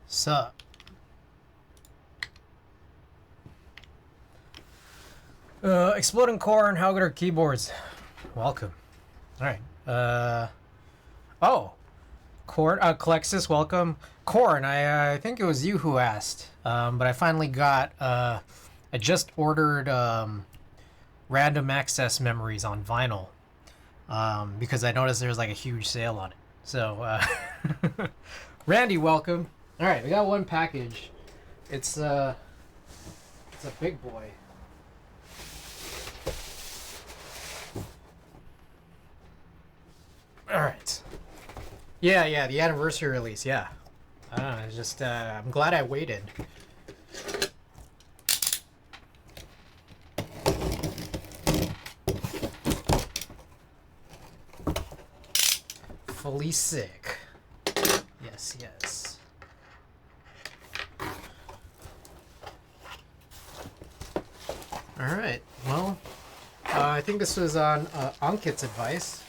Sup? Exploding Corn, how good are keyboards? Welcome. Alright. Oh. Corn, Clexus, welcome. Corn, I think it was you who asked. But I finally got, I just ordered, random access memories on vinyl. Because I noticed there's like a huge sale on it. So, Randy, welcome. Alright, we got one package. It's a big boy. Alright. Yeah, the anniversary release, yeah. I don't know, it's just, I'm glad I waited. Fully sick. Yes. Alright, well, I think this was on Ankit's advice.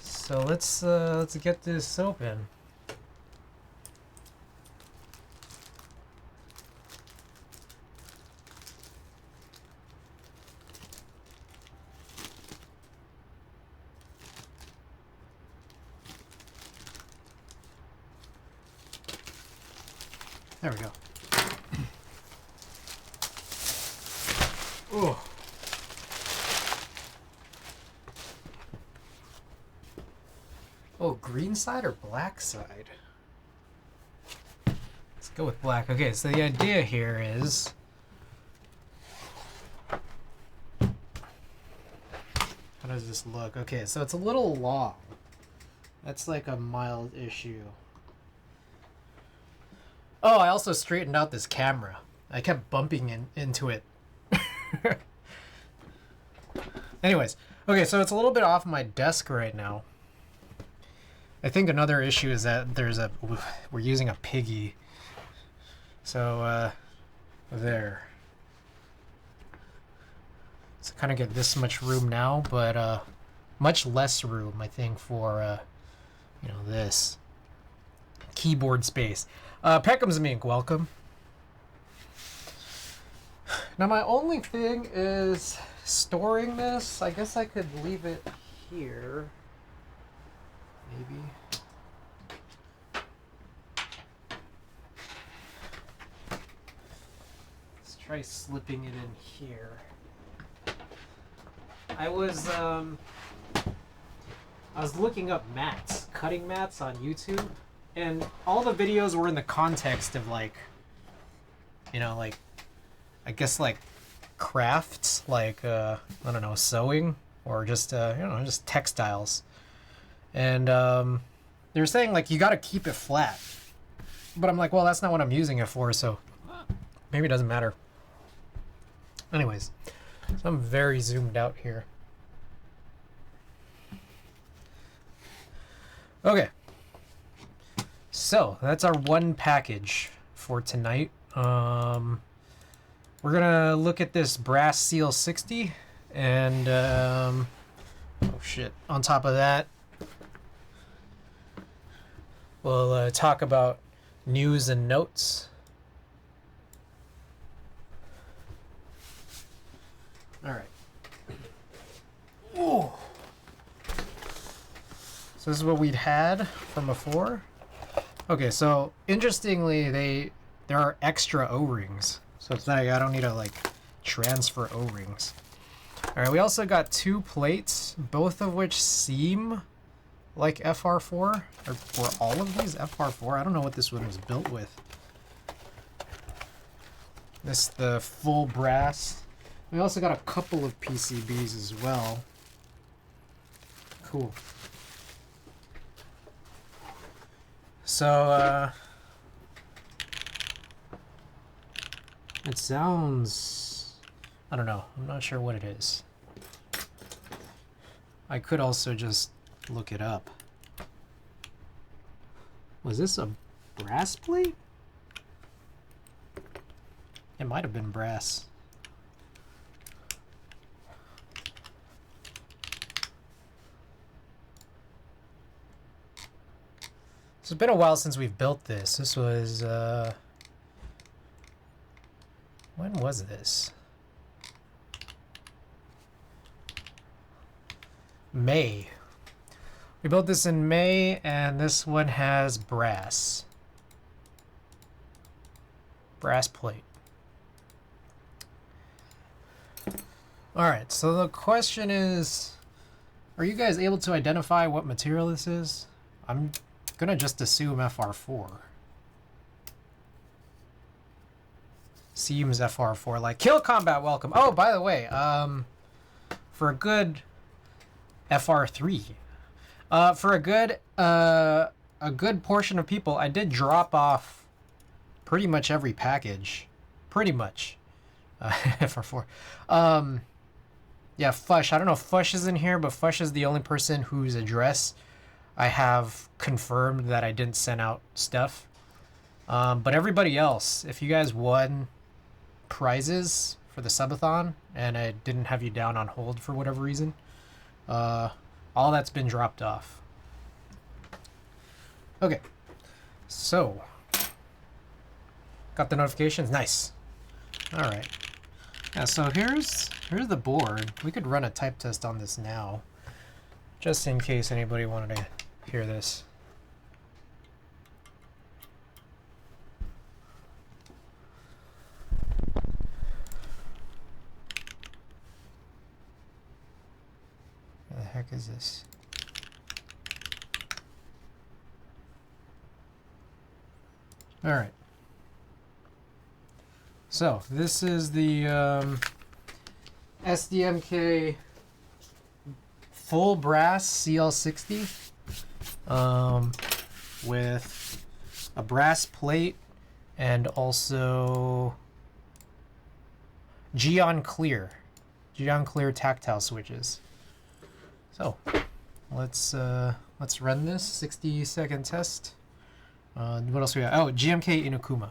So let's get this open. There we go. Oh. Oh, green side or black side? Let's go with black. Okay, so the idea here is how does this look? Okay, so it's a little long. That's like a mild issue. Oh, I also straightened out this camera. I kept bumping into it. Anyways, okay, so it's a little bit off my desk right now. I think another issue is that we're using a piggy. So, there. So kind of get this much room now, but much less room, I think, for, this. Keyboard space. Peckham's Mink, welcome. Now my only thing is storing this. I guess I could leave it here. Maybe. Let's try slipping it in here. I was looking up mats, cutting mats on YouTube, and all the videos were in the context of like, I guess like crafts, like I don't know, sewing or just just textiles. And they were saying like you got to keep it flat, but I'm like, well, that's not what I'm using it for, so maybe it doesn't matter. Anyways, so I'm very zoomed out here. Okay, so that's our one package for tonight. We're gonna look at this brass ciel60, and oh shit, on top of that, we'll talk about news and notes. All right. Ooh. So this is what we'd had from before. Okay, so interestingly, there are extra O-rings, so it's not like I don't need to like transfer O-rings. All right, we also got two plates, both of which seem like FR4, or were all of these FR4? I don't know what this one was built with. This the full brass. We also got a couple of PCBs as well. Cool. So, it sounds, I don't know, I'm not sure what it is. I could also just look it up. Was this a Brass plate? It might have been brass. So it's been a while since we've built this. This was, when was this? May. We built this in May, and this one has brass. Brass plate. Alright, so the question is, are you guys able to identify what material this is? I'm gonna just assume FR4. Seems FR4, like Kill Combat, welcome. Oh, by the way, for a good FR3, for a good portion of people, I did drop off pretty much every package, pretty much. FR4. Yeah, Fush. I don't know if Fush is in here, but Fush is the only person whose address I have confirmed that I didn't send out stuff. But everybody else, if you guys won prizes for the subathon and I didn't have you down on hold for whatever reason, all that's been dropped off. Okay, so got the notifications. Nice. All right. Yeah, so here's the board. We could run a type test on this now, just in case anybody wanted to hear this. What the heck is this? All right. So this is the SDMK full brass ciel60 with a brass plate and also Geon Clear tactile switches. So let's run this 60-second test. What else we got? Oh, GMK Inukuma.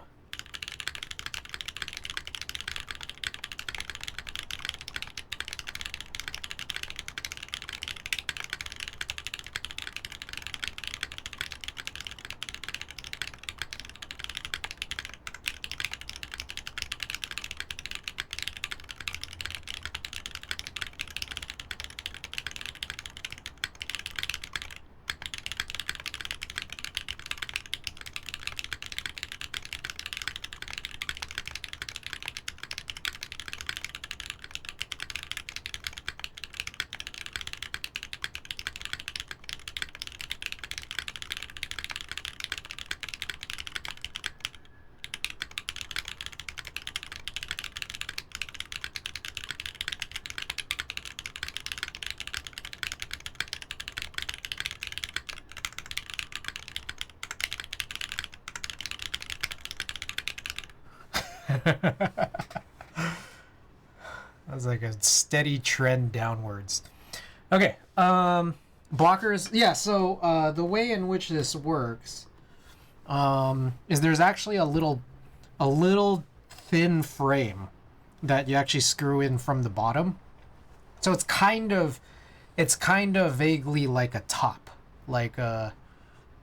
That's like a steady trend downwards. Okay, blockers. Yeah, so the way in which this works is there's actually a little thin frame that you actually screw in from the bottom. So it's kind of vaguely like a top, like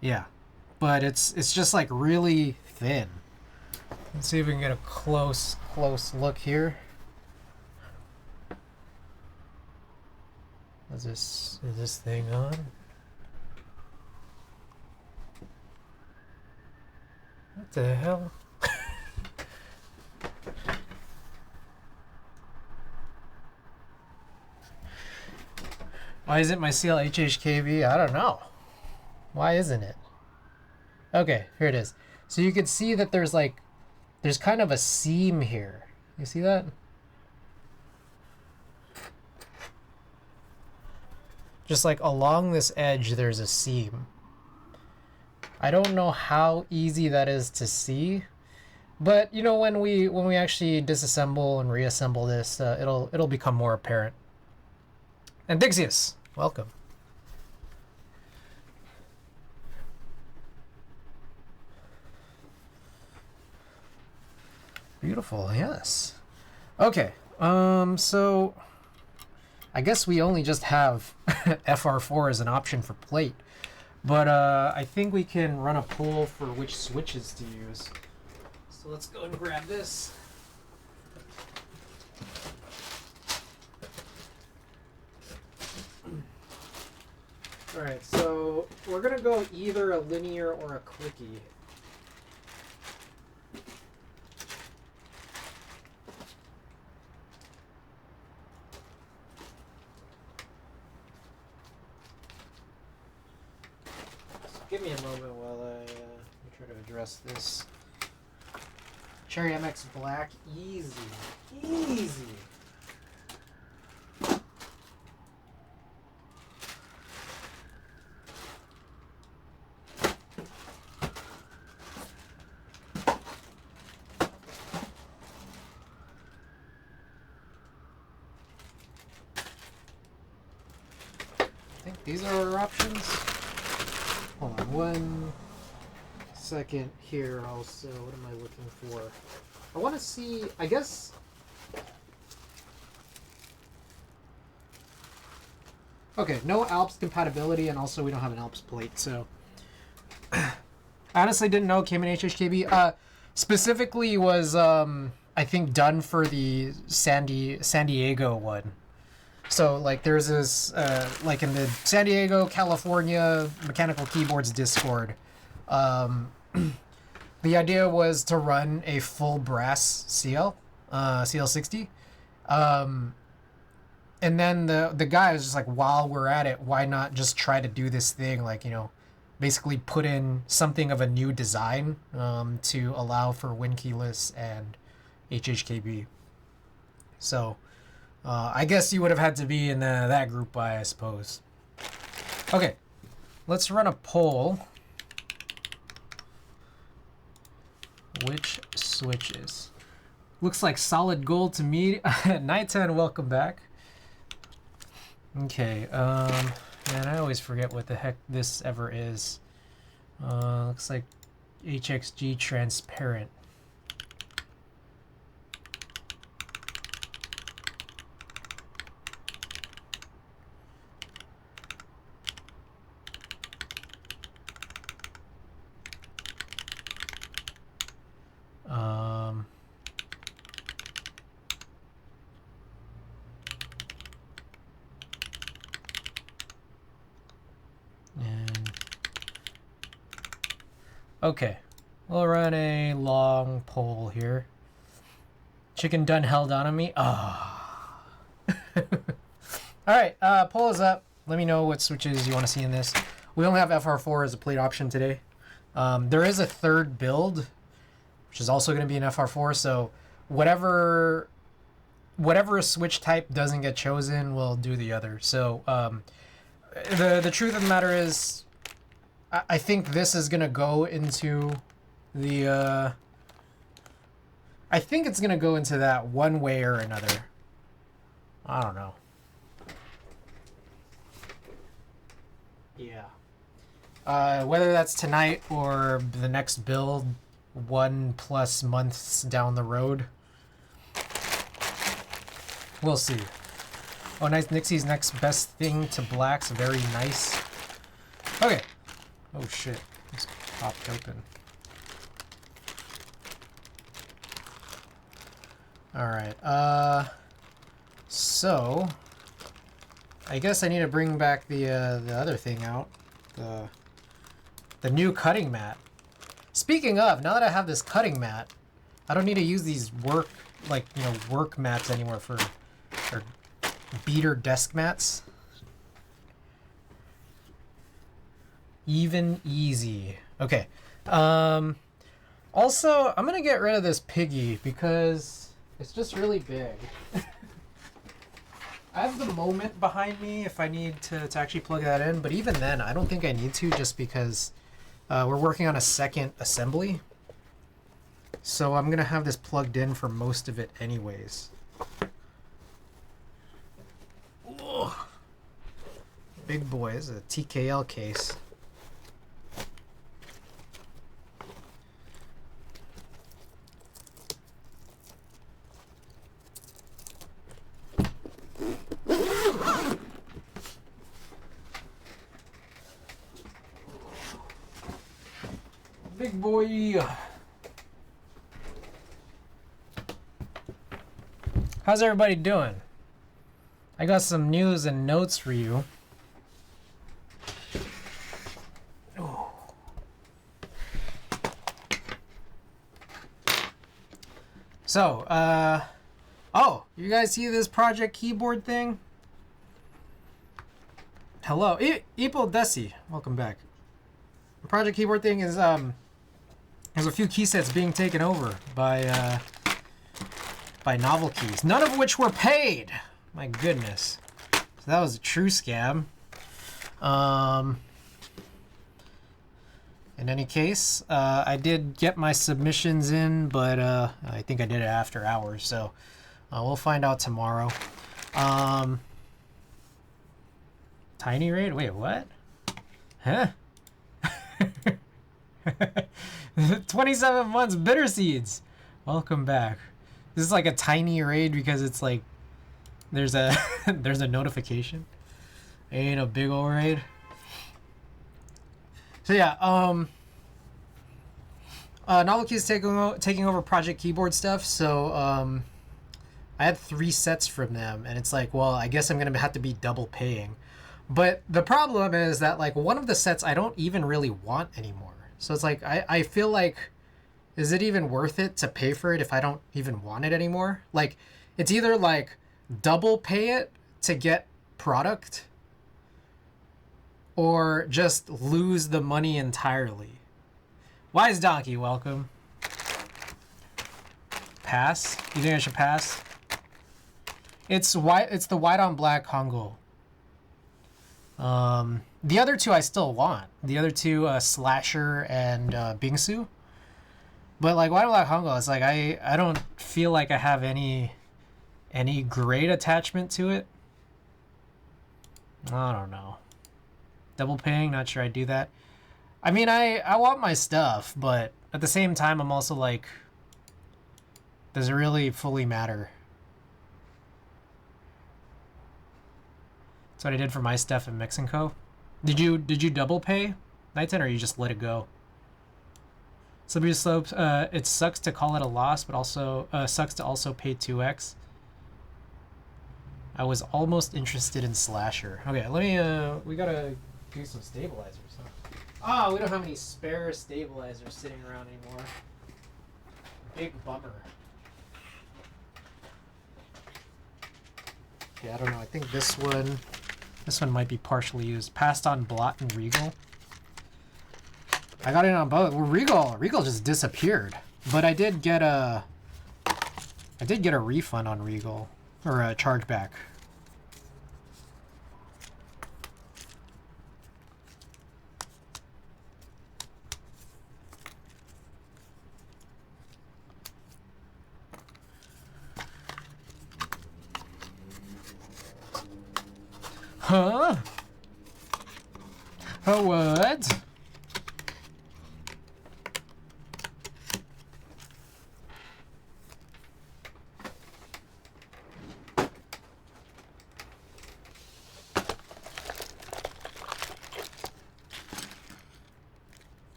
yeah, but it's just like really thin. Let's see if we can get a close look here. Is this thing on? What the hell? Why isn't my CL HHKV? I don't know. Why isn't it? Okay, here it is. So you can see that there's kind of a seam here. You see that? Just like along this edge, there's a seam. I don't know how easy that is to see, but you know, when we actually disassemble and reassemble this, it'll become more apparent. And Dixius, welcome. Beautiful, yes. Okay, so I guess we only just have FR4 as an option for plate. But I think we can run a poll for which switches to use. So let's go and grab this. Alright, so we're going to go either a linear or a quickie. Give me a moment while I try to address this. Cherry MX Black, easy. Easy. I think these are our options. Hold on 1 second here also. What am I looking for? I want to see, I guess... Okay, no Alps compatibility, and also we don't have an Alps plate, so... I honestly didn't know it came in HHKB. Specifically was, I think, done for the San Diego one. So, like, there's this, like, in the San Diego, California Mechanical Keyboards Discord, the idea was to run a full brass CL, CL60. And then the guy was just like, while we're at it, why not just try to do this thing, like, you know, basically put in something of a new design to allow for win keyless and HHKB. So... I guess you would have had to be in that group buy, I suppose. Okay, let's run a poll. Which switches? Looks like solid gold to me. Night 10, welcome back. Okay, man, I always forget what the heck this ever is. Looks like HXG transparent. Okay, we'll run a long poll here. Chicken done held on me. Ah. Oh. All right, poll is up. Let me know what switches you want to see in this. We only have FR4 as a plate option today. There is a third build, which is also going to be an FR4. So whatever a switch type doesn't get chosen, we'll do the other. So the truth of the matter is, I think this is gonna go into the. I think it's gonna go into that one way or another. I don't know. Yeah. Whether that's tonight or the next build, 1+ months down the road. We'll see. Oh, nice. Nixie's next best thing to black's very nice. Okay. Oh shit, it's popped open. Alright, so I guess I need to bring back the other thing out. The new cutting mat. Speaking of, now that I have this cutting mat, I don't need to use these work mats anymore for beater desk mats. Even easy. Okay. Also, I'm gonna get rid of this piggy because it's just really big. I have the moment behind me if I need to actually plug that in, but even then, I don't think I need to just because we're working on a second assembly. So I'm gonna have this plugged in for most of it anyways. Ugh. Big boy, this is a TKL case. big boy. How's everybody doing? I got some news and notes for you. So, oh, you guys see this project keyboard thing? Hello, Ipol Desi, welcome back. The project keyboard thing is, there's a few key sets being taken over by novel keys, none of which were paid. My goodness. So that was a true scam. In any case, I did get my submissions in, but I think I did it after hours, so we'll find out tomorrow. Tiny raid? Wait, what? Huh? 27 months bitter seeds. Welcome back. This is like a tiny raid because it's like there's a there's a notification. Ain't a big ol' raid. So yeah, Novelty is taking over Project Keyboard stuff. So I had 3 sets from them, and it's like, well, I guess I'm gonna have to be double paying. But the problem is that like one of the sets I don't even really want anymore. So it's like I feel like, is it even worth it to pay for it if I don't even want it anymore? Like, it's either like double pay it to get product, or just lose the money entirely. Wise Donkey, welcome. Pass? You think I should pass? It's white. It's the white on black Hangul. The other 2 I still want. The other 2, Slasher and Bingsu. But like white on black Hangul, it's like I don't feel like I have any great attachment to it. I don't know. Double paying, not sure I'd do that. I mean, I want my stuff, but at the same time, I'm also like, does it really fully matter? That's what I did for my stuff in Mix & Co. Did you double pay, Nighten, or you just let it go? Slippery Slopes, it sucks to call it a loss, but also sucks to also pay 2x. I was almost interested in Slasher. Okay, let me, we gotta do some stabilizers, huh? Ah, we don't have any spare stabilizers sitting around anymore. Big bummer. Yeah, I don't know, I think this one might be partially used. Passed on Blot and Regal. I got it on both. Well, Regal just disappeared. But I did get a refund on Regal, or a chargeback. Huh? Oh, what?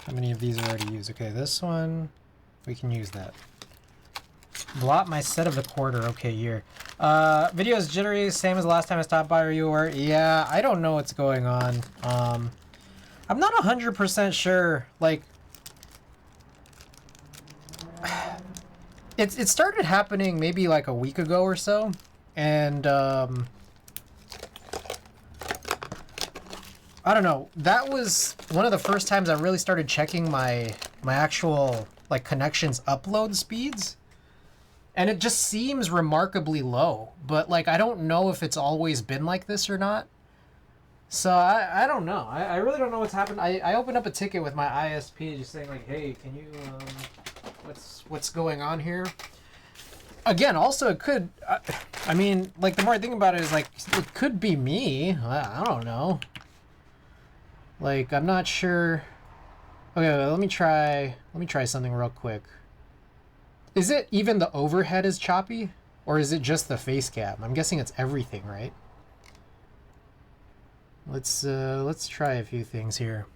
How many of these are already used? Okay, this one, we can use that. Blot my set of the quarter. Okay, year. Video is jittery, same as the last time I stopped by or you were. Yeah, I don't know what's going on. I'm not 100% sure. Like, it started happening maybe like a week ago or so, and I don't know. That was one of the first times I really started checking my actual like connections upload speeds. And it just seems remarkably low, but like I don't know if it's always been like this or not. So I don't know. I really don't know what's happened. I opened up a ticket with my ISP just saying like, hey, can you what's going on here? Again, also it could I mean, like the more I think about it is like it could be me. I don't know. Like I'm not sure. Okay, let me try something real quick. Is it even the overhead is choppy, or is it just the face cam? I'm guessing it's everything, right? Let's try a few things here.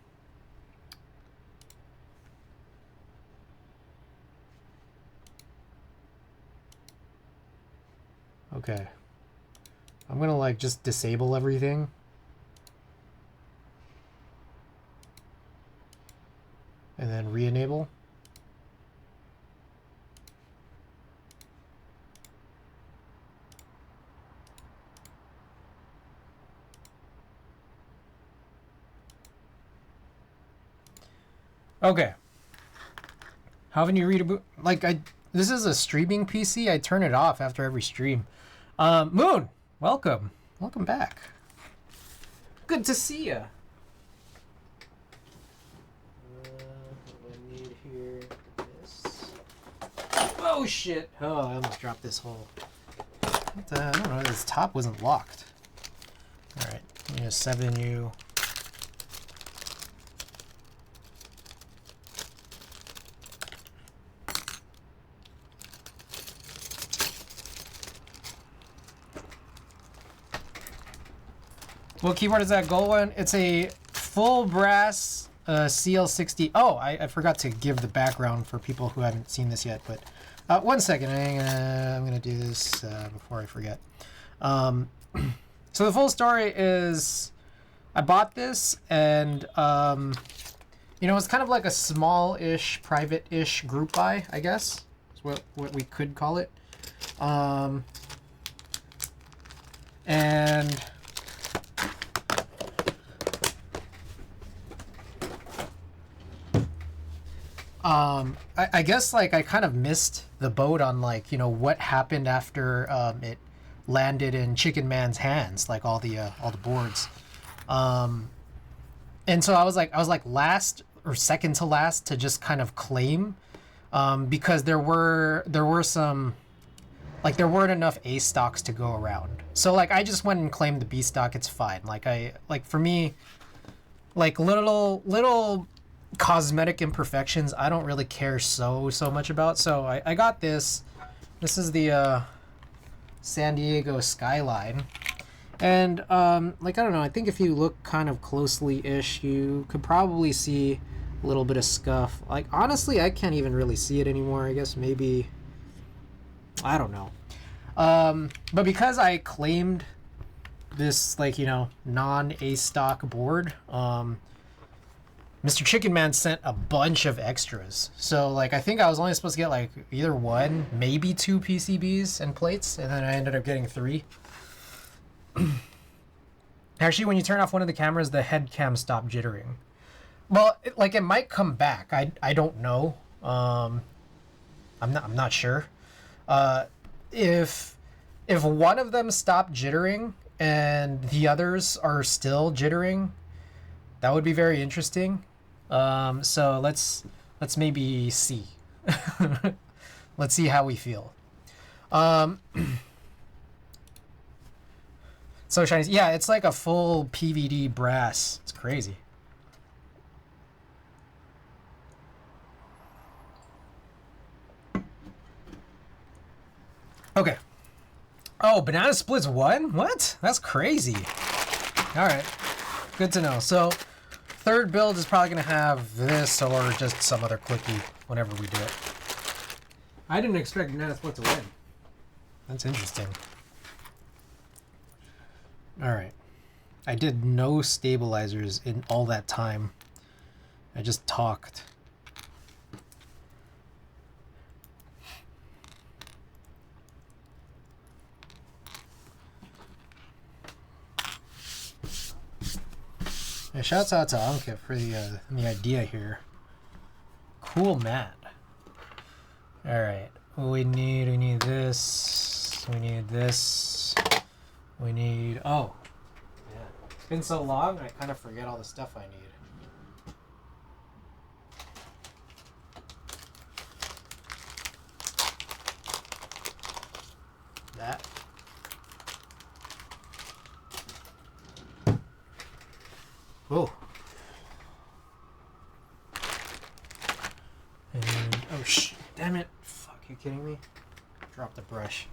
Okay. I'm gonna like just disable everything. And then re-enable. Okay. Haven't you reboot? Like this is a streaming PC. I turn it off after every stream. Moon, welcome back. Good to see ya. What I need here, this. Oh shit! Oh, I almost dropped this whole. I don't know. This top wasn't locked. All right, I'm gonna 7U. What keyboard is that gold one? It's a full brass ciel60. Oh, I forgot to give the background for people who haven't seen this yet, but 1 second. I'm gonna do this before I forget. So the full story is I bought this and you know, it's kind of like a small-ish, private-ish group buy, I guess. Is what we could call it. And I guess like I kind of missed the boat on like, you know, what happened after it landed in Chicken Man's hands, like all the boards. And so I was like last or second to last to just kind of claim, because there were some, like there weren't enough A stocks to go around. So like I just went and claimed the B stock. It's fine. Like for me, like little cosmetic imperfections I don't really care so much about. So I got this. This is the San Diego skyline. And like I don't know, I think if you look kind of closely-ish, you could probably see a little bit of scuff. Like honestly, I can't even really see it anymore. I guess maybe, I don't know. But because I claimed this, like, you know, non-A stock board, Mr. Chicken Man sent a bunch of extras. So like I think I was only supposed to get like either one, maybe 2 PCBs and plates, and then I ended up getting 3. Actually, when you turn off one of the cameras, the head cam stopped jittering. Well, it might come back. I don't know. I'm not sure. If one of them stopped jittering and the others are still jittering, that would be very interesting. So let's maybe see. Let's see how we feel. So shiny. Yeah, it's like a full PVD brass. It's crazy. Okay. Oh, banana splits 1? What? That's crazy. All right. Good to know. So third build is probably going to have this or just some other clicky whenever we do it. I didn't expect banana split to win. That's interesting. All right. I did no stabilizers in all that time. I just talked. Yeah, shouts out to Ankit for the idea here. Cool mat. All right. We need this. We need this. We need, oh, yeah. It's been so long, I kind of forget all the stuff I need. That. Oh. And, oh, damn it. Fuck, you kidding me? Drop the brush.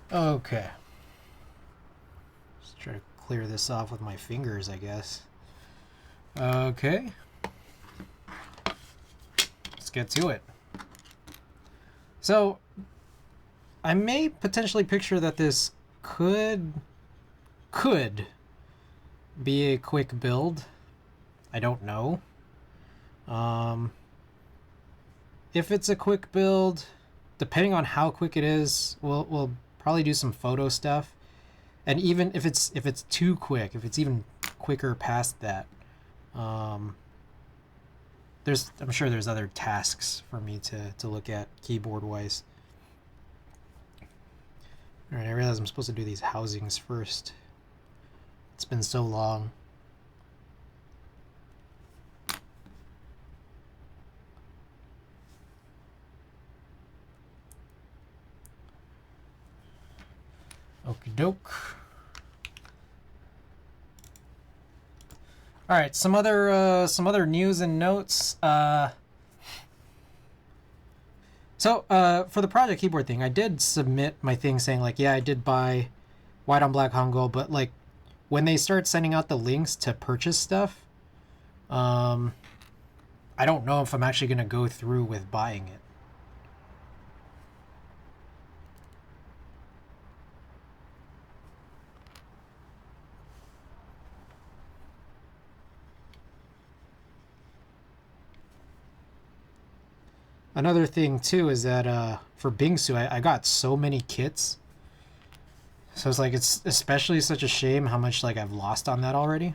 Okay. Just try to clear this off with my fingers, I guess. Okay. Let's get to it. So, I may potentially picture that this could be a quick build. I don't know. If it's a quick build, depending on how quick it is, we'll probably do some photo stuff. And even if it's too quick, if it's even quicker past that, I'm sure there's other tasks for me to look at keyboard wise. All right, I realize I'm supposed to do these housings first. It's been so long. Okie doke. All right, some other news and notes. So for the project keyboard thing, I did submit my thing saying like, yeah, I did buy white on black Hangul, but like when they start sending out the links to purchase stuff, I don't know if I'm actually gonna go through with buying it. Another thing too is that for Bingsu, I got so many kits, so it's like it's especially such a shame how much like I've lost on that already.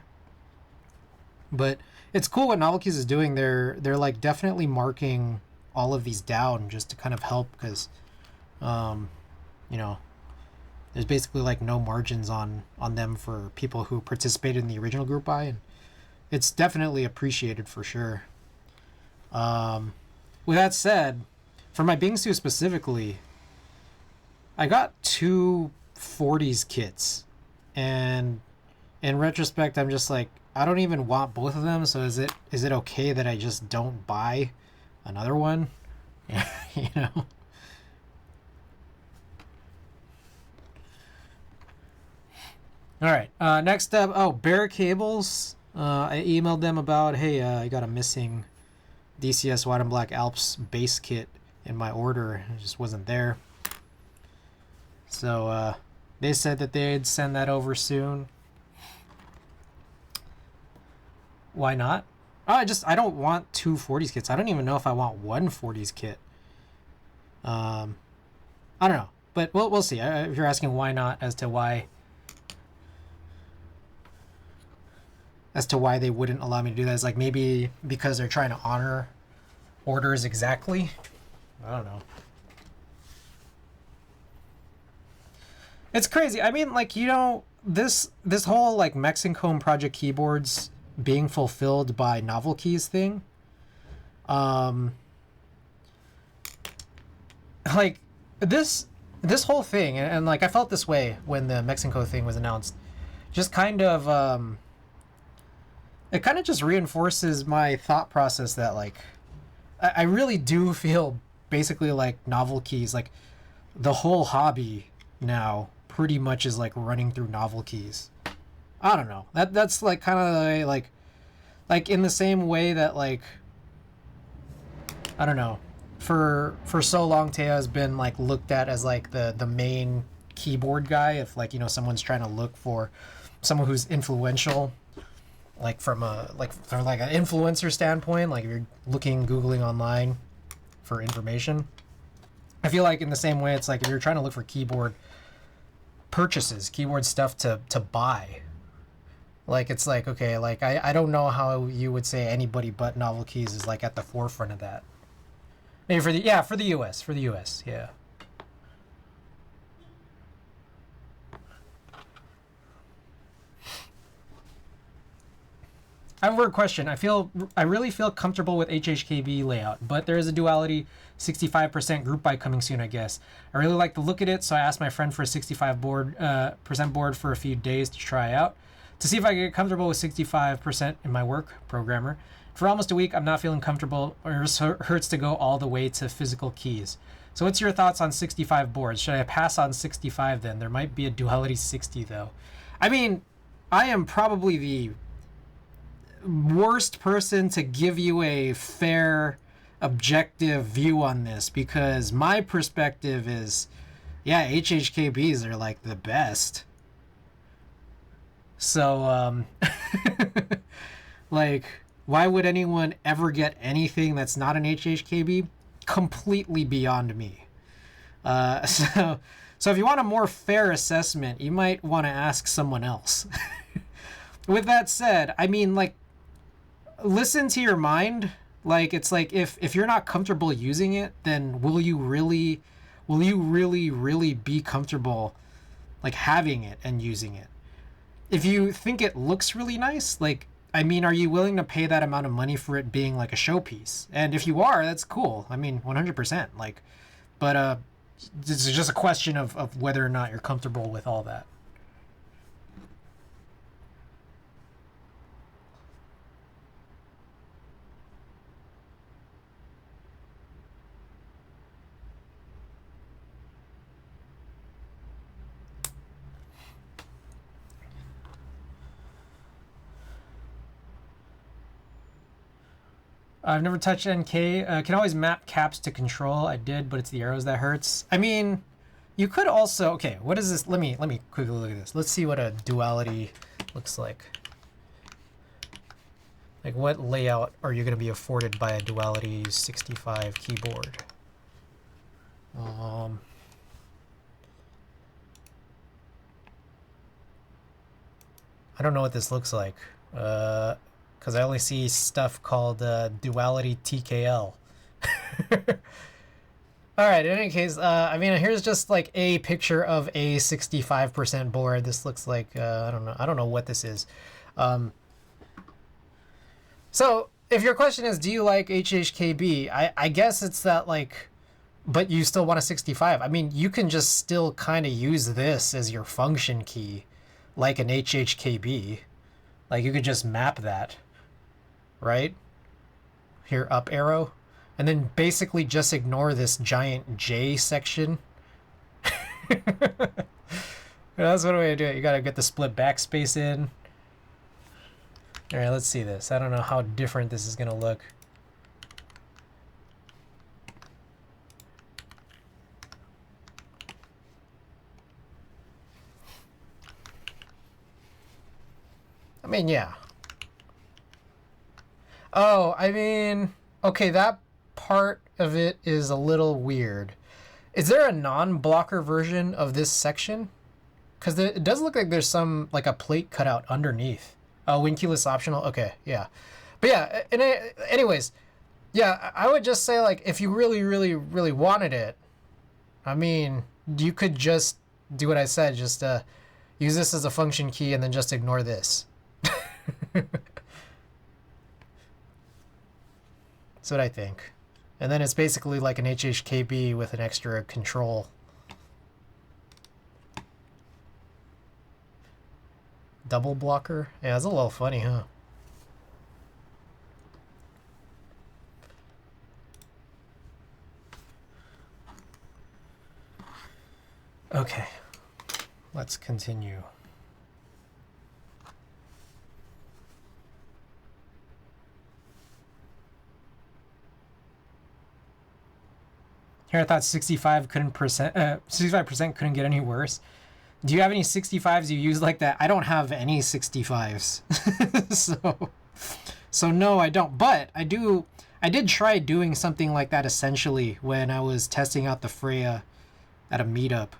But it's cool what Novelkeys is doing. They're like definitely marking all of these down just to kind of help because, you know, there's basically like no margins on them for people who participated in the original group buy, and it's definitely appreciated for sure. With that said, for my Bingsu specifically, I got two 40s kits, and in retrospect, I'm just like, I don't even want both of them. So is it okay that I just don't buy another one? You know. All right. Next up, Bear Cables. I emailed them about, hey, I got a missing DCS White and Black Alps base kit in my order. It just wasn't there. So they said that they'd send that over soon. Why not? I don't want two 40s kits. I don't even know if I want one 40s kit. I don't know, but we'll see. If you're asking why not, as to why they wouldn't allow me to do that, is like maybe because they're trying to honor orders exactly. I don't know. It's crazy. I mean, like, you know, this whole like Mexican Project keyboards being fulfilled by Novelkeys thing, like this whole thing, and like I felt this way when the Mexico thing was announced, just kind of it kind of just reinforces my thought process that like I really do feel basically like Novelkeys, like the whole hobby now pretty much is like running through Novelkeys. I don't know. That's like kind of like in the same way that like, I don't know, for so long Teo has been like looked at as like the main keyboard guy. If like, you know, someone's trying to look for someone who's influential, like from an influencer standpoint, like if you're googling online for information, I feel like in the same way it's like if you're trying to look for keyboard purchases, keyboard stuff to buy, like it's like, okay, like I don't know how you would say anybody but Novelkeys is like at the forefront of that. Maybe for the US, yeah. I have a weird question. I really feel comfortable with HHKB layout, but there is a duality 65% group buy coming soon, I guess. I really like the look at it, so I asked my friend for a 65% board for a few days to try out, to see if I could get comfortable with 65% in my work programmer. For almost a week, I'm not feeling comfortable, or it hurts to go all the way to physical keys. So what's your thoughts on 65 boards? Should I pass on 65 then? There might be a duality 60 though. I mean, I am probably worst person to give you a fair, objective view on this, because my perspective is, yeah, HHKBs are like the best. So, like, why would anyone ever get anything that's not an HHKB? Completely beyond me. So if you want a more fair assessment, you might want to ask someone else. With that said, I mean, like, listen to your mind. Like, it's like, if you're not comfortable using it, then will you really be comfortable, like, having it and using it? If you think it looks really nice, like, I mean, are you willing to pay that amount of money for it being like a showpiece? And if you are, that's cool. I mean, 100%. Like, but this is just a question of whether or not you're comfortable with all that. I've never touched NK. Can always map caps to control. I did, but it's the arrows that hurts. I mean, you could also... Okay, what is this? Let me quickly look at this. Let's see what a duality looks like. Like, what layout are you going to be afforded by a duality 65 keyboard? I don't know what this looks like. Because I only see stuff called duality TKL. Alright, in any case, I mean, here's just like a picture of a 65% board. This looks like, I don't know what this is. So, if your question is, do you like HHKB? I guess it's that, like, but you still want a 65. I mean, you can just still kind of use this as your function key, like an HHKB. Like, you could just map that. Right? Here, up arrow. And then basically just ignore this giant J section. That's one way to do it. You gotta get the split backspace in. Alright, let's see this. I don't know how different this is gonna look. I mean, yeah. Oh, I mean, okay, that part of it is a little weird. Is there a non-blocker version of this section? Because it does look like there's some, like, a plate cut out underneath. Oh, win keyless optional? Okay, yeah. But yeah, anyways, yeah, I would just say, like, if you really wanted it, I mean, you could just do what I said, just use this as a function key and then just ignore this. That's what I think. And then it's basically like an HHKB with an extra control. Double blocker? Yeah, it's a little funny, huh? Okay. Let's continue. Here I thought 65% couldn't get any worse. Do you have any 65s you use like that? I don't have any 65s. So no, I don't. But I did try doing something like that essentially when I was testing out the Freya at a meetup.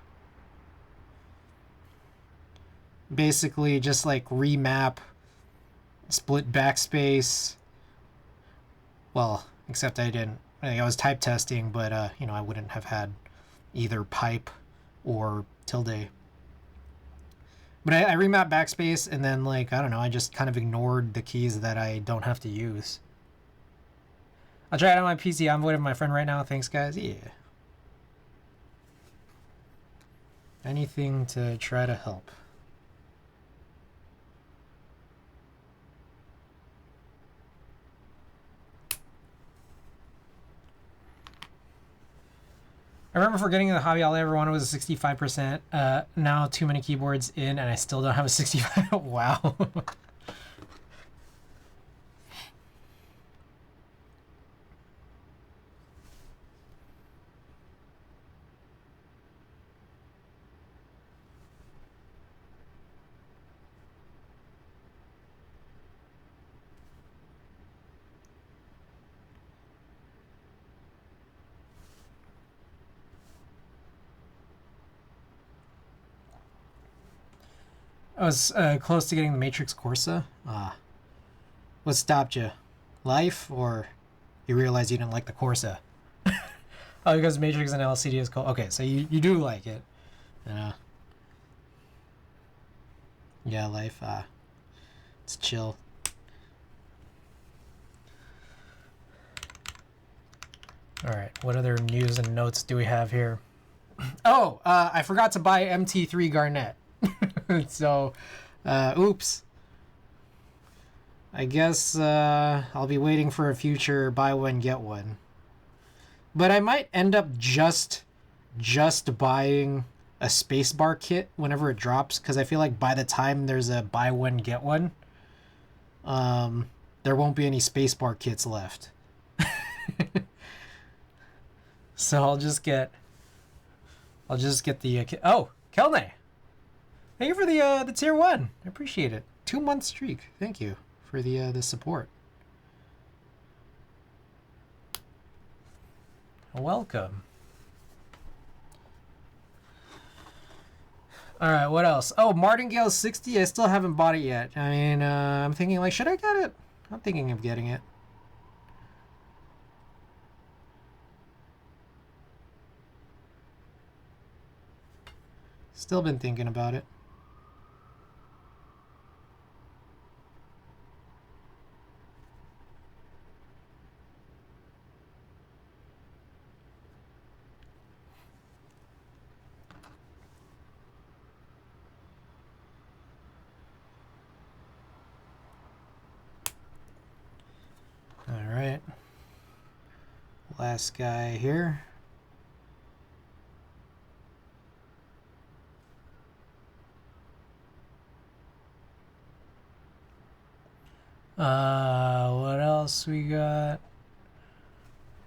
Basically just like remap, split backspace. Well, except I didn't. I was type testing, but you know, I wouldn't have had either pipe or tilde. But I remapped backspace, and then, like, I don't know, I just kind of ignored the keys that I don't have to use. I'll try it on my PC. I'm voting my friend right now. Thanks, guys. Yeah. Anything to try to help. I remember forgetting the hobby all I ever wanted was a 65%. Now too many keyboards in and I still don't have a 65. Wow. I was close to getting the Matrix Corsa. What stopped you? Life, or you realized you didn't like the Corsa? Oh, because Matrix and LCD is cool. Okay, so you do like it. Yeah, life. It's chill. All right, what other news and notes do we have here? Oh, I forgot to buy MT3 Garnet. So, oops. I guess I'll be waiting for a future buy one get one. But I might end up just buying a spacebar kit whenever it drops, because I feel like by the time there's a buy one get one, there won't be any spacebar kits left. So I'll just get the oh, Kelne. Thank you for the tier 1. I appreciate it. 2-month streak. Thank you for the support. Welcome. All right, what else? Oh, Martingale 60. I still haven't bought it yet. I mean, I'm thinking, like, should I get it? I'm thinking of getting it. Still been thinking about it. All right. Last guy here. What else we got?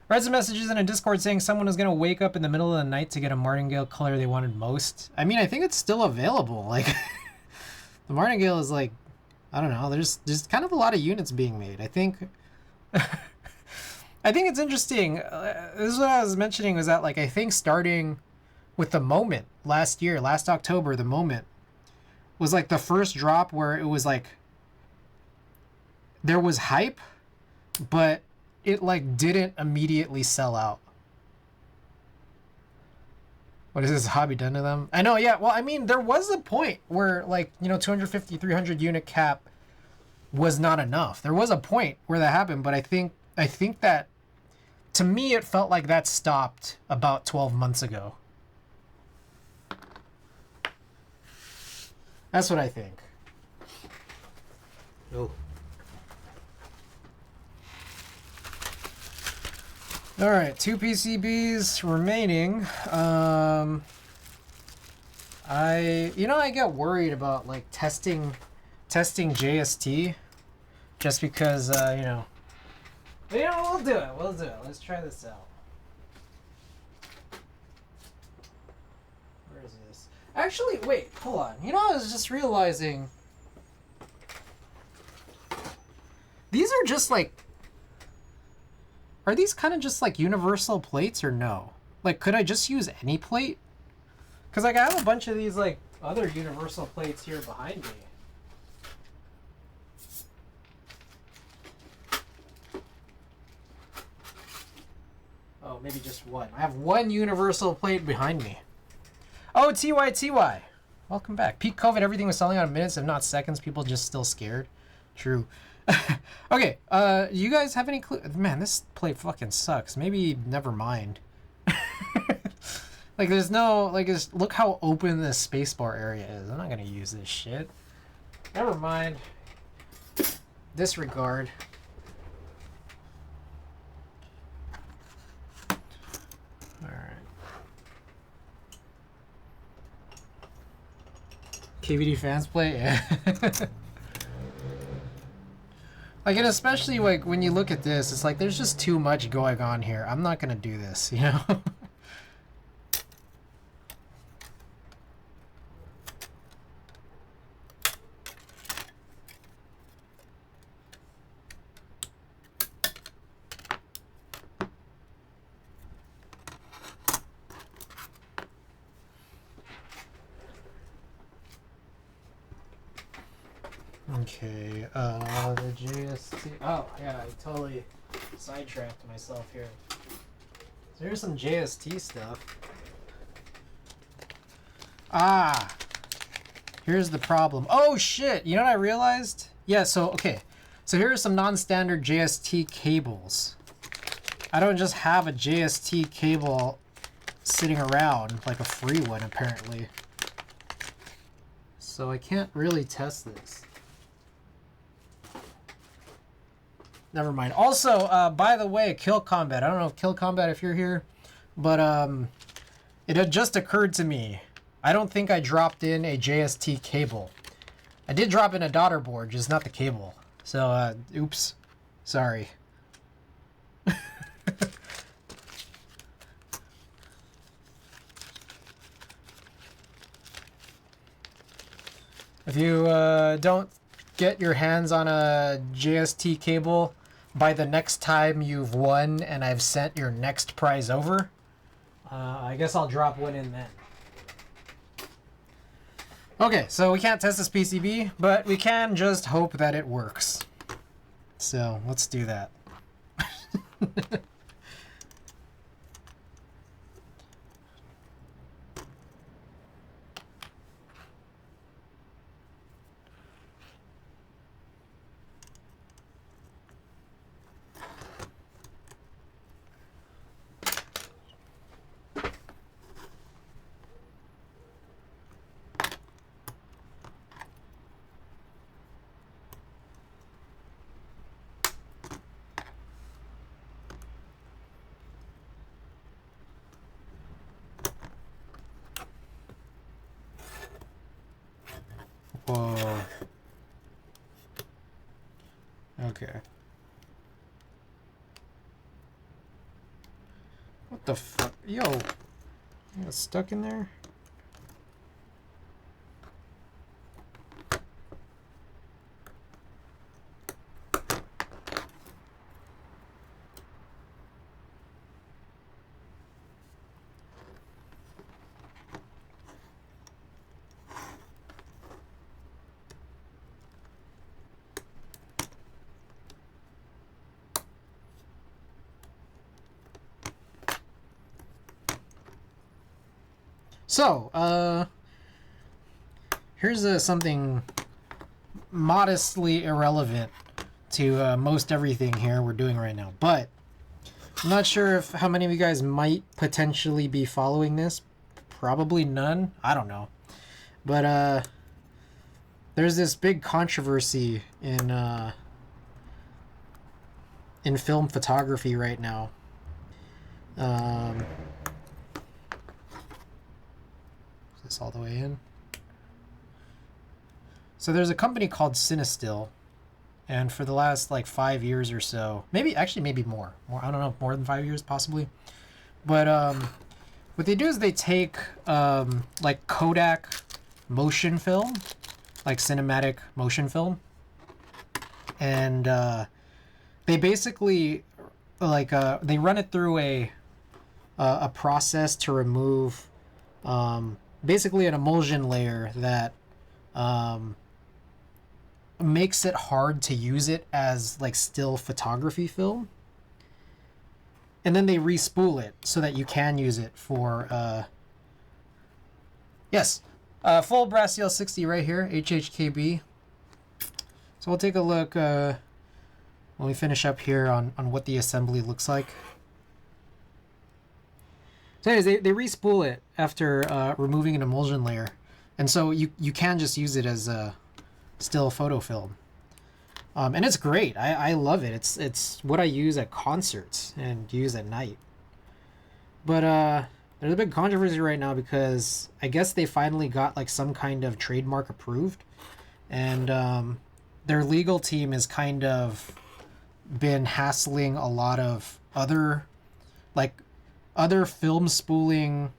Read some messages in a Discord saying someone was gonna wake up in the middle of the night to get a Martingale color they wanted most. I mean, I think it's still available. Like, the Martingale is like, I don't know. There's kind of a lot of units being made. I think. I think it's interesting. This is what I was mentioning, was that, like, I think starting with the Moment last October, the Moment was like the first drop where it was like there was hype, but it like didn't immediately sell out. What is this hobby done to them? I know, yeah. Well, I mean, there was a point where, like, 250, 300 unit cap was not enough. There was a point where that happened, but I think that, to me, it felt like that stopped about 12 months ago. That's what I think. Oh. All right, 2 PCBs remaining. I get worried about, like, testing JST, just because we'll do it. Let's try this out. Where is this? Actually, wait, hold on. I was just realizing these are just like, are these kind of just like universal plates or no? Like, could I just use any plate? Because, like, I have a bunch of these, like, other universal plates here behind me. Oh, maybe just one. I have one universal plate behind me. Oh, TY. Welcome back. Peak COVID, everything was selling out in minutes, if not seconds. People just still scared. True. Okay, you guys have any clue? Man, this plate fucking sucks. Maybe never mind. Like, there's no, like, look how open this spacebar area is. I'm not gonna use this shit. Never mind. Disregard. Alright. KVD fans play? Yeah. Like, and especially, like, when you look at this, it's like there's just too much going on here. I'm not gonna do this, Okay, the JST. Oh, yeah, I totally sidetracked myself here. So here's some JST stuff. Ah! Here's the problem. Oh, shit! You know what I realized? Yeah, so, okay. So here are some non-standard JST cables. I don't just have a JST cable sitting around, like a free one, apparently. So I can't really test this. Never mind. Also, by the way, Kill Combat. I don't know, Kill Combat, if you're here, but it had just occurred to me. I don't think I dropped in a JST cable. I did drop in a daughter board, just not the cable. So, oops. Sorry. If you don't get your hands on a JST cable by the next time you've won and I've sent your next prize over, I guess I'll drop one in then. Okay, so we can't test this PCB, but we can just hope that it works. So let's do that. Whoa. Okay. What the fuck? Yo! I got stuck in there? So, here's something modestly irrelevant to most everything here we're doing right now. But I'm not sure if how many of you guys might potentially be following this. Probably none. I don't know. But there's this big controversy in film photography right now. This all the way in. So there's a company called ciel60, and for the last like 5 years or so, maybe more, I don't know, more than 5 years possibly, but what they do is they take like Kodak motion film, like cinematic motion film, and they basically like they run it through a process to remove basically an emulsion layer that makes it hard to use it as like still photography film, and then they re-spool it so that you can use it for full brass ciel60 right here, HHKB. So we'll take a look when we finish up here on what the assembly looks like. So anyways, they re-spool it after removing an emulsion layer. And so you can just use it as a still photo film. And it's great. I love it. It's what I use at concerts and use at night. But there's a big controversy right now because I guess they finally got like some kind of trademark approved. And their legal team has kind of been hassling a lot of other film spooling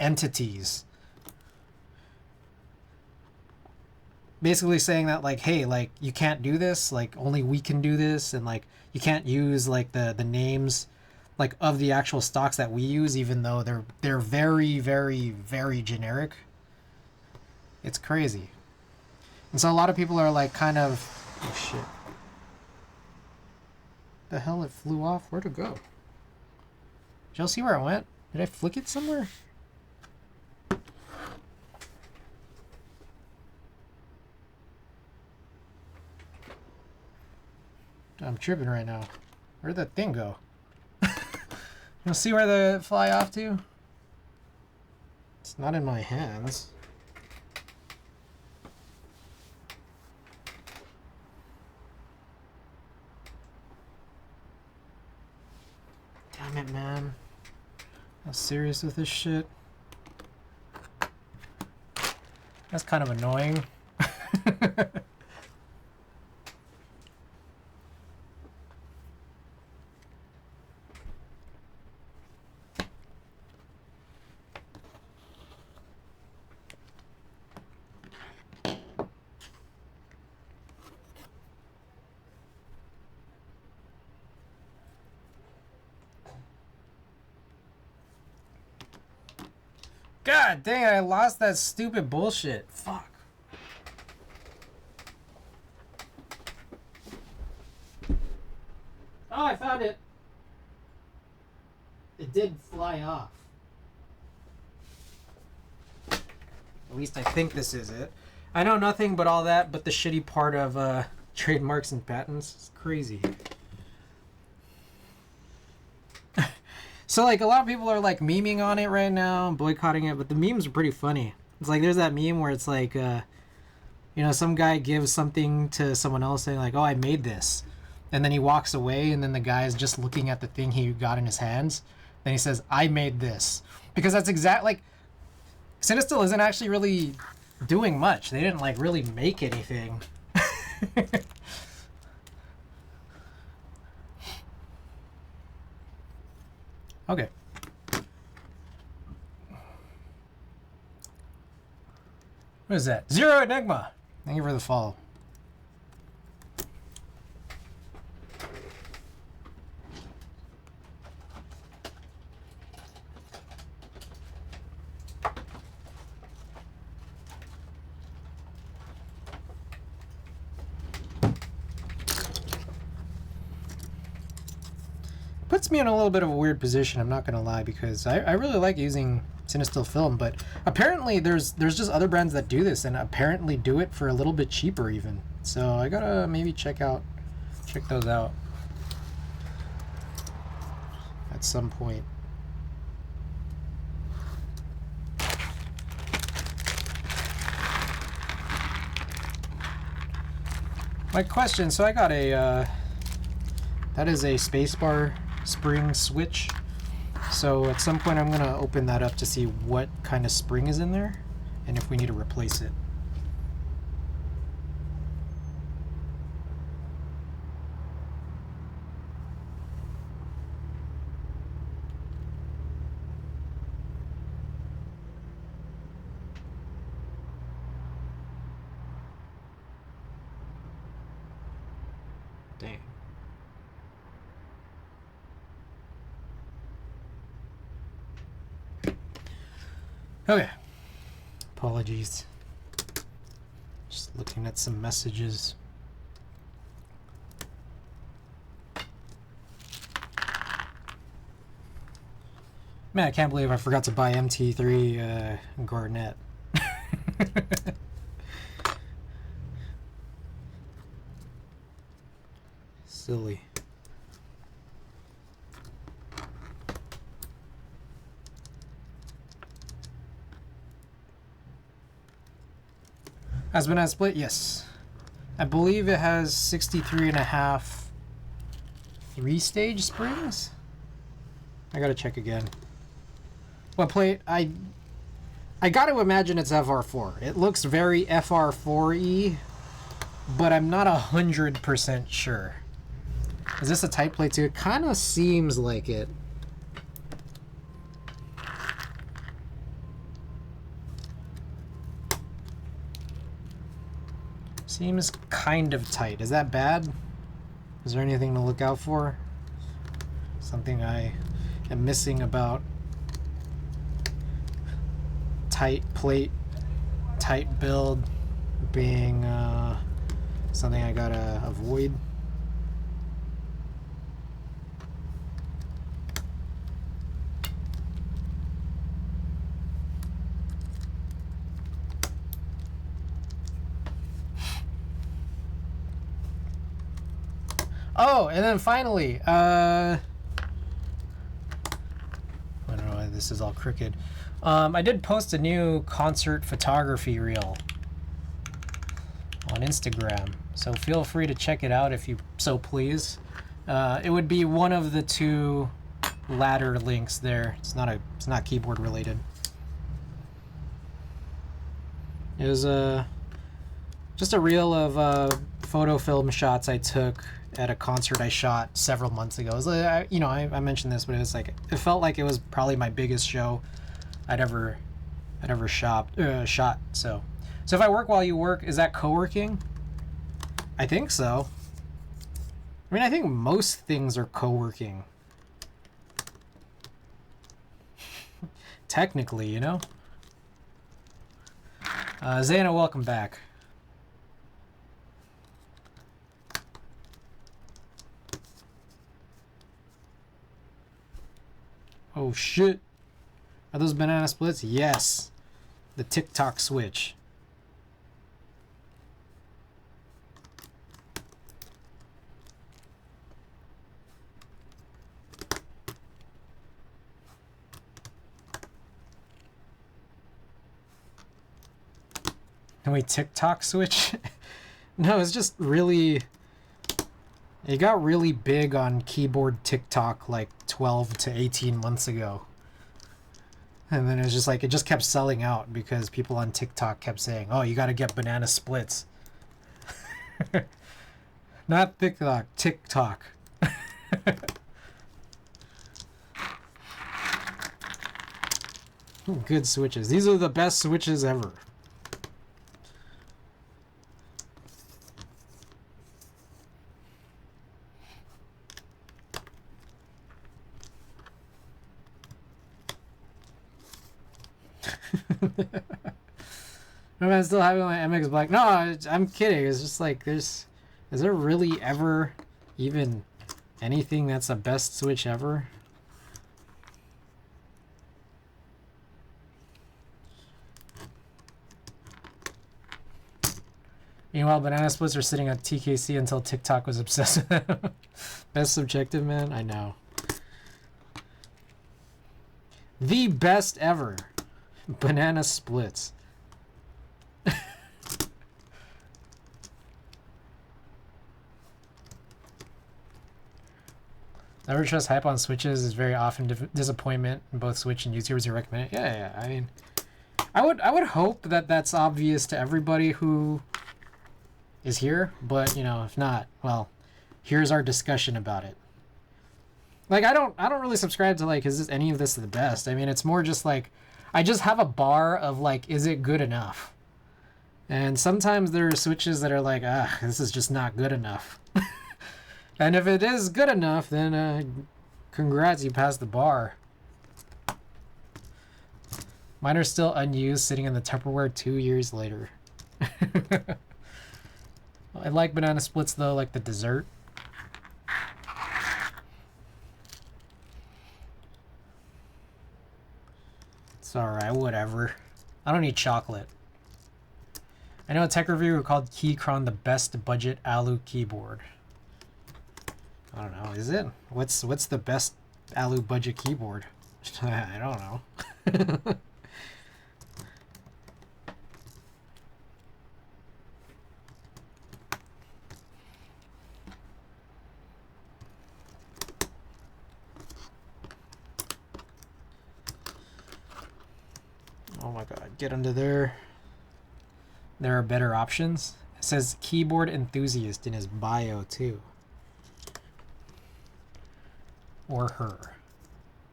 entities, basically saying that like, hey, like you can't do this, like only we can do this, and like you can't use like the names like of the actual stocks that we use, even though they're very, very, very generic. It's crazy. And so a lot of people are like kind of, oh shit. The hell, it flew off? Where'd it go? Did y'all see where it went? Did I flick it somewhere? I'm tripping right now. Where'd that thing go? You'll see where they fly off to? It's not in my hands. Damn it, man. I'm serious with this shit. That's kind of annoying. God dang it, I lost that stupid bullshit. Fuck. Oh, I found it. It did fly off. At least I think this is it. I know nothing but all that, but the shitty part of trademarks and patents. It's crazy. So, like, a lot of people are, like, memeing on it right now, boycotting it, but the memes are pretty funny. It's like, there's that meme where it's like, you know, some guy gives something to someone else saying, like, oh, I made this. And then he walks away, and then the guy is just looking at the thing he got in his hands. Then he says, I made this. Because that's like, ciel60 isn't actually really doing much. They didn't, like, really make anything. Okay. What is that? Zero Enigma. Thank you for the follow. Puts me in a little bit of a weird position, I'm not gonna lie, because I really like using ciel60 film, but apparently there's just other brands that do this and apparently do it for a little bit cheaper even. So I gotta maybe check those out at some point. My question, so I got a that is a spacebar spring switch. So at some point I'm gonna open that up to see what kind of spring is in there and if we need to replace it. Dang. Okay. Apologies. Just looking at some messages. Man, I can't believe I forgot to buy MT3 Garnet. Silly. Has been at split? Yes. I believe it has 63.5 3-stage springs? I gotta check again. What plate? I gotta imagine it's FR4. It looks very FR4-y, but I'm not 100% sure. Is this a type plate too? It kind of seems like it. Seems kind of tight. Is that bad? Is there anything to look out for? Something I am missing about tight plate, tight build? being something I gotta avoid. Oh, and then finally, I don't know why this is all crooked. I did post a new concert photography reel on Instagram, so feel free to check it out if you so please. It would be one of the two ladder links there. It's not keyboard related. It was just a reel of photo film shots I took at a concert I shot several months ago. It was like, I mentioned this, but it was like, it felt like it was probably my biggest show I'd ever shot. So if I work while you work, is that co-working? I think so. I mean, I think most things are co-working. Technically, you know? Zayna, welcome back. Oh shit. Are those banana splits? Yes. The TikTok switch. Can we TikTok switch? No, it's just really... It got really big on keyboard TikTok like 12 to 18 months ago. And then it was just like, it just kept selling out because people on TikTok kept saying, oh, you gotta get banana splits. Not TikTok, TikTok. Good switches. These are the best switches ever. Am I still having my MX Black? No, I'm kidding. It's just like, is there really ever even anything that's the best switch ever? Meanwhile, banana splits are sitting on TKC until TikTok was obsessed with them. Best subjective, man? I know. The best ever. Banana splits. Never trust hype on switches is very often disappointment in both Switch and YouTubers who recommend it. Yeah. I mean, I would hope that that's obvious to everybody who is here, but you know, if not, well, here's our discussion about it. Like, I don't really subscribe to like, is any of this the best? I mean, it's more just like, I just have a bar of like, is it good enough? And sometimes there are switches that are like, this is just not good enough. And if it is good enough, then congrats, you passed the bar. Mine are still unused, sitting in the Tupperware 2 years later. I like banana splits though, like the dessert. It's alright, whatever. I don't need chocolate. I know a tech reviewer called Keychron the best budget Alu keyboard. I don't know, is it? What's the best Alu budget keyboard? I don't know. Oh my god, get under there. There are better options. It says keyboard enthusiast in his bio too. Or her.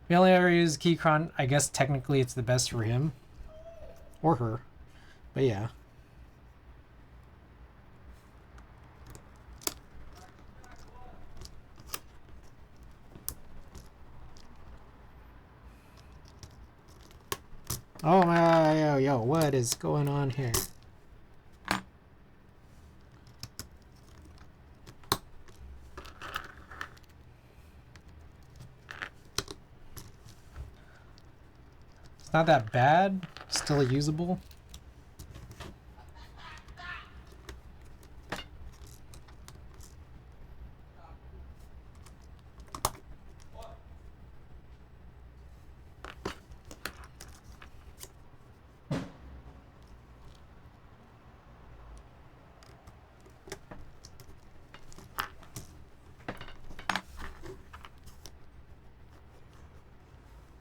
We only ever use Keychron. I guess technically it's the best for him. Or her. But yeah. Oh my, yo, what is going on here? It's not that bad. Still usable.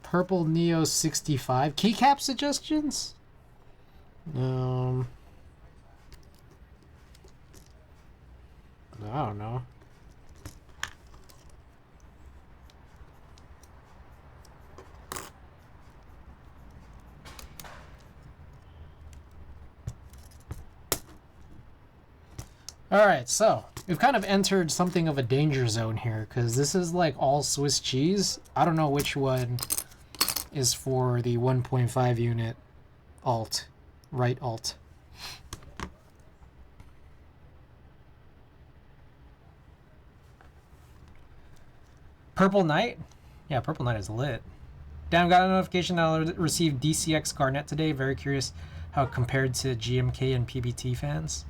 Purple Neo 65. Keycap suggestions? I don't know. Alright, so we've kind of entered something of a danger zone here because this is like all Swiss cheese. I don't know which one is for the 1.5 unit alt, right alt. Purple Knight? Yeah, Purple Knight is lit. Damn, got a notification that I'll receive DCX Garnet today. Very curious how it compared to GMK and PBT fans.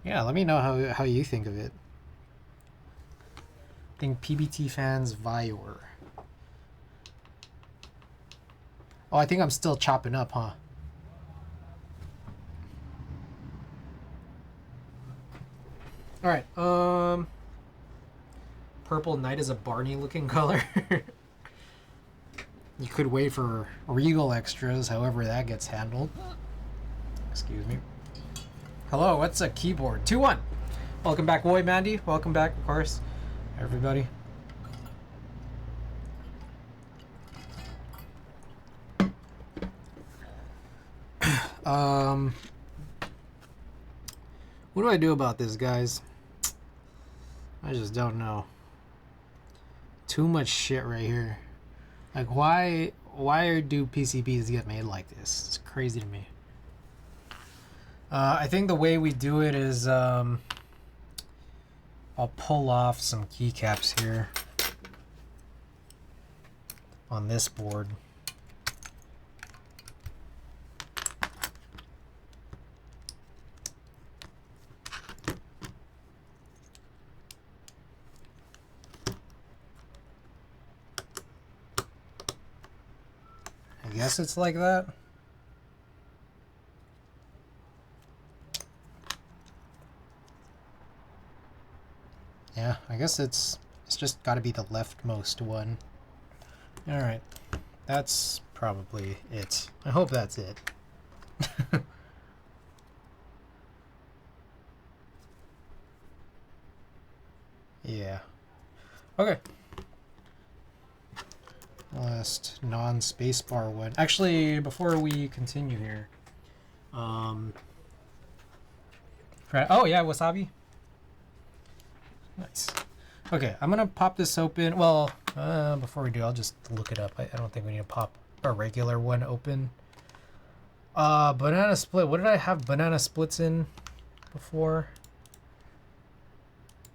Yeah, let me know how you think of it. I think PBT fans Vior. Oh, I think I'm still chopping up, huh? Alright, Purple Knight is a Barney looking color. You could wait for Regal extras, however that gets handled. Excuse me. Hello, what's a keyboard? 2-1. Welcome back, Boy Mandy. Welcome back, of course, everybody. What do I do about this, guys? I just don't know. Too much shit right here. Like, why do PCBs get made like this? It's crazy to me. I think the way we do it is I'll pull off some keycaps here on this board. I guess it's like that. Yeah, I guess it's just got to be the leftmost one. All right, that's probably it. I hope that's it. Yeah. Okay. Last non-spacebar one. Actually, before we continue here, oh yeah, wasabi. Nice. Okay, I'm gonna pop this open. Well, before we do, I'll just look it up. I don't think we need to pop a regular one open. Banana split. What did I have banana splits in before?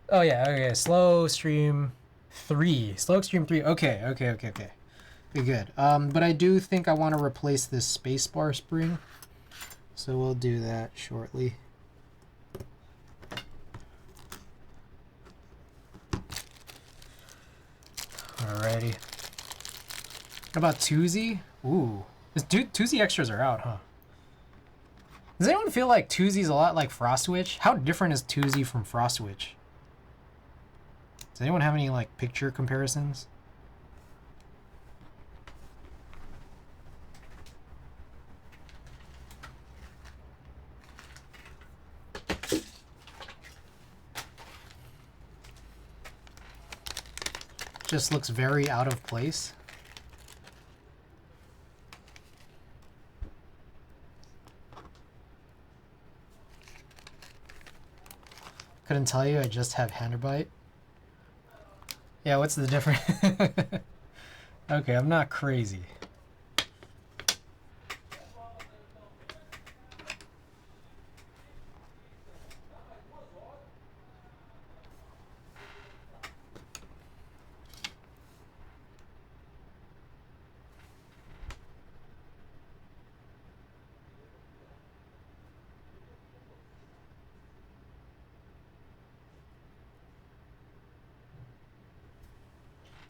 Oh yeah, okay. Slow stream 3. Slow extreme 3. Okay. Good. But I do think I want to replace this spacebar spring, so we'll do that shortly. Alrighty. What about Tuesday? Ooh. Tuesday extras are out, huh? Does anyone feel like Tuesday's a lot like Frostwitch? How different is Tuesday from Frostwitch? Does anyone have any like picture comparisons? Just looks very out of place. Couldn't tell you, I just have Handerbite. Yeah, what's the difference? Okay, I'm not crazy.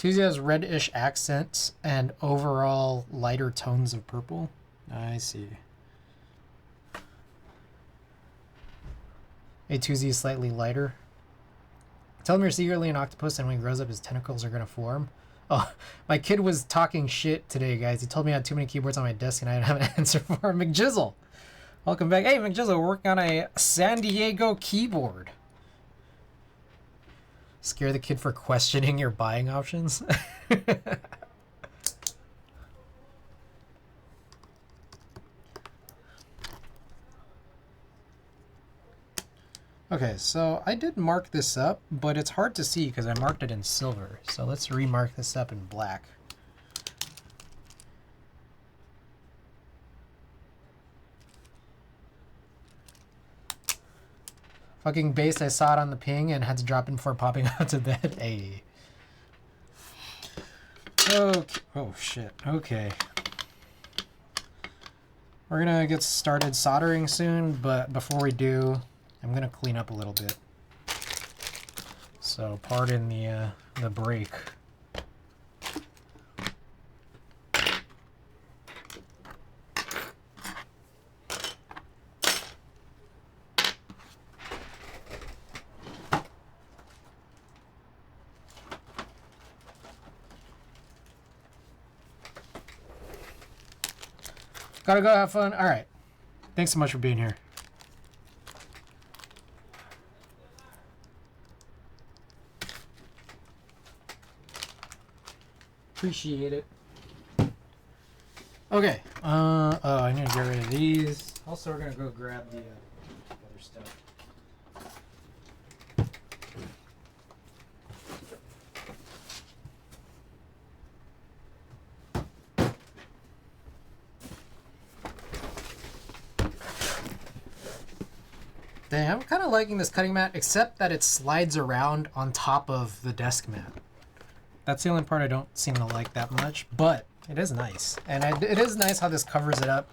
Tuesday has reddish accents and overall lighter tones of purple. I see. A Tuesday is slightly lighter. Tell him you're secretly an octopus and when he grows up his tentacles are going to form. Oh, my kid was talking shit today, guys. He told me I had too many keyboards on my desk and I didn't have an answer for him. McJizzle, welcome back. Hey, McJizzle, we're working on a San Diego keyboard. Scare the kid for questioning your buying options. Okay, so I did mark this up, but it's hard to see because I marked it in silver. So let's remark this up in black. Fucking base, I saw it on the ping and had to drop in before popping out to bed. Hey. Okay. Oh, shit. Okay. We're gonna get started soldering soon, but before we do, I'm gonna clean up a little bit. So pardon the break. Gotta go have fun. All right. Thanks so much for being here. Appreciate it. Okay. Oh, I need to get rid of these. Also, we're gonna go grab the other stuff. Dang, I'm kind of liking this cutting mat, except that it slides around on top of the desk mat. That's the only part I don't seem to like that much, but it is nice. And it is nice how this covers it up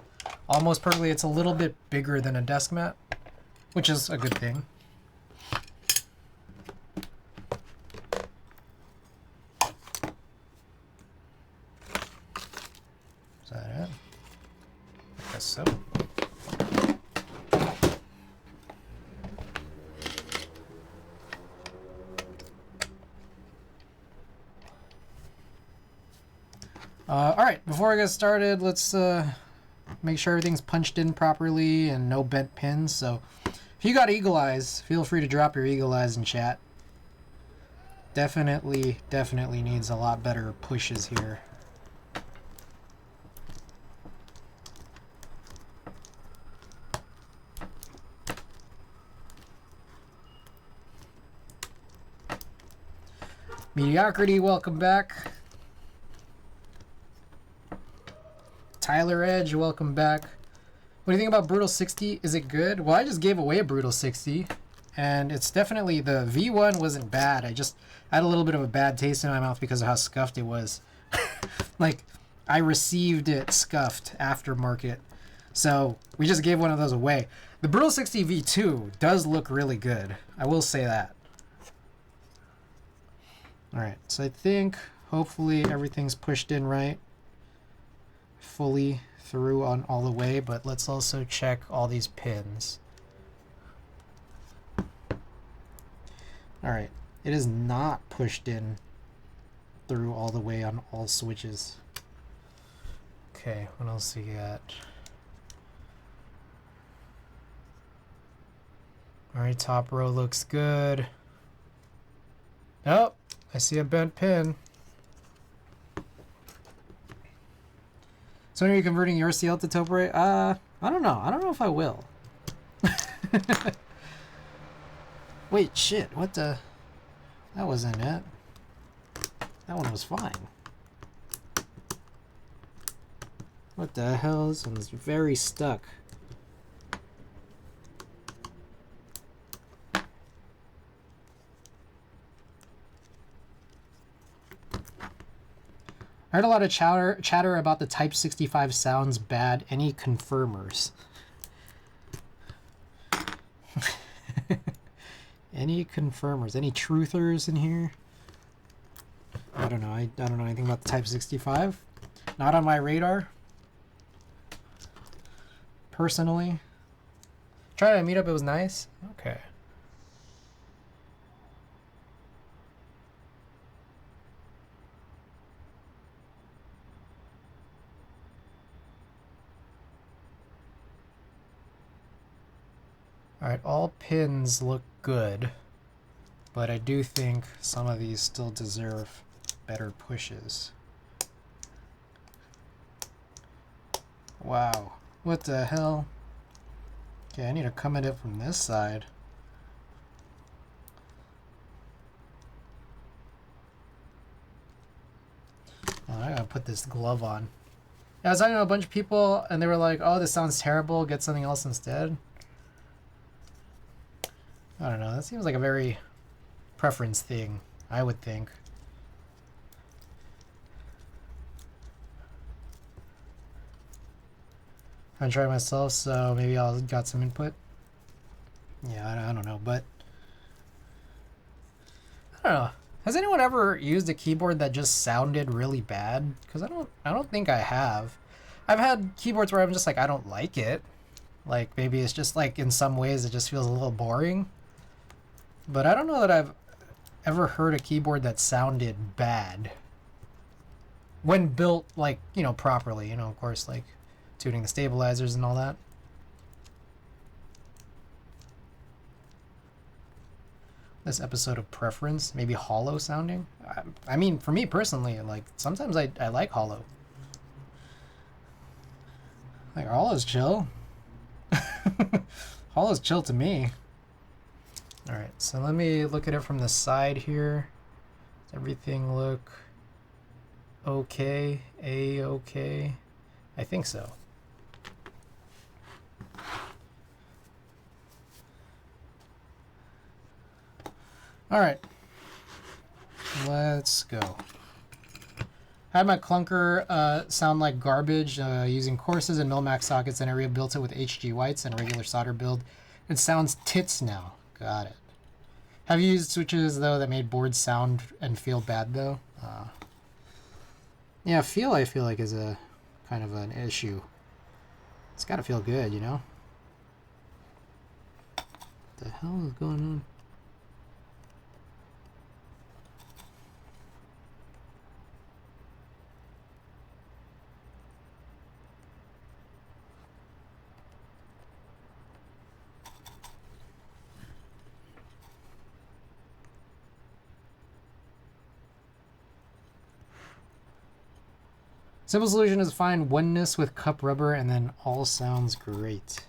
almost perfectly. It's a little bit bigger than a desk mat, which is a good thing. Is that it? I guess so. All right, before I get started, let's make sure everything's punched in properly and no bent pins. So if you got eagle eyes, feel free to drop your eagle eyes in chat. Definitely needs a lot better pushes here. Mediocrity, welcome back. Tyler Edge, welcome back. What do you think about Brutal 60? Is it good? Well, I just gave away a Brutal 60, and it's definitely, the V1 wasn't bad. I just had a little bit of a bad taste in my mouth because of how scuffed it was. Like, I received it scuffed aftermarket, so we just gave one of those away. The Brutal 60 V2 does look really good. I will say that. Alright, so I think hopefully everything's pushed in right. Fully through on all the way, but let's also check all these pins. Alright, it is not pushed in through all the way on all switches. Okay, what else we got? Alright, top row looks good. Oh, I see a bent pin. So when are you converting your CL to Topre? I don't know. I don't know if I will. Wait, shit. What the? That wasn't it. That one was fine. What the hell? This one's very stuck. I heard a lot of chatter about the Type 65 sounds bad. Any confirmers? Any confirmers? Any truthers in here? I don't know. I don't know anything about the Type 65. Not on my radar. Personally. Tried at a meetup, it was nice. Okay. Alright, all pins look good, but I do think some of these still deserve better pushes. Wow, what the hell? Okay, I need to come at it from this side. Oh, I gotta put this glove on. I was talking to a bunch of people and they were like, oh, this sounds terrible, get something else instead. I don't know, that seems like a very preference thing, I would think. I'm trying myself, so maybe I'll got some input. Yeah, I don't know, but I don't know. Has anyone ever used a keyboard that just sounded really bad? Because I don't think I have. I've had keyboards where I'm just like, I don't like it. Like maybe it's just like in some ways it just feels a little boring. But I don't know that I've ever heard a keyboard that sounded bad when built, like, you know, properly. You know, of course, like tuning the stabilizers and all that. This episode of preference, maybe hollow sounding. I mean, for me personally, like sometimes I like hollow. Like hollow's chill. Hollow's chill to me. All right, so let me look at it from the side here. Does everything look okay? A-okay? I think so. All right, let's go. I had my clunker sound like garbage using courses and Milmax sockets, and I rebuilt it with HG whites and a regular solder build. It sounds tits now. Got it. Have you used switches, though, that made boards sound and feel bad, though? Yeah, I feel like is a kind of an issue. It's got to feel good, you know? What the hell is going on? Simple solution is find oneness with cup rubber and then all sounds great.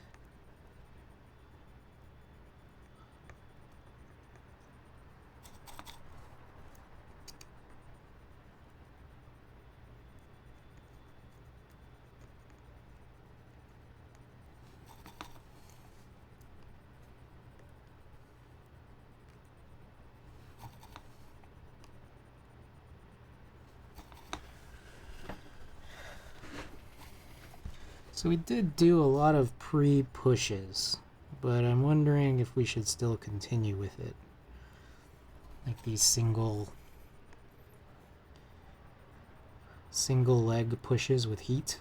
So we did do a lot of pre-pushes, but I'm wondering if we should still continue with it. Like these single leg pushes with heat.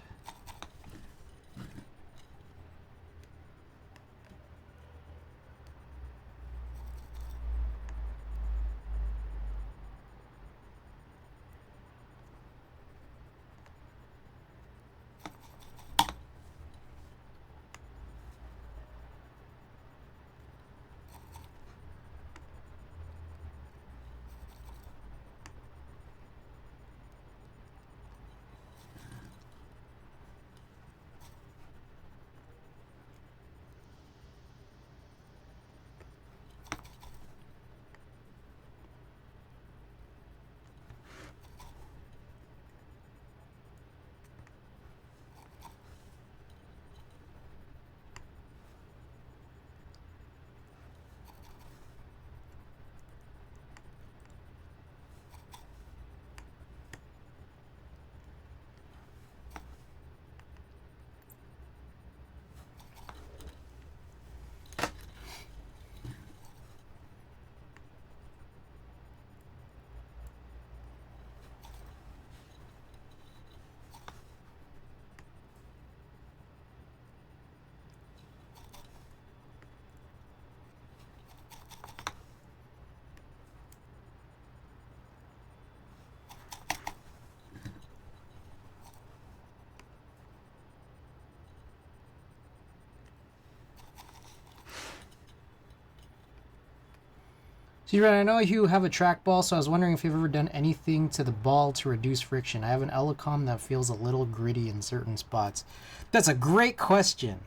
T-Ren, I know you have a trackball, so I was wondering if you've ever done anything to the ball to reduce friction. I have an Elecom that feels a little gritty in certain spots. That's a great question.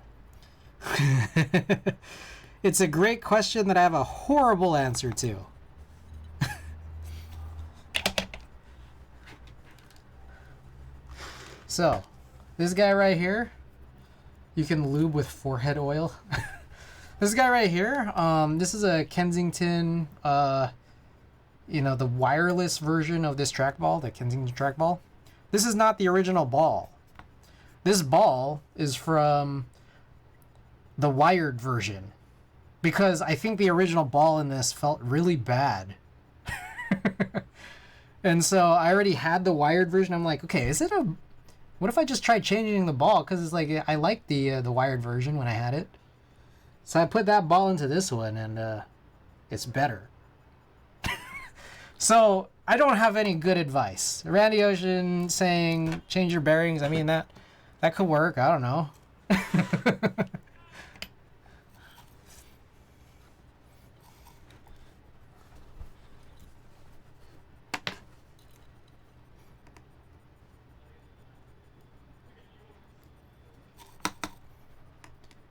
It's a great question that I have a horrible answer to. So, this guy right here, you can lube with forehead oil. This guy right here, this is a Kensington, you know, the wireless version of this trackball, the Kensington trackball. This is not the original ball. This ball is from the wired version, because I think the original ball in this felt really bad. And so I already had the wired version. I'm like, okay, what if I just tried changing the ball? Because it's like, I liked the wired version when I had it. So I put that ball into this one, and it's better. So I don't have any good advice. Randy Ocean saying change your bearings. I mean, that could work. I don't know.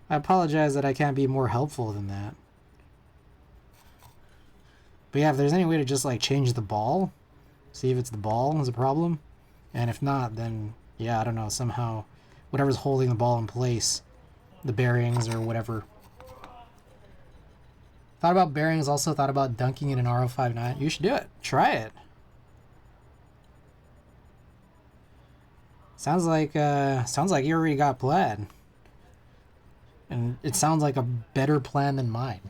I apologize that I can't be more helpful than that. But yeah, if there's any way to just like change the ball, see if it's the ball is a problem, and if not, then yeah, I don't know, somehow whatever's holding the ball in place, the bearings or whatever. Thought about bearings, also thought about dunking in an R059. You should do it. Try it. Sounds like you already got a plan. And it sounds like a better plan than mine.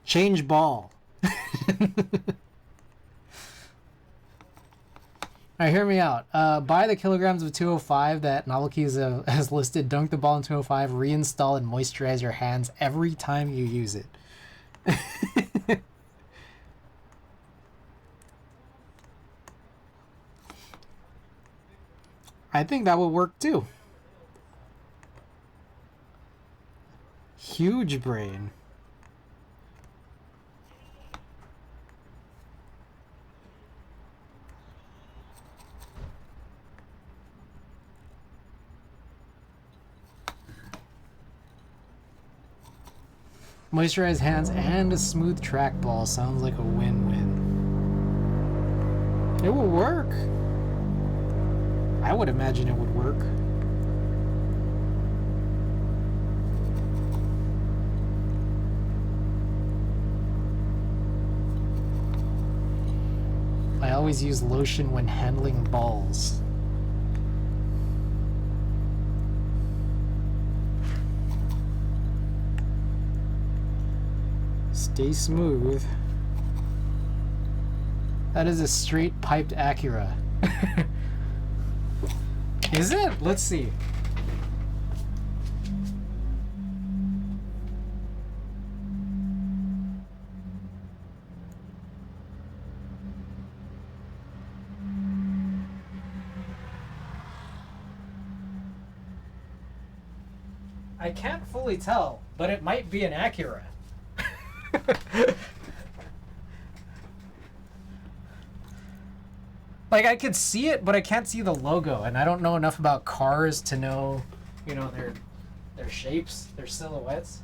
Change ball. Alright, hear me out. Buy the kilograms of 205 that Novelkeys has listed, dunk the ball in 205, reinstall and moisturize your hands every time you use it. I think that would work too. Huge brain. Moisturized hands and a smooth trackball sounds like a win-win. It will work. I would imagine it would work. I always use lotion when handling balls. Stay smooth. That is a straight piped Acura. Is it? Let's see. I can't fully tell, but it might be an Acura. Like, I could see it, but I can't see the logo, and I don't know enough about cars to know, you know, their shapes, their silhouettes.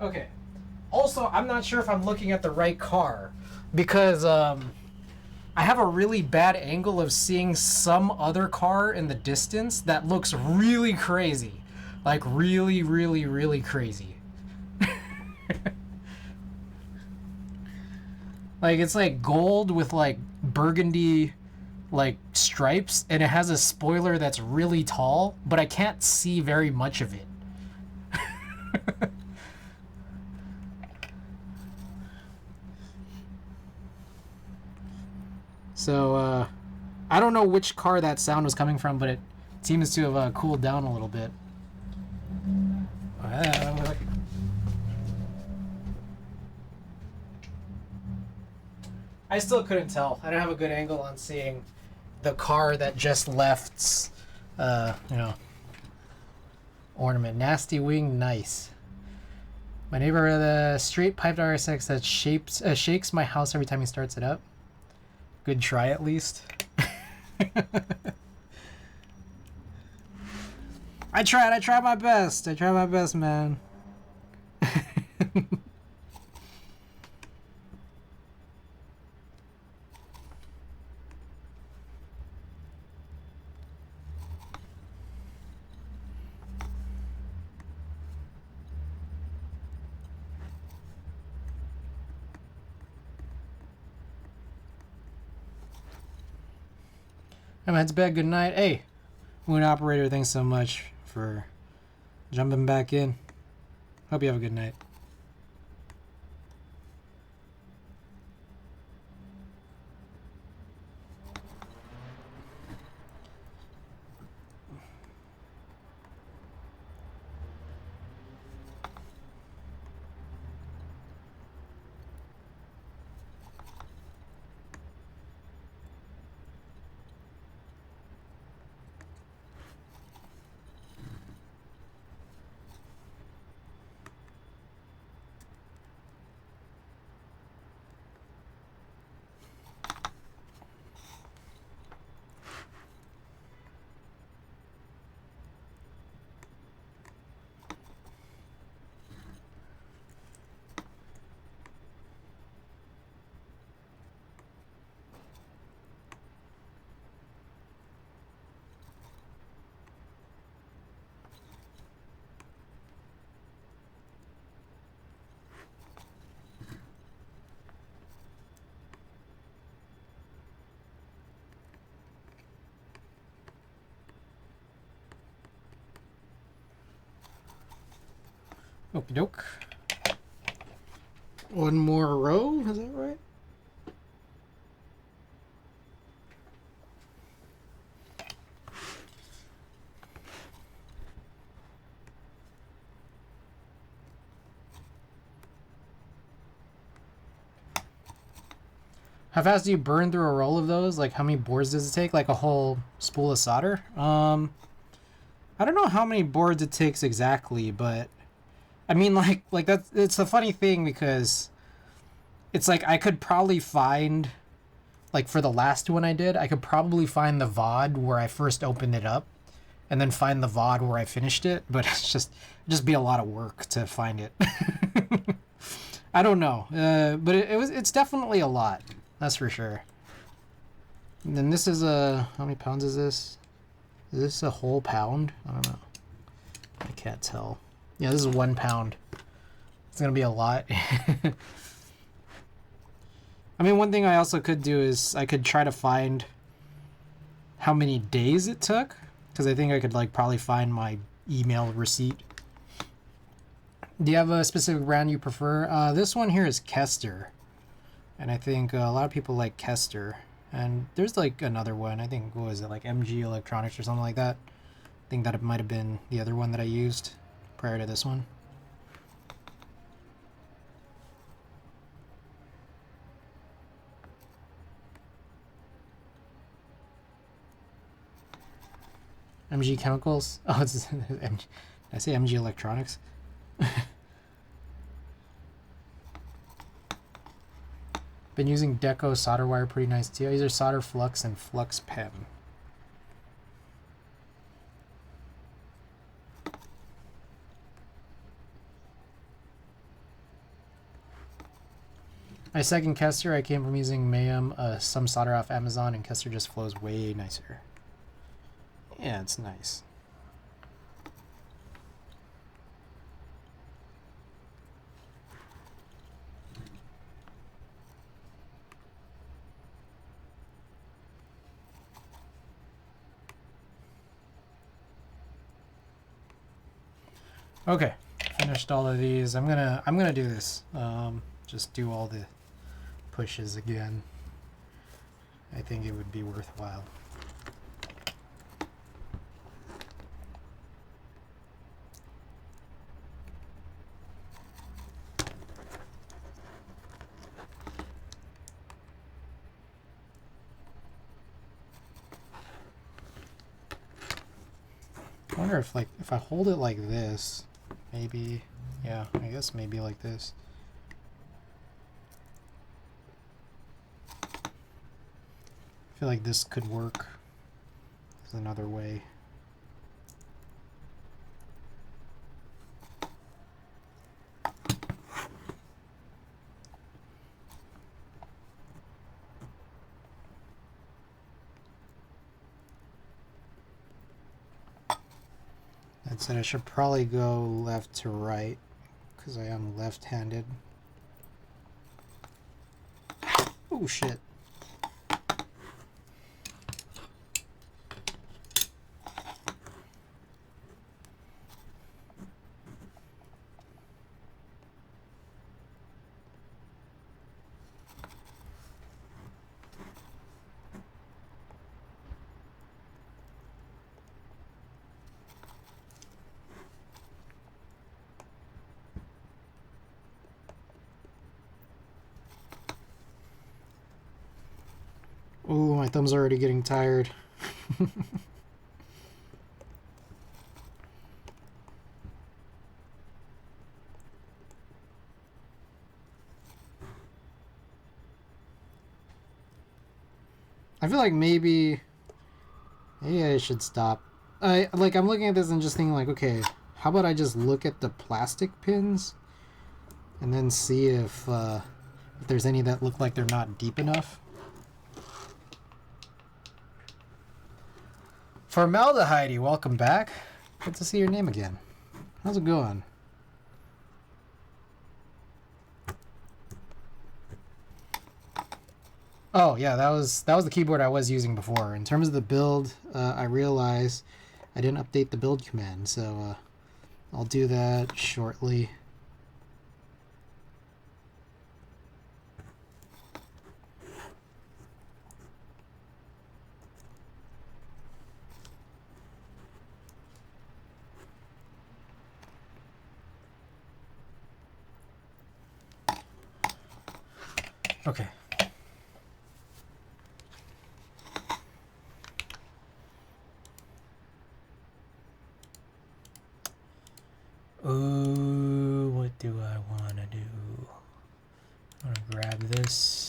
Okay. Also, I'm not sure if I'm looking at the right car, because I have a really bad angle of seeing some other car in the distance that looks really crazy. Like really, really, really crazy. Like, it's like gold with like burgundy like stripes, and it has a spoiler that's really tall, but I can't see very much of it. So, I don't know which car that sound was coming from, but it seems to have cooled down a little bit. I still couldn't tell. I don't have a good angle on seeing the car that just left's, you know, ornament. Nasty wing, nice. My neighbor with a straight piped RSX that shakes my house every time he starts it up. Good try, at least. I tried my best. I tried my best, man. I'm heads back. Good night. Hey, Moon Operator, thanks so much for jumping back in. Hope you have a good night. Okie doke. One more row, is that right? How fast do you burn through a roll of those? Like, how many boards does it take? Like a whole spool of solder? I don't know how many boards it takes exactly, but I mean, like that's, it's a funny thing because it's like I could probably find, like for the last one I did, I could probably find the VOD where I first opened it up and then find the VOD where I finished it, but it's just be a lot of work to find it. I don't know, but it's definitely a lot. That's for sure. And then this is how many pounds is this? Is this a whole pound? I don't know. I can't tell. Yeah, this is 1 pound. It's gonna be a lot. I mean, one thing I also could do is I could try to find how many days it took, because I think I could like probably find my email receipt. Do you have a specific brand you prefer? This one here is Kester. And I think a lot of people like Kester. And there's like another one. I think, what was it, like MG Electronics or something like that. I think that it might have been the other one that I used prior to this one. MG Chemicals? Oh, it's MG. Did I say MG Electronics? Been using Deco solder wire, pretty nice too. These are solder flux and flux pen. My second Kester, I came from using Mayhem, some solder off Amazon, and Kester just flows way nicer. Yeah, it's nice. Okay, finished all of these. I'm gonna do this. Just do all the pushes again. I think it would be worthwhile. wonder if like if I hold it like this, maybe, yeah, I guess maybe like this. I feel like this could work. There's another way. That said, I should probably go left to right because I am left-handed. Oh shit. Oh, my thumb's already getting tired. I feel like maybe I should stop. I'm looking at this and just thinking like, okay, how about I just look at the plastic pins and then see if there's any that look like they're not deep enough. Formaldehyde, welcome back. Good to see your name again. How's it going? Oh yeah, that was the keyboard I was using before. In terms of the build, I realized I didn't update the build command, so I'll do that shortly. Okay. Ooh, what do I want to do? I'm going to grab this.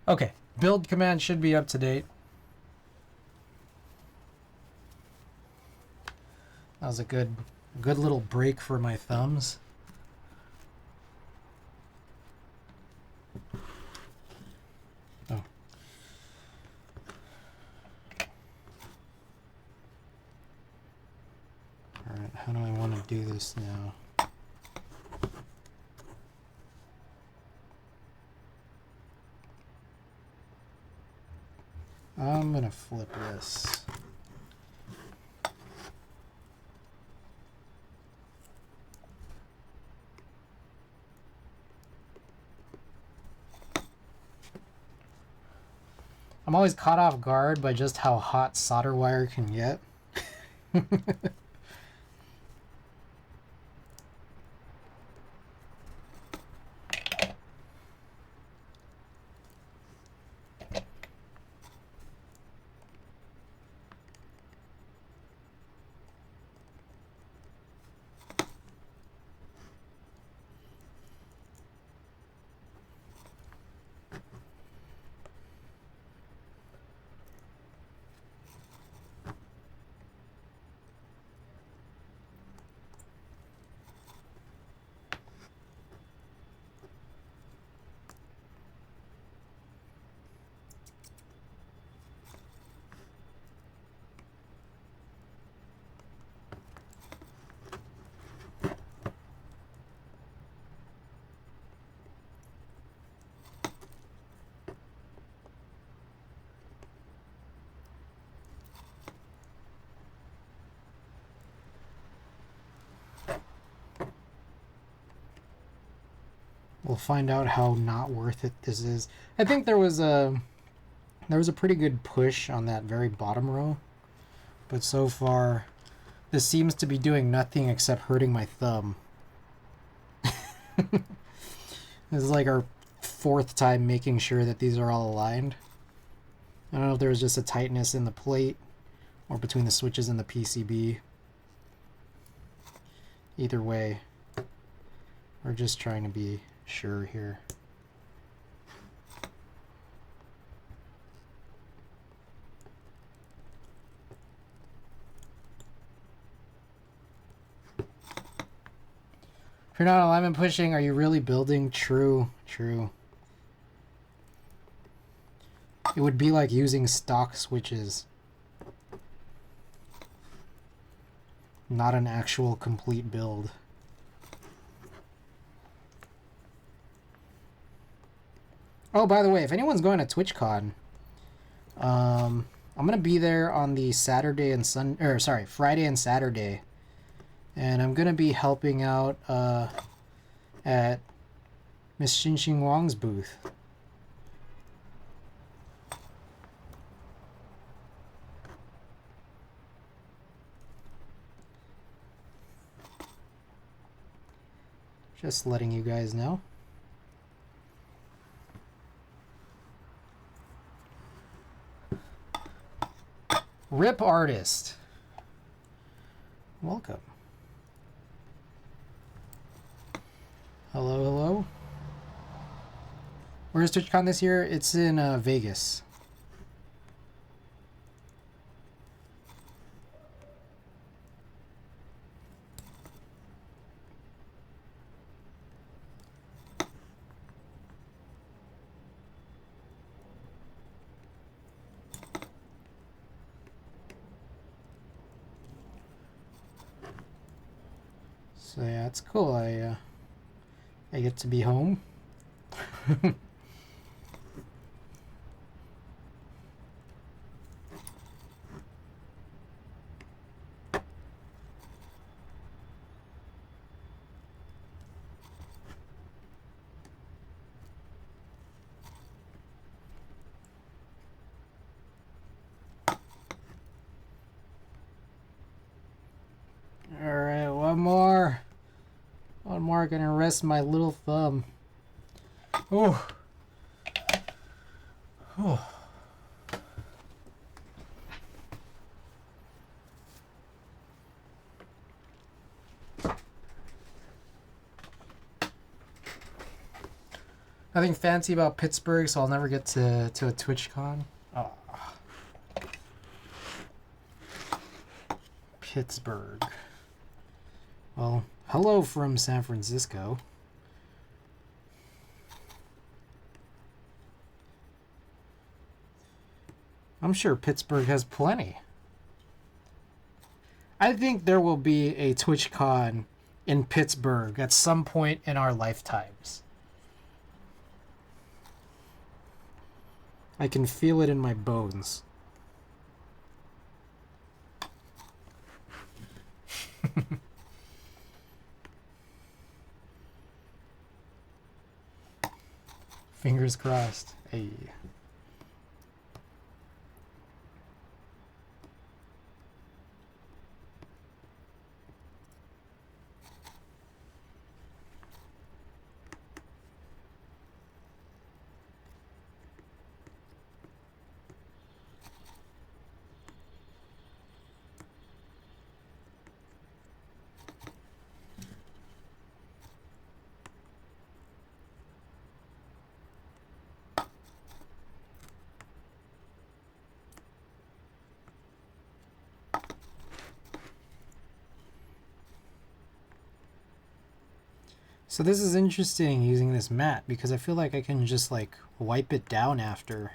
Okay, build command should be up to date. That was a good little break for my thumbs. Oh. Alright, how do I want to do this now? I'm gonna flip this. I'm always caught off guard by just how hot solder wire can get. We'll find out how not worth it this is. I think there was a pretty good push on that very bottom row But so far, this seems to be doing nothing except hurting my thumb. This is like our 4th time making sure that these are all aligned. I don't know if there was just a tightness in the plate or between the switches and the PCB. Either way, we're just trying to be sure here. If you're not alignment pushing, are you really building? True, true. It would be like using stock switches. Not an actual complete build. Oh, by the way, if anyone's going to TwitchCon, I'm gonna be there on the Friday and Saturday, and I'm gonna be helping out at Miss Xinxing Wang's booth. Just letting you guys know. Rip Artist. Welcome. Hello, hello. Where's TwitchCon this year? It's in Vegas. So yeah, it's cool. I get to be home. Alright, one more. One more, gonna rest my little thumb. Oh. Oh. Nothing fancy about Pittsburgh, so I'll never get to a TwitchCon. Oh. Pittsburgh. Well, hello from San Francisco. I'm sure Pittsburgh has plenty. I think there will be a TwitchCon in Pittsburgh at some point in our lifetimes. I can feel it in my bones. Fingers crossed. Hey. So this is interesting using this mat because I feel like I can just like wipe it down after.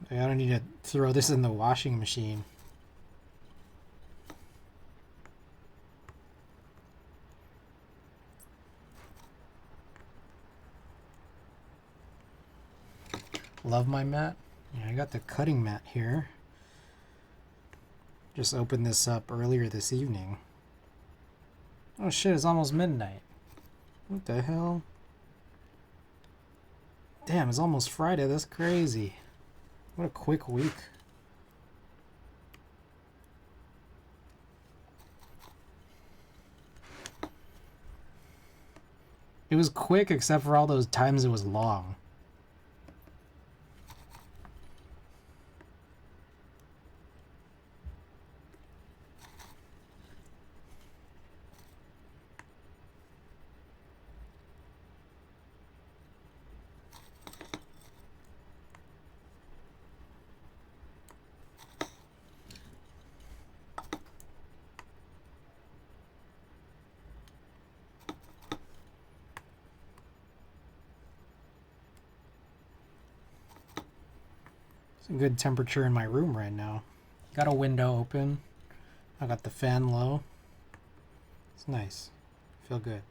I don't need to throw this in the washing machine. Love my mat. Yeah, I got the cutting mat here. Just opened this up earlier this evening. Oh shit, it's almost midnight. What the hell? Damn, it's almost Friday. That's crazy. What a quick week. It was quick except for all those times it was long. It's a good temperature in my room right now. Got a window open. I got the fan low. It's nice. Feel good.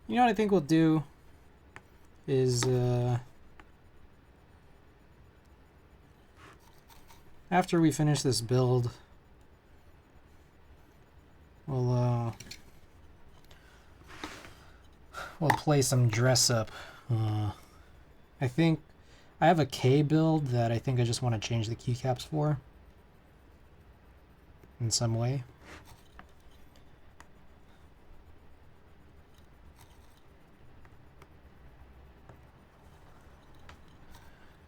You know what I think we'll do is after we finish this build, we'll play some dress up. I think I have a K build that I think I just want to change the keycaps for in some way.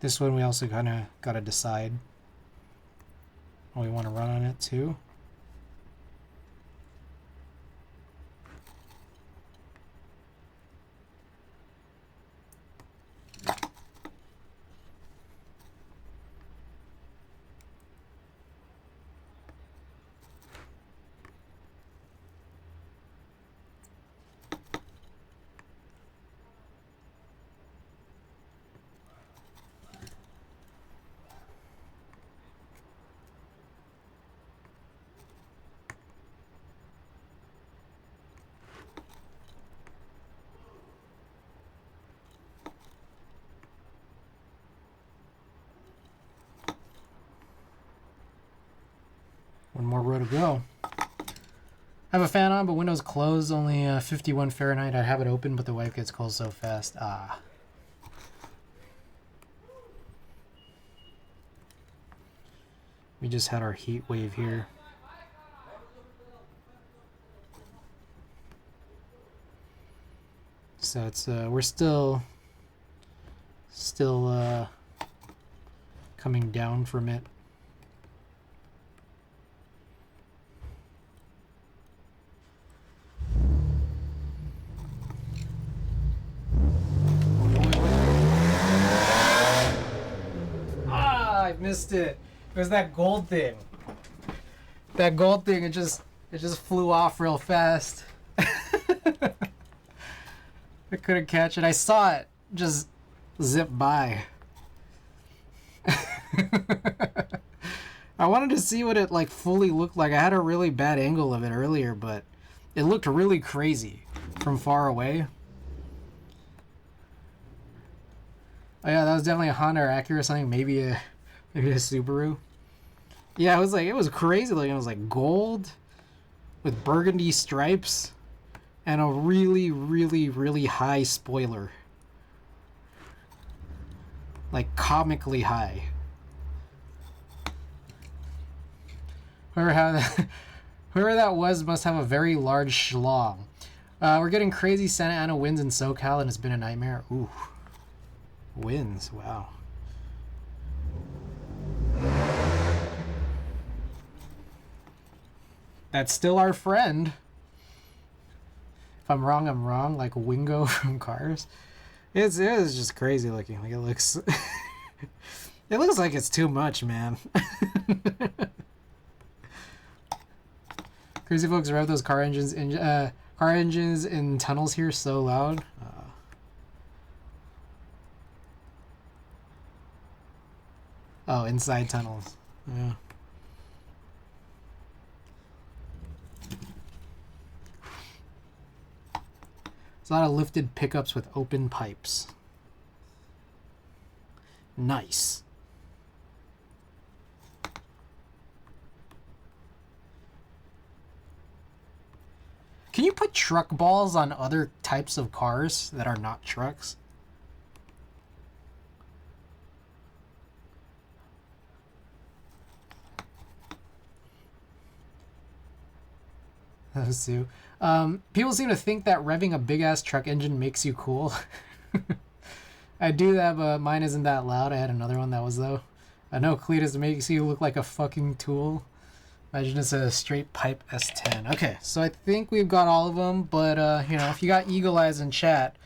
This one we also kind of got to decide what we want to run on it too. One more row to go. I have a fan on, but windows closed, only 51 Fahrenheit. I have it open, but the wife gets cold so fast. Ah. We just had our heat wave here. So it's we're still coming down from it. Missed it. It was that gold thing. That gold thing, it just flew off real fast. I couldn't catch it. I saw it just zip by. I wanted to see what it like fully looked like. I had a really bad angle of it earlier, but it looked really crazy from far away. Oh yeah, that was definitely a Honda or Acura or something. Maybe a Subaru. Yeah, it was crazy looking. It was like gold with burgundy stripes and a really, really, really high spoiler. Like comically high. Whoever that was must have a very large schlong. We're getting crazy Santa Ana winds in SoCal and it's been a nightmare. Ooh. Winds, wow. That's still our friend. If I'm wrong, I'm wrong. Like Wingo from Cars. It is just crazy looking. Like it looks. It looks like it's too much, man. Crazy folks rev those car engines in tunnels here so loud. Oh, inside tunnels. Yeah. There's a lot of lifted pickups with open pipes. Nice. you put truck balls on other types of cars that are not trucks? Sue. People seem to think that revving a big-ass truck engine makes you cool. I do that, but mine isn't that loud. I had another one that was, though. I know Cletus makes you look like a fucking tool. Imagine it's a straight pipe S10. Okay, so I think we've got all of them, but, you know, if you got eagle eyes in chat,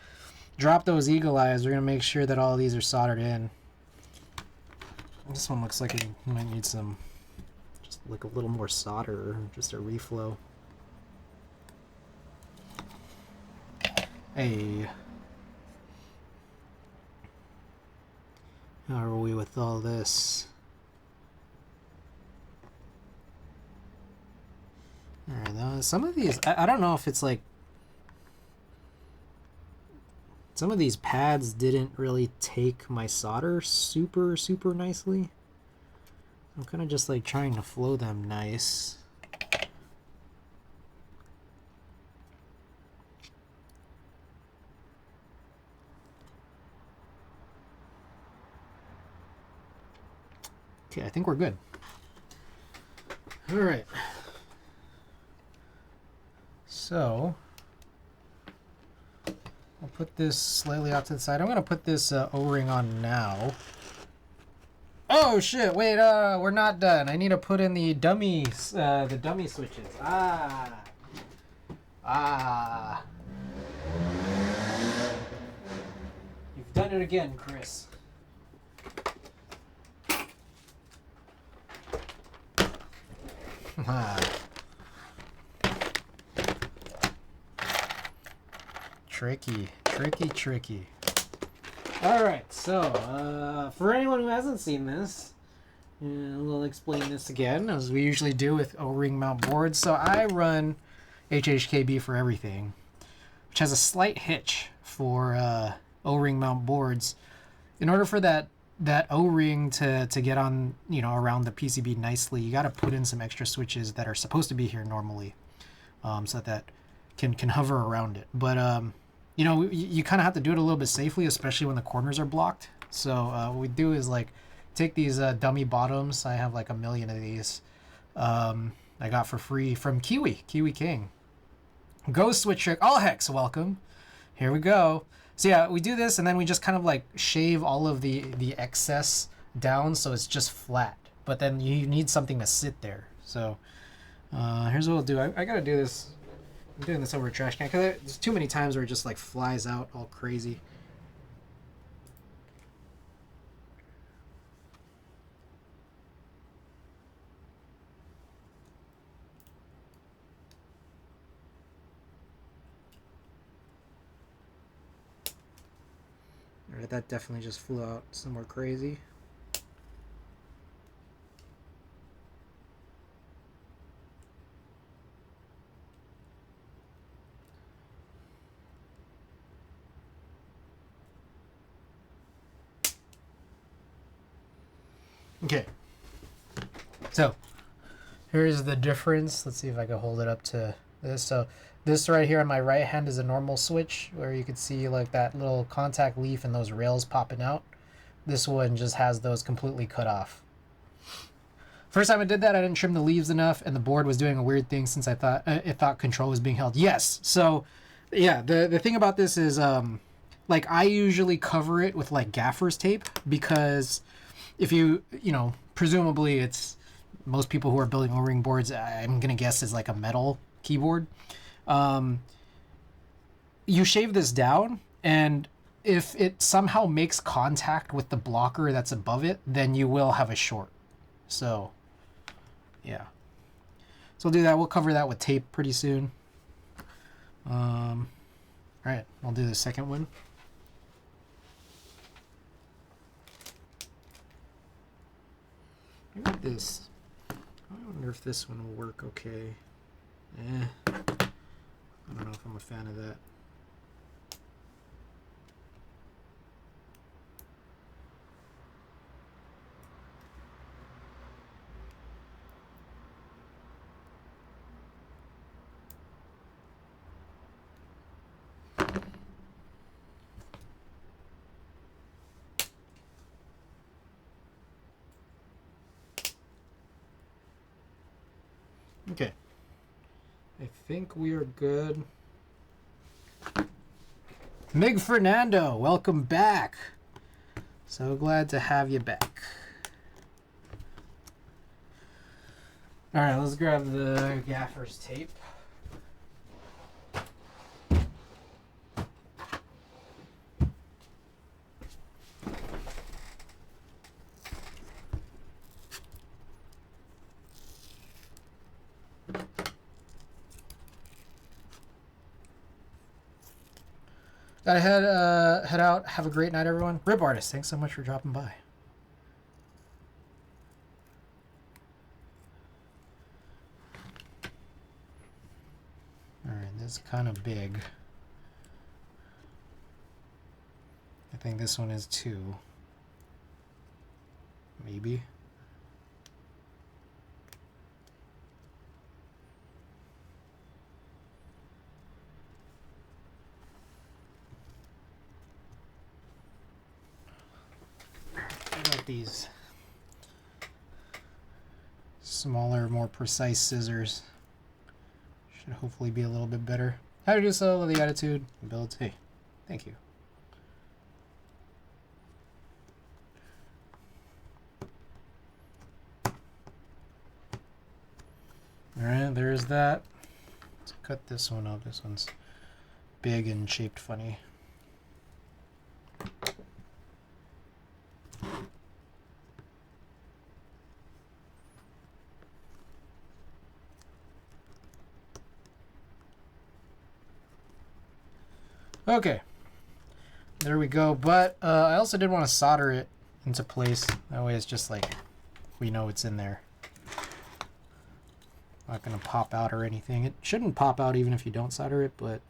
drop those eagle eyes. We're going to make sure that all of these are soldered in. This one looks like it might need some, just like a little more solder or just a reflow. Hey. How are we with all this? Alright, some of these, I don't know if it's like, some of these pads didn't really take my solder super nicely. I'm kind of just like trying to flow them nice. Okay, I think we're good. All right. So I'll put this slightly off to the side. I'm gonna put this O-ring on now. Oh shit! Wait, we're not done. I need to put in the dummy switches. You've done it again, Chris. Tricky. Alright, so, for anyone who hasn't seen this, we'll explain this again, as we usually do with O-ring mount boards. So I run HHKB for everything, which has a slight hitch for O-ring mount boards. In order for that O-ring to get on, you know, around the PCB nicely, you got to put in some extra switches that are supposed to be here normally, so that can hover around it. But you know, you kind of have to do it a little bit safely, especially when the corners are blocked. So what we do is like take these dummy bottoms. I have like 1 million of these. I got for free from Kiwi King. Ghost switch trick. All hex, welcome. Here we go. So yeah, we do this and then we just kind of like shave all of the excess down so it's just flat. But then you need something to sit there. So here's what we'll do. I gotta do this. I'm doing this over a trash can because there's too many times where it just like flies out all crazy. Alright, that definitely just flew out somewhere crazy. Okay, so here's the difference. Let's see if I can hold it up to this. So this right here on my right hand is a normal switch where you can see like that little contact leaf and those rails popping out. This one just has those completely cut off. First time I did that, I didn't trim the leaves enough and the board was doing a weird thing since I thought it thought control was being held. Yes, so yeah, the thing about this is like I usually cover it with like gaffer's tape because if you know, presumably it's most people who are building O-ring boards, I'm going to guess is like a metal keyboard. You shave this down and if it somehow makes contact with the blocker that's above it, then you will have a short. So, yeah. So we'll do that. We'll cover that with tape pretty soon. All right, I'll do the second one. I got this. I wonder if this one will work okay. I don't know if I'm a fan of that. Okay. I think we are good. Mig Fernando, welcome back. So glad to have you back. All right, let's grab the gaffer's tape. Gotta head out. Have a great night, everyone. Rib Artist, thanks so much for dropping by. Alright, this is kind of big. I think this one is 2. Maybe. What about these smaller, more precise scissors? Should hopefully be a little bit better. How to do so, the attitude, ability. Thank you. Alright, there's that. Let's cut this one up. This one's big and shaped funny. Okay, there we go. But I also did want to solder it into place. That way it's just like we know it's in there. Not going to pop out or anything. It shouldn't pop out even if you don't solder it, but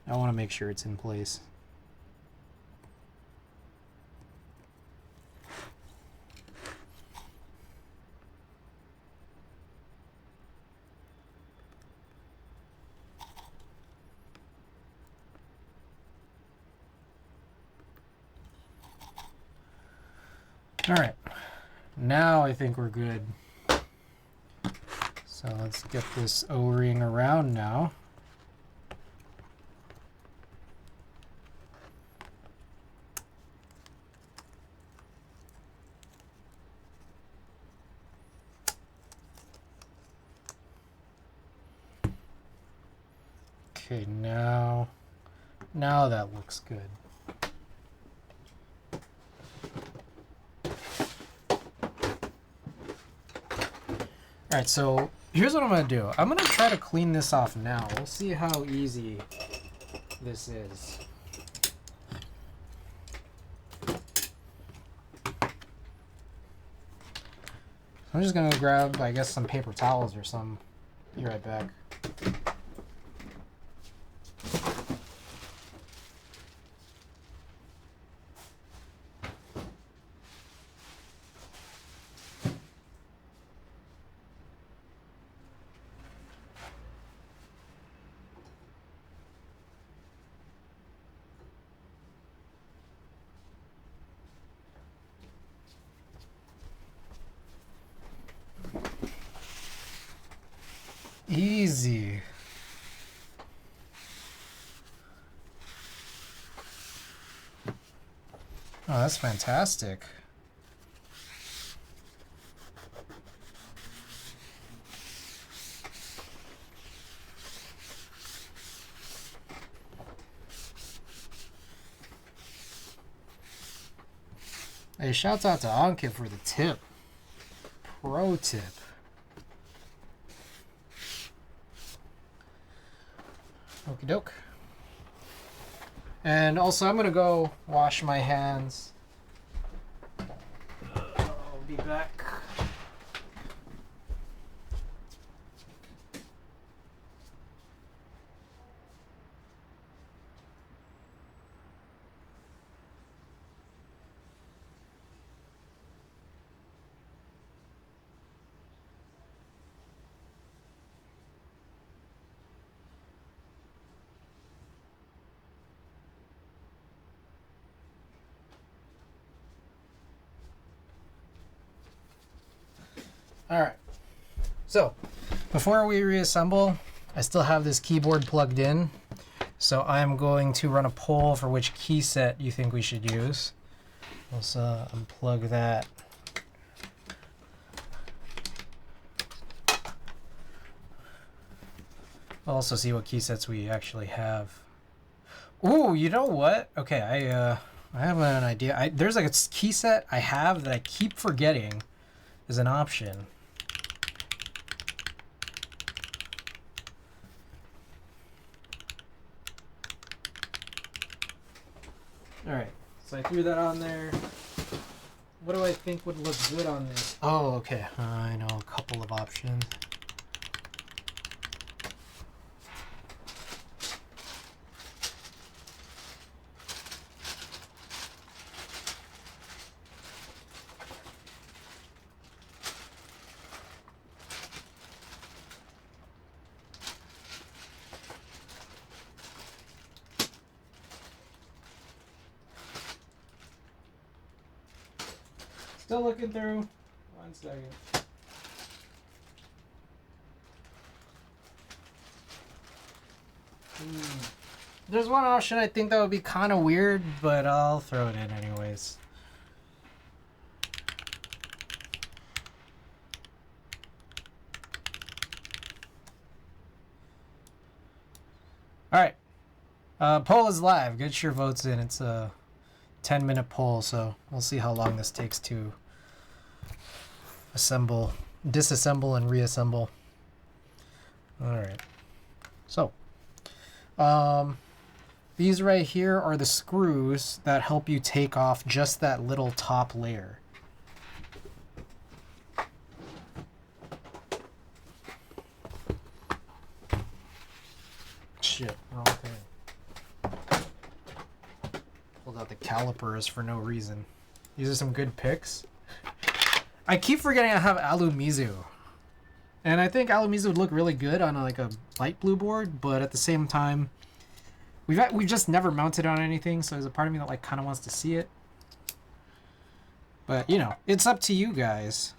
I want to make sure it's in place. All right, now I think we're good. So let's get this O-ring around now. Okay, now that looks good. Alright, so here's what I'm going to do. I'm going to try to clean this off now. We'll see how easy this is. I'm just going to grab, I guess, some paper towels or some. Be right back. Easy. Oh, that's fantastic. Hey, shouts out to Ankit for the tip. Pro tip. Okie doke. And also, I'm gonna go wash my hands. I'll be back. Alright. So, before we reassemble, I still have this keyboard plugged in. So I'm going to run a poll for which key set you think we should use. Let's unplug that. I'll also see what key sets we actually have. Ooh, you know what? Okay, I have an idea. There's like a key set I have that I keep forgetting is an option. Alright, so I threw that on there. What do I think would look good on this? Oh, okay. I know a couple of options. Still looking through. 1 second. There's one option I think that would be kind of weird, but I'll throw it in anyways. Alright. Poll is live. Get your votes in. It's a 10-minute poll, so we'll see how long this takes to disassemble and reassemble. Alright. So, these right here are the screws that help you take off just that little top layer. Shit, wrong thing. Pulled out the calipers for no reason. These are some good picks. I keep forgetting I have Alumizu. And I think Alumizu would look really good on like a light blue board, but at the same time, we've just never mounted on anything, so there's a part of me that like kind of wants to see it. But you know, it's up to you guys.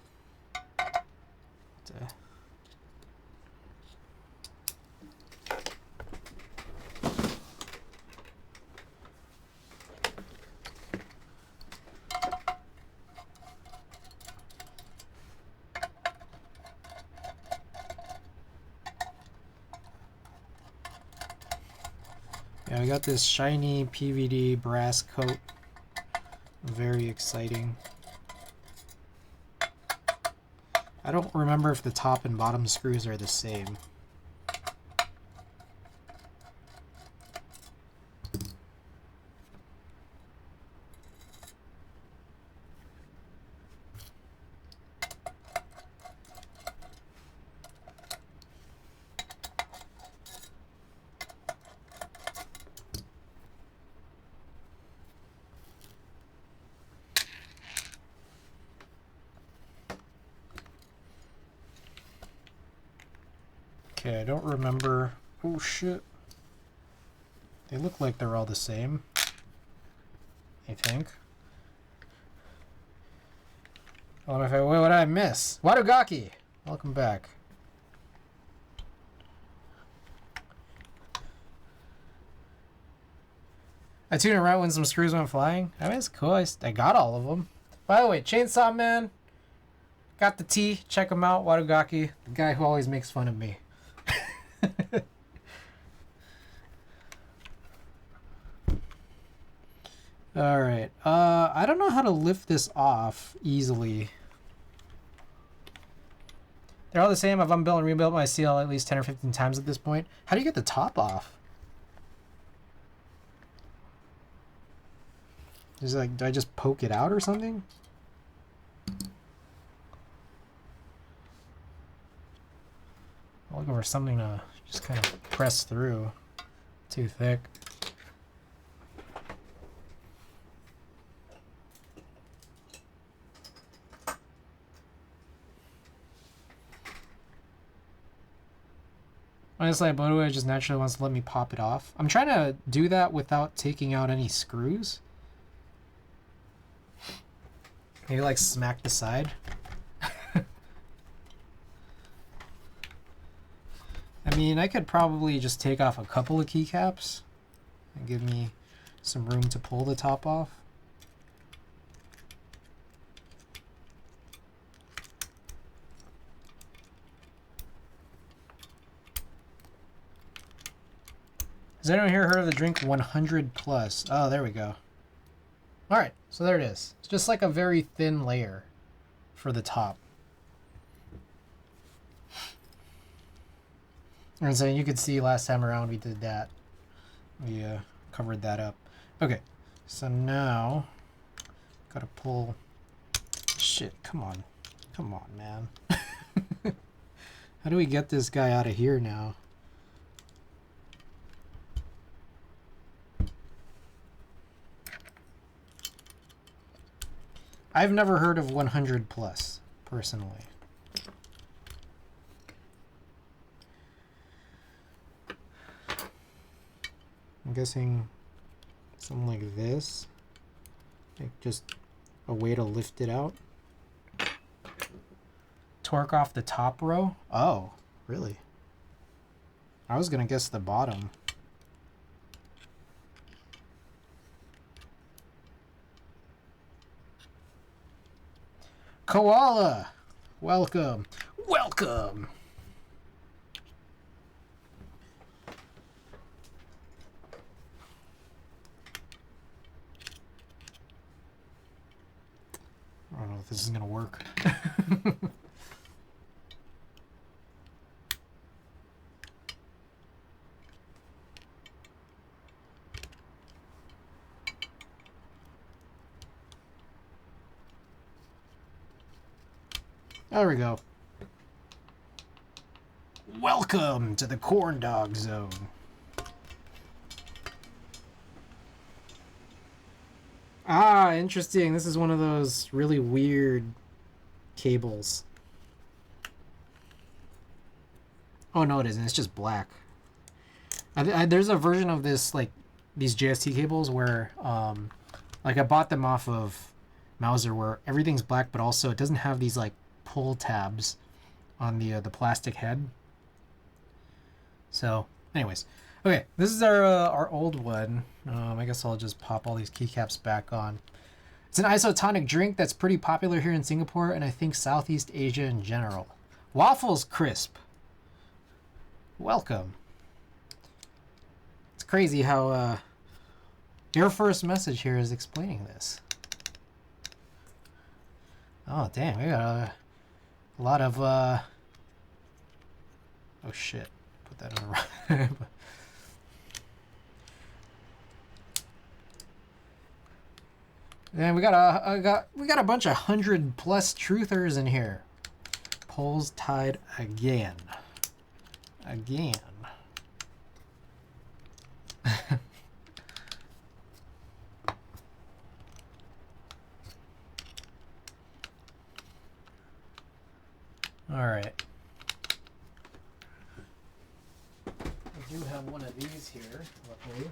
Yeah, I got this shiny PVD brass coat. Very exciting. I don't remember if the top and bottom screws are the same. Okay, I don't remember. Oh shit. They look like they're all the same, I think. What did I miss? Wadogaki! Welcome back. I tuned it right when some screws went flying. I mean, it's cool. I got all of them. By the way, Chainsaw Man. Got the T. Check him out. Wadogaki. The guy who always makes fun of me. Alright. I don't know how to lift this off easily. They're all the same. I've unbuilt and rebuilt my CL at least 10 or 15 times at this point. How do you get the top off? Is it like, do I just poke it out or something? I'm looking for something to just kind of press through. Too thick. Honestly, Bodo just naturally wants to let me pop it off. I'm trying to do that without taking out any screws. Maybe like smack the side. I mean, I could probably just take off a couple of keycaps and give me some room to pull the top off. Has anyone here heard of the drink 100 plus? Oh, there we go. All right, so there it is. It's just like a very thin layer for the top. And so you could see last time around we did that. We covered that up. Okay, so now gotta pull. Shit, come on, man. How do we get this guy out of here now? I've never heard of 100 plus, personally. I'm guessing something like this. Like just a way to lift it out. Torque off the top row? Oh, really? I was gonna guess the bottom. Koala! Welcome. Welcome! I don't know if this is gonna work. There we go. Welcome to the corn dog zone. Ah, interesting. This is one of those really weird cables. Oh, no, it isn't. It's just black. There's a version of this, like, these JST cables where, like, I bought them off of Mauser where everything's black, but also it doesn't have these, like, pull tabs on the plastic head. So, anyways. Okay, this is our old one. I guess I'll just pop all these keycaps back on. It's an isotonic drink that's pretty popular here in Singapore and I think Southeast Asia in general. Waffles Crisp. Welcome. It's crazy how your first message here is explaining this. Oh, damn, we got a lot of... Oh, shit. Put that in the right... And we got a bunch of 100 plus truthers in here. Polls tied again. Again. All right. I do have one of these here, luckily.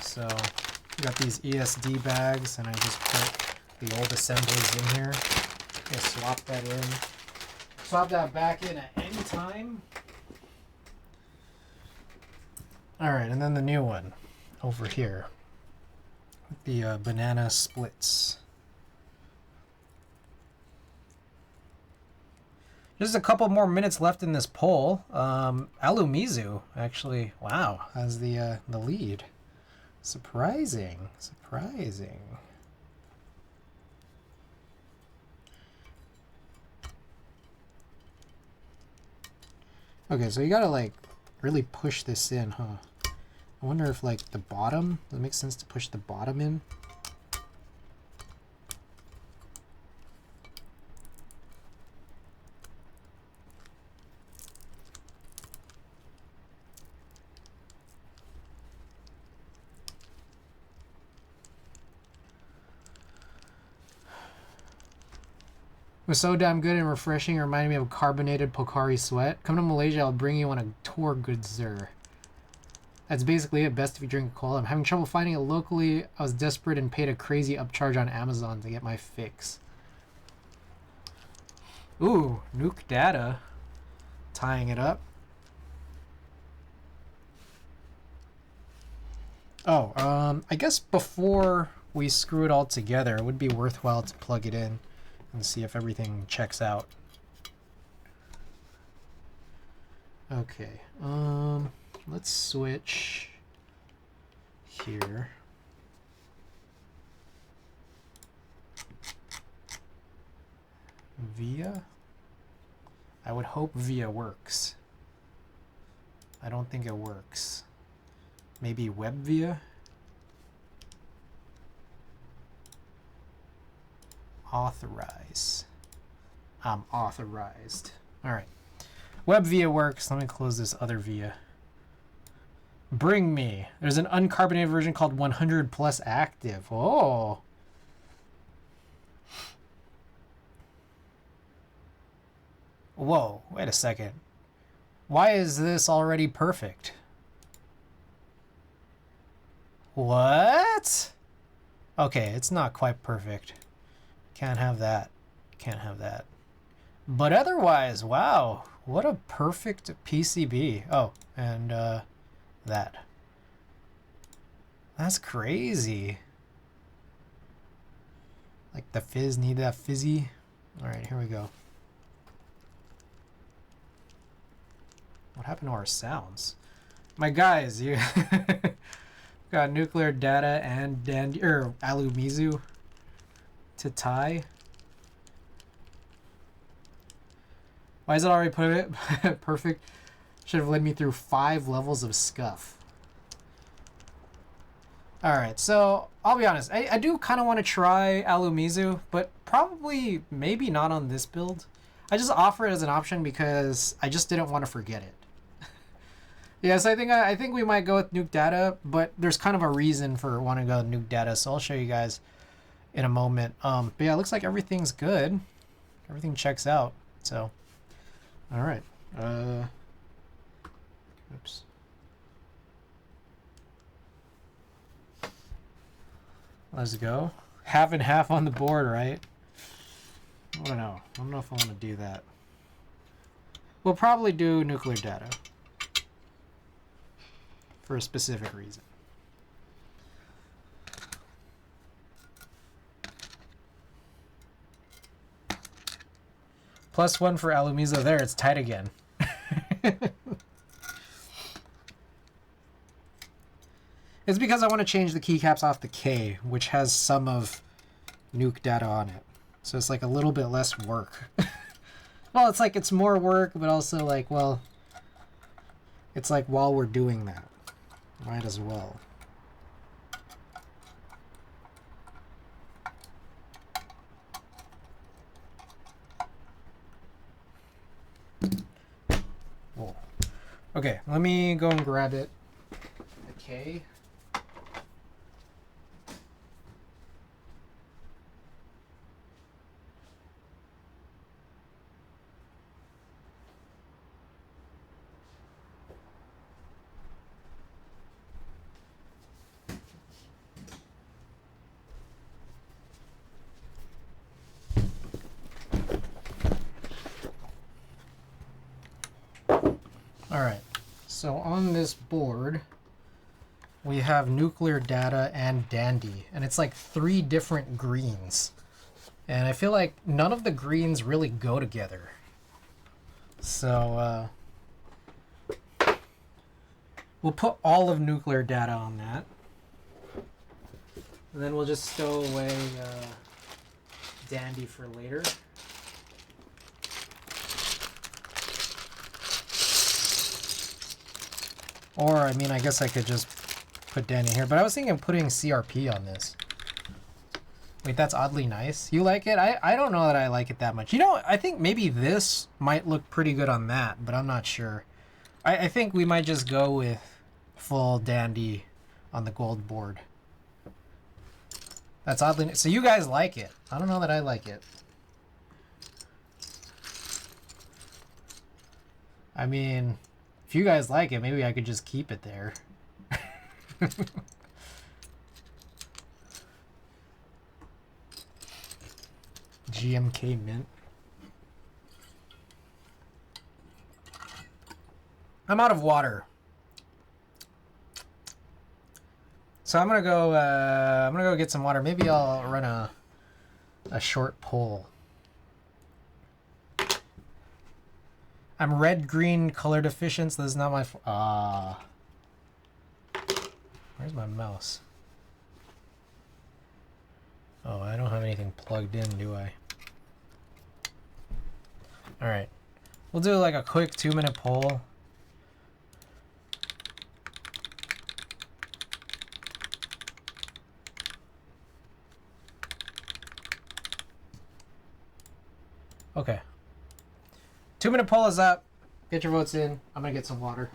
So we got these ESD bags, and I just put the old assemblies in here. Just swap that in. Swap that back in at any time. All right, and then the new one over here. The banana splits. Just a couple more minutes left in this poll. Alumizu, actually, wow, has the lead. Surprising, surprising. Okay, so you gotta like really push this in, huh? I wonder if like the bottom, does it make sense to push the bottom in? It was so damn good and refreshing. It reminded me of carbonated Pocari Sweat. Come to Malaysia, I'll bring you on a tour, good sir. That's basically it. Best if you drink cola. I'm having trouble finding it locally. I was desperate and paid a crazy upcharge on Amazon to get my fix. Ooh, nuke data. Tying it up. Oh, I guess before we screw it all together, it would be worthwhile to plug it in and see if everything checks out. Okay, let's switch here. Via? I would hope Via works. I don't think it works. Maybe web via? Authorize. I'm authorized. All right. Web via works. Let me close this other via. Bring me. There's an uncarbonated version called 100 plus active. Oh. Whoa, wait a second. Why is this already perfect? What? Okay, it's not quite perfect. Can't have that. Can't have that. But otherwise, wow. What a perfect PCB. Oh, and that. That's crazy. Like the fizz, need that fizzy. All right, here we go. What happened to our sounds? My guys, you got nuclear data and Alumizu to tie. Why is it already put it perfect? Should have led me through 5 levels of scuff. Alright, so I'll be honest. I do kind of want to try Alumizu, but probably maybe not on this build. I just offer it as an option because I just didn't want to forget it. Yes, I think we might go with nuke data, but there's kind of a reason for wanting to go with nuke data, so I'll show you guys in a moment. But yeah, it looks like everything's good. Everything checks out. So, all right. Oops. Let's go. Half and half on the board, right? I don't know. I don't know if I want to do that. We'll probably do nuclear data for a specific reason. +1 for Alumizo there. It's tight again. It's because I want to change the keycaps off the K, which has some of nuke data on it. So it's like a little bit less work. Well, it's like it's more work, but also like, well, it's like while we're doing that, might as well. Whoa. Okay, let me go and grab it. Okay. Alright, so on this board, we have nuclear data and dandy, and it's like 3 different greens. And I feel like none of the greens really go together. So, we'll put all of nuclear data on that. And then we'll just stow away dandy for later. Or, I mean, I guess I could just put dandy here. But I was thinking of putting CRP on this. Wait, that's oddly nice. You like it? I don't know that I like it that much. You know, I think maybe this might look pretty good on that, but I'm not sure. I think we might just go with full dandy on the gold board. That's oddly nice. So you guys like it. I don't know that I like it. I mean, if you guys like it, maybe I could just keep it there. GMK mint. I'm out of water. So I'm gonna go get some water. Maybe I'll run a short poll. I'm red-green color deficient, so this is not my where's my mouse? Oh, I don't have anything plugged in, do I? Alright. We'll do like a quick 2-minute poll. Okay. 2-minute poll is up. Get your votes in. I'm gonna get some water.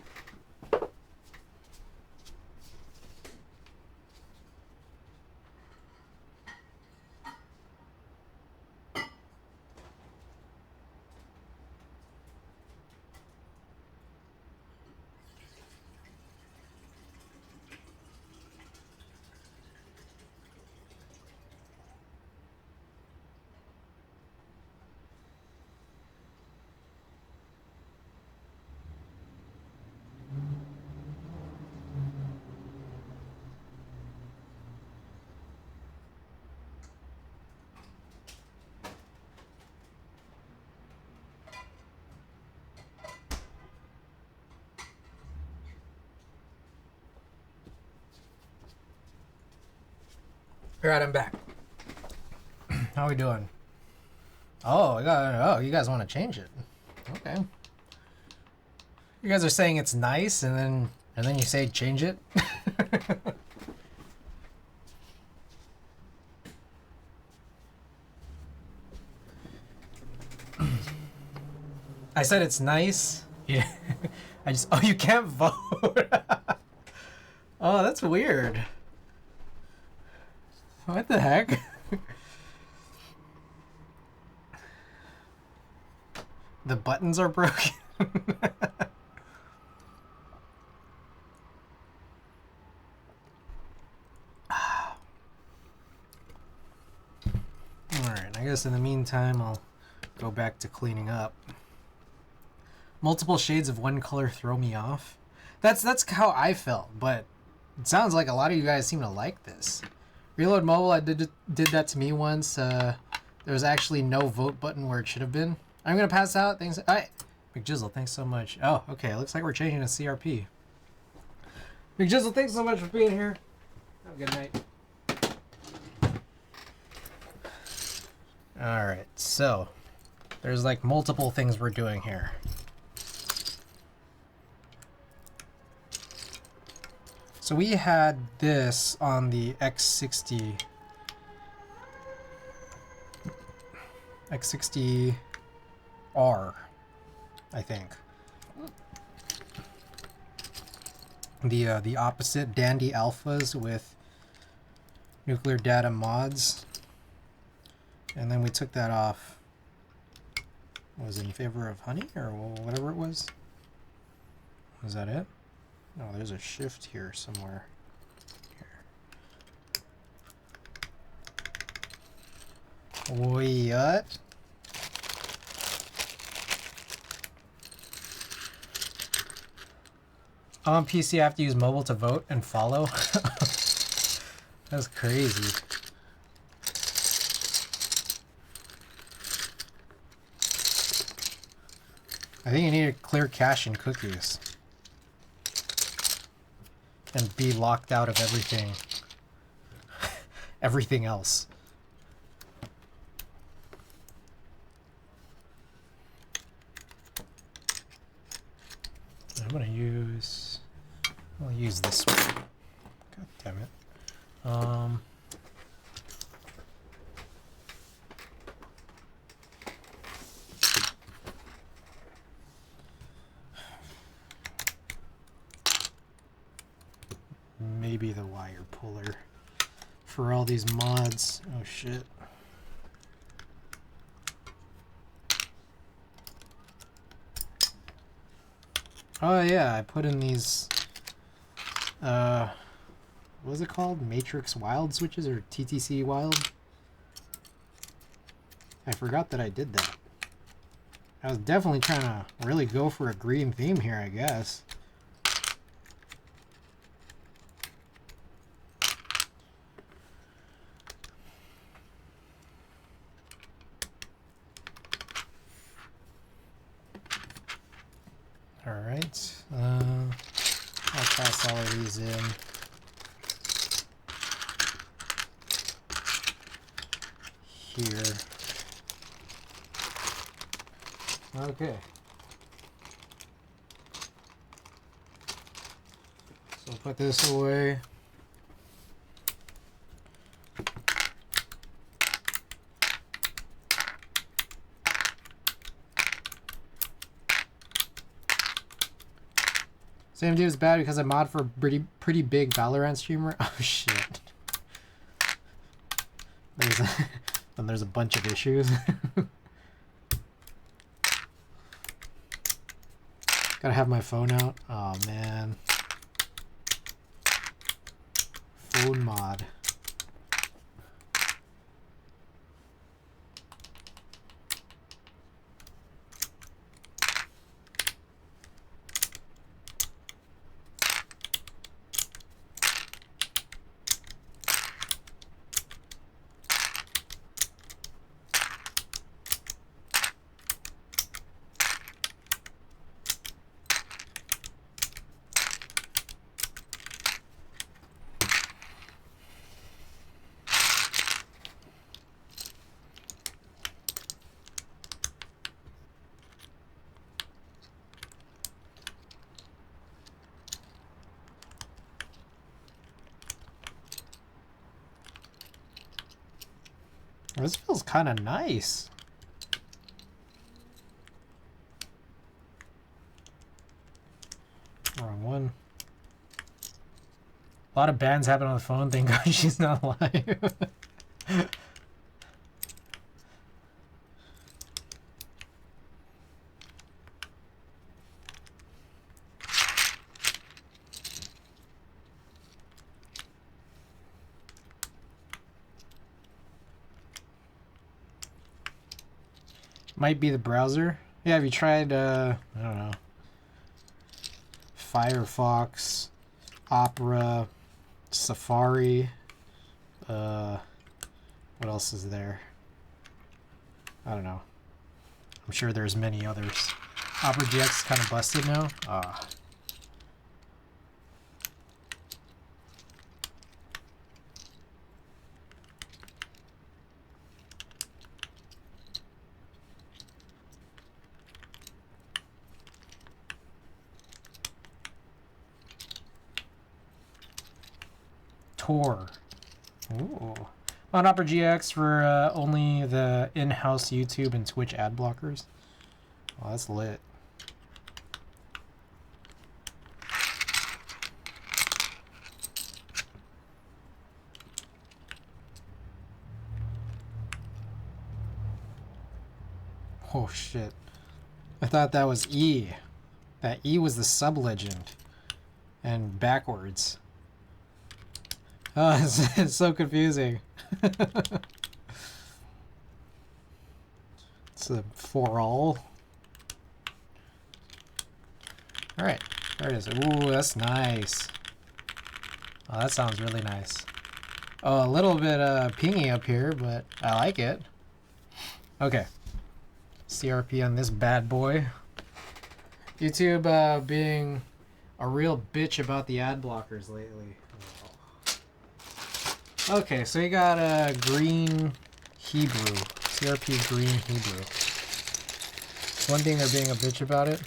Alright, I'm back. How are we doing? Oh, you guys want to change it. Okay. You guys are saying it's nice and then you say change it? I said it's nice. Yeah. Oh, you can't vote. Oh, that's weird. What the heck? The buttons are broken. Alright, I guess in the meantime I'll go back to cleaning up. Multiple shades of one color throw me off. That's how I felt, but it sounds like a lot of you guys seem to like this. Reload Mobile, I did that to me once. There was actually no vote button where it should have been. I'm gonna pass out. Thanks. Alright. McJizzle, thanks so much. Oh, okay. Looks like we're changing to CRP. McJizzle, thanks so much for being here. Have a good night. Alright, so there's like multiple things we're doing here. So we had this on the X60 R, I think. The opposite, Dandy Alphas with nuclear data mods. And then we took that off. Was it in favor of honey or whatever it was? Was that it? No, there's a shift here somewhere. Here. What? On PC, I have to use mobile to vote and follow. That's crazy. I think you need to clear cache and cookies. And be locked out of everything. Everything else. I'll use this one. God damn it. Maybe the wire puller for all these mods. Oh shit. Oh yeah, I put in these what was it called? Matrix Wild switches or TTC Wild? I forgot that I did that. I was definitely trying to really go for a green theme here, I guess. Alright, I'll pass all of these in. Here. Okay. So I'll put this away. Same dude is bad because I mod for a pretty big Valorant streamer. Oh shit. Then there's a bunch of issues. Gotta have my phone out. Oh man. Phone mod. This feels kind of nice. Wrong one. A lot of bans happen on the phone. Thank God she's not live. Might be the browser. Yeah, have you tried, I don't know, Firefox, Opera, Safari, what else is there? I don't know. I'm sure there's many others. Opera GX is kind of busted now. Ah. Tor. Ooh. On Opera GX for only the in-house YouTube and Twitch ad blockers. Oh, that's lit. Oh shit. I thought that was E. That E was the sub-legend. And backwards. Oh, it's so confusing. It's a for all. Alright, there it is. Ooh, that's nice. Oh, that sounds really nice. Oh, a little bit pingy up here, but I like it. Okay. CRP on this bad boy. YouTube being a real bitch about the ad blockers lately. Okay, so we got a green Hebrew. CRP green Hebrew. One thing they're being a bitch about it.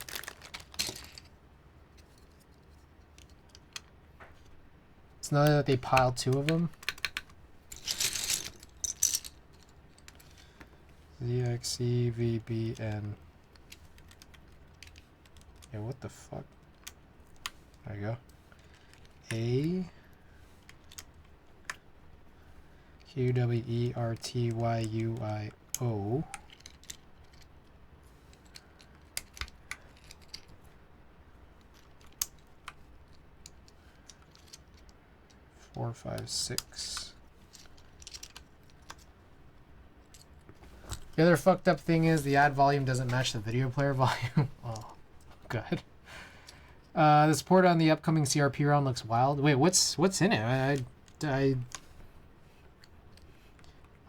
It's not that they piled two of them. ZXCVBN. Yeah, what the fuck? There you go. A QWERTYUIO. Four, five, six. The other fucked up thing is the ad volume doesn't match the video player volume. Oh, God. The support on the upcoming CRP round looks wild. Wait, what's in it?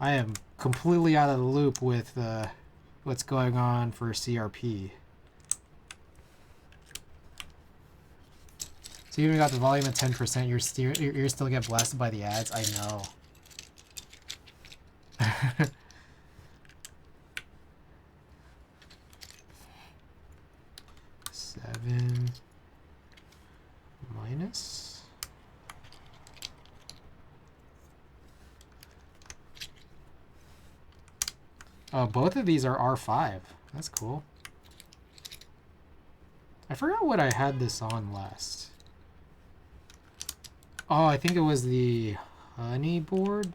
I am completely out of the loop with what's going on for CRP. So you even got the volume at 10%. You're still get blasted by the ads. I know. 7 minus. Oh, both of these are R5. That's cool. I forgot what I had this on last. Oh, I think it was the honey board.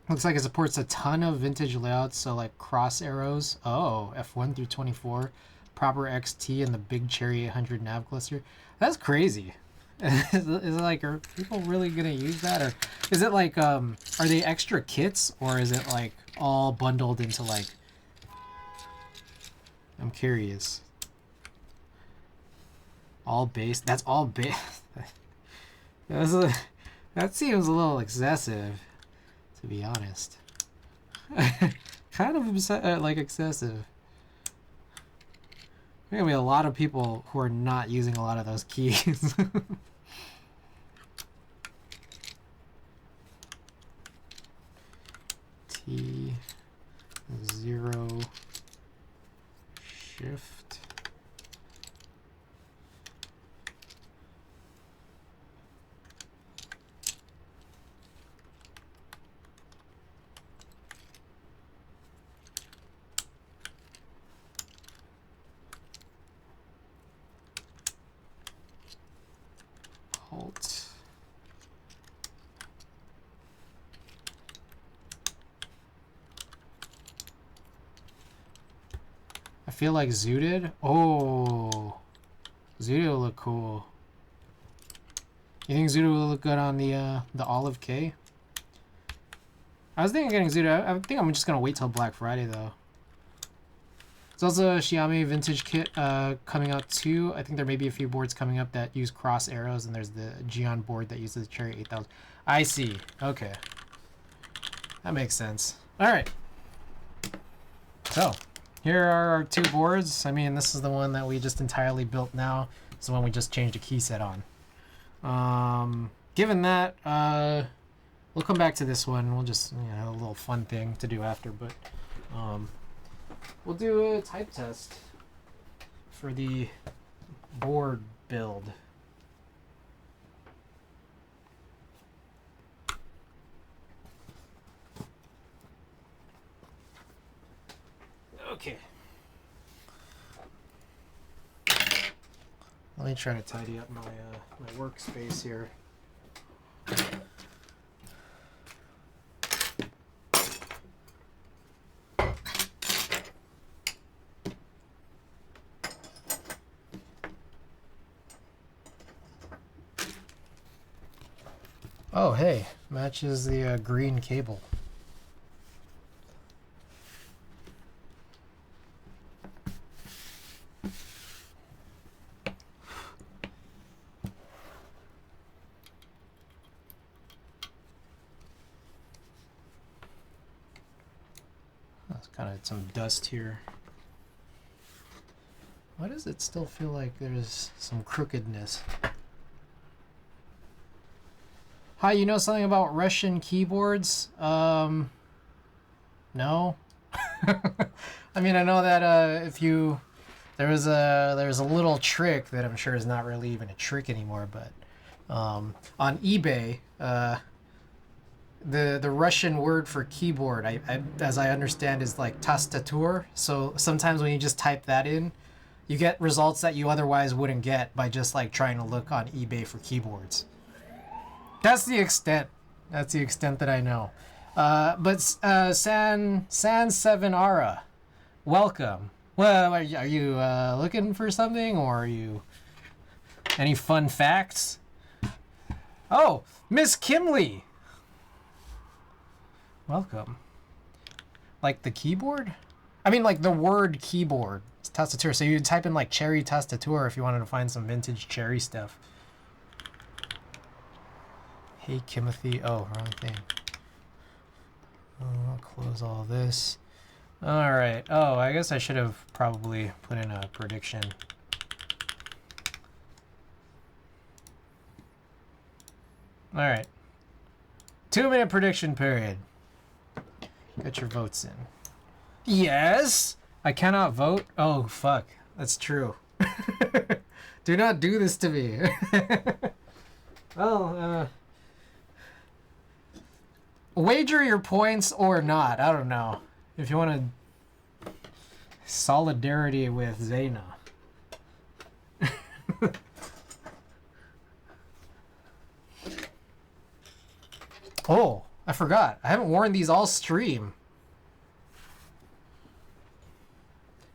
Looks like it supports a ton of vintage layouts, so like cross arrows. Oh, F1 through 24, proper XT, and the big Cherry 800 nav cluster. That's crazy. Is it like, are people really gonna use that, or is it like, are they extra kits, or is it like all bundled into like? I'm curious. All base. That's all base. That seems a little excessive, to be honest. Kind of like excessive. There's gonna be a lot of people who are not using a lot of those keys. T0 shift. Alt. I feel like zooted. Oh, zooted will look cool. You think zooted will look good on the Olive K? I was thinking of getting zooted. I think I'm just gonna wait till Black Friday though. There's also a Xiaomi vintage kit coming out too. I think there may be a few boards coming up that use cross arrows, and there's the Geon board that uses the Cherry 8000. I see. Okay. That makes sense. Alright. So, here are our two boards. I mean, this is the one that we just entirely built now. This is the one we just changed a key set on. Given that, we'll come back to this one. We'll just, have a little fun thing to do after, but we'll do a type test for the board build. Okay. Let me try to tidy up my my workspace here. Oh, hey, matches the green cable. That's kind of some dust here. Why does it still feel like there's some crookedness? Hi, you know something about Russian keyboards? No. I mean, I know that if you there's a little trick that I'm sure is not really even a trick anymore, but on eBay, the Russian word for keyboard, as I understand, is like tastatur. So sometimes when you just type that in, you get results that you otherwise wouldn't get by just like trying to look on eBay for keyboards. That's the extent. That's the extent that I know. But San 7 Ara, welcome. Well, are you looking for something, or are you any fun facts? Oh, Miss Kimley, welcome. Like the keyboard? I mean, like the word keyboard. It's tastature. So you type in like cherry tastature if you wanted to find some vintage cherry stuff. Hey, Kimothy. Oh, wrong thing. I'll close all this. All right. Oh, I guess I should have probably put in a prediction. All right. 2-minute prediction period. Get your votes in. Yes! I cannot vote? Oh, fuck. That's true. Do not do this to me. Well, wager your points or not. I don't know. If you want to... Solidarity with Zaina. Oh, I forgot. I haven't worn these all stream.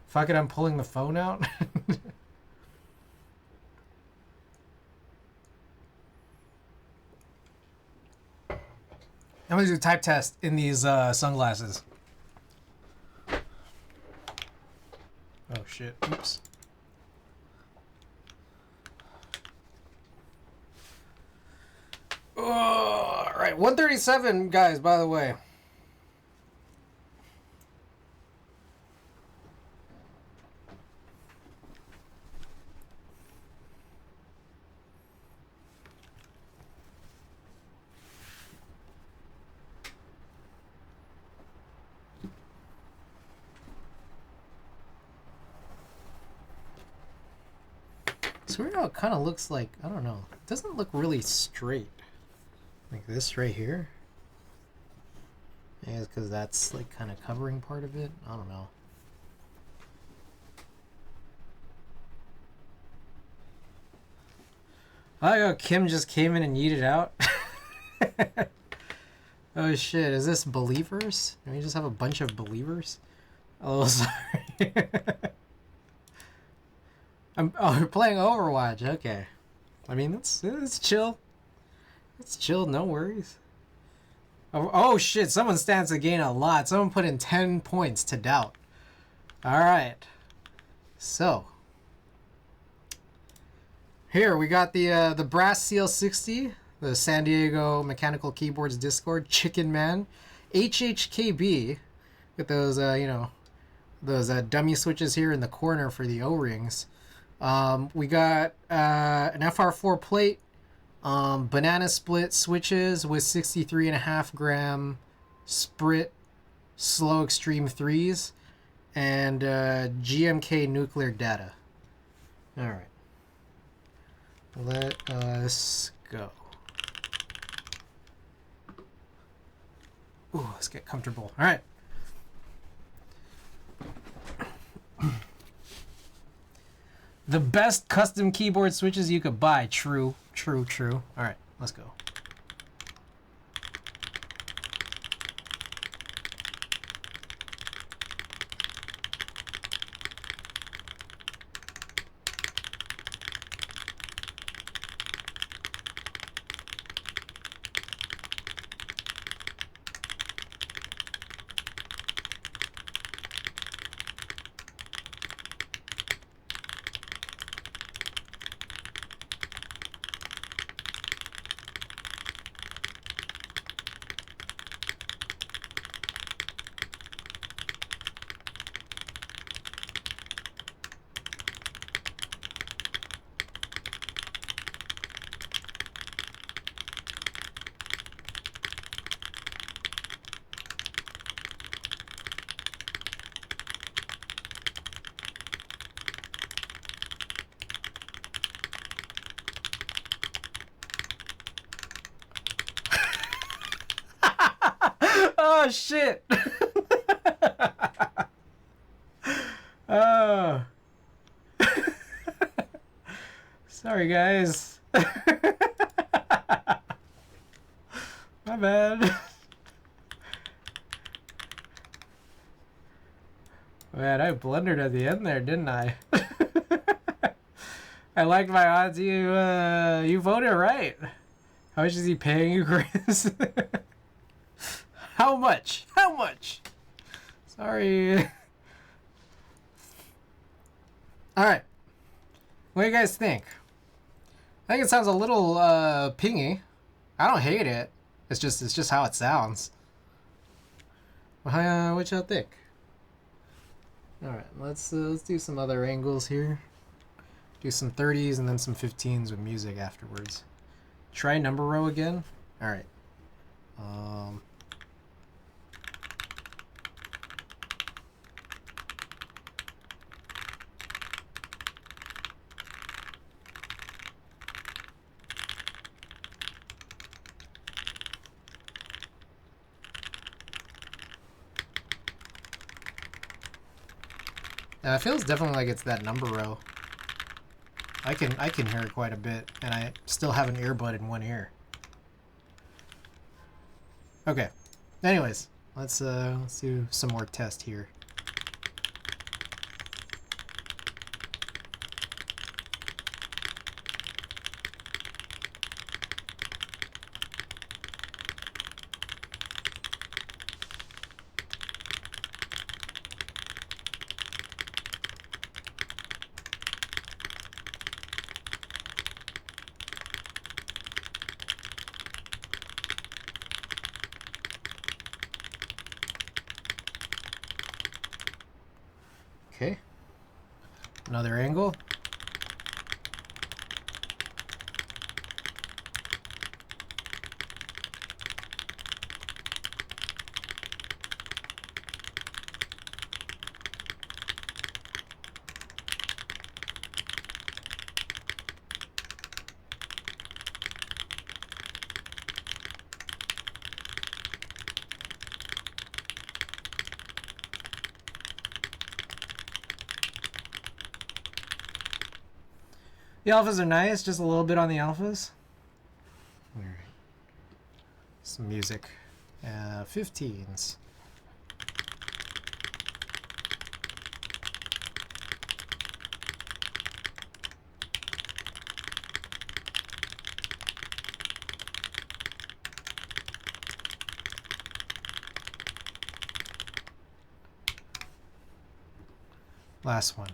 Fuck it, I'm pulling the phone out. I'm gonna do a type test in these sunglasses. Oh shit, oops. Oh, all right, 137, guys, by the way. It's weird how it kind of looks like, I don't know, it doesn't look really straight. Like this right here. Maybe it's because that's like kind of covering part of it. I don't know. Oh, Kim just came in and yeeted out. Oh shit, is this believers? Do we just have a bunch of believers? Oh, sorry. We're playing Overwatch. Okay. I mean, it's chill. It's chill, no worries. Oh shit, someone stands to gain a lot. Someone put in 10 points to doubt. Alright. So. Here, we got the brass ciel60, the San Diego Mechanical Keyboards Discord, Chicken Man, HHKB, with those, you know, those dummy switches here in the corner for the O-rings. We got an FR4 plate, banana split switches with 63.5 gram Sprit slow extreme 3s, and GMK nuclear data. Alright. Let us go. Ooh, let's get comfortable. Alright. The best custom keyboard switches you could buy. True, true, true. All right, let's go. Oh shit. Oh. Sorry guys. bad. Man, I blundered at the end there, didn't I? I liked my odds. You voted right. How much is he paying you, Chris? How much? How much? Sorry. Alright. What do you guys think? I think it sounds a little pingy. I don't hate it. It's just how it sounds. What y'all think? Alright, let's do some other angles here. Do some 30s and then some 15s with music afterwards. Try number row again. Alright. It feels definitely like it's that number row. I can hear it quite a bit, and I still have an earbud in one ear. Okay. Anyways, let's do some more test here. Okay. Another angle. The alphas are nice, just a little bit on the alphas. All right. Some music. 15s. Last one.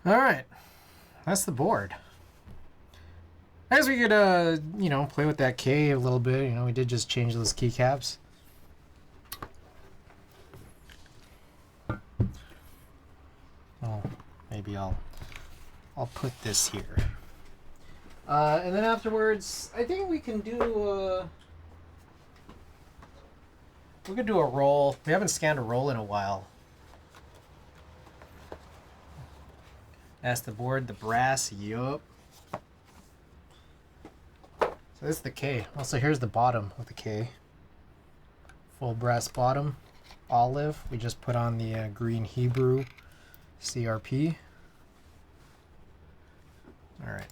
All right, that's the board. I guess we could, you know, play with that K a little bit. You know, we did just change those keycaps. Oh, maybe I'll put this here. And then afterwards, I think we can do. We could do a roll. We haven't scanned a roll in a while. That's the board, the brass, yup. So this is the K. Also, here's the bottom of the K. Full brass bottom, olive. We just put on the green Hebrew CRP. All right.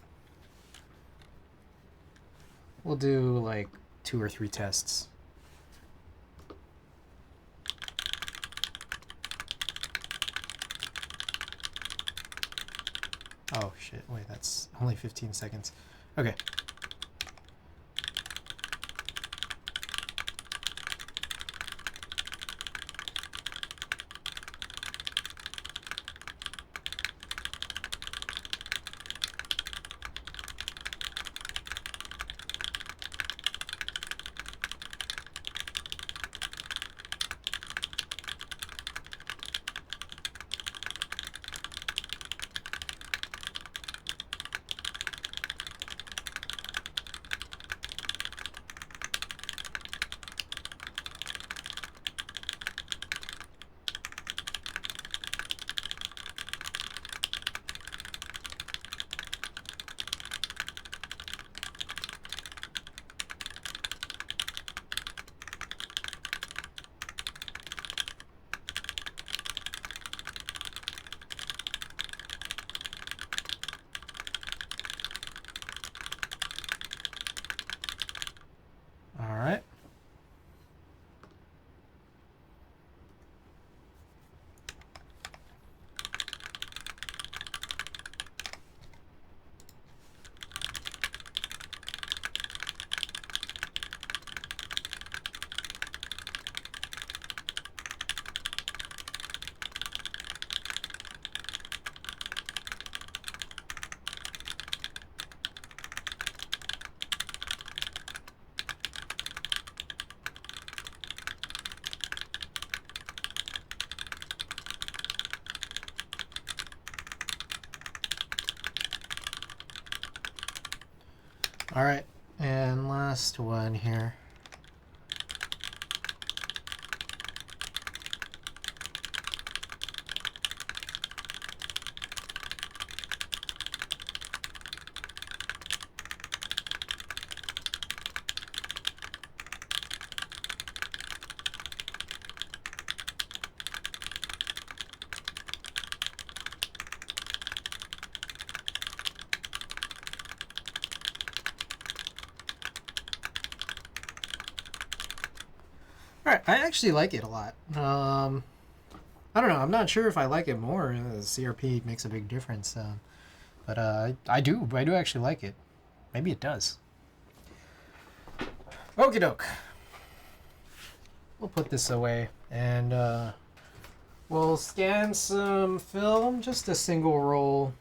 We'll do like 2 or 3 tests. Oh shit, wait, that's only 15 seconds. Okay. All right, and last one here. Alright, I actually like it a lot. I don't know, I'm not sure if I like it more. CRP makes a big difference. But I do actually like it. Maybe it does. Okie doke. We'll put this away and we'll scan some film, just a single roll.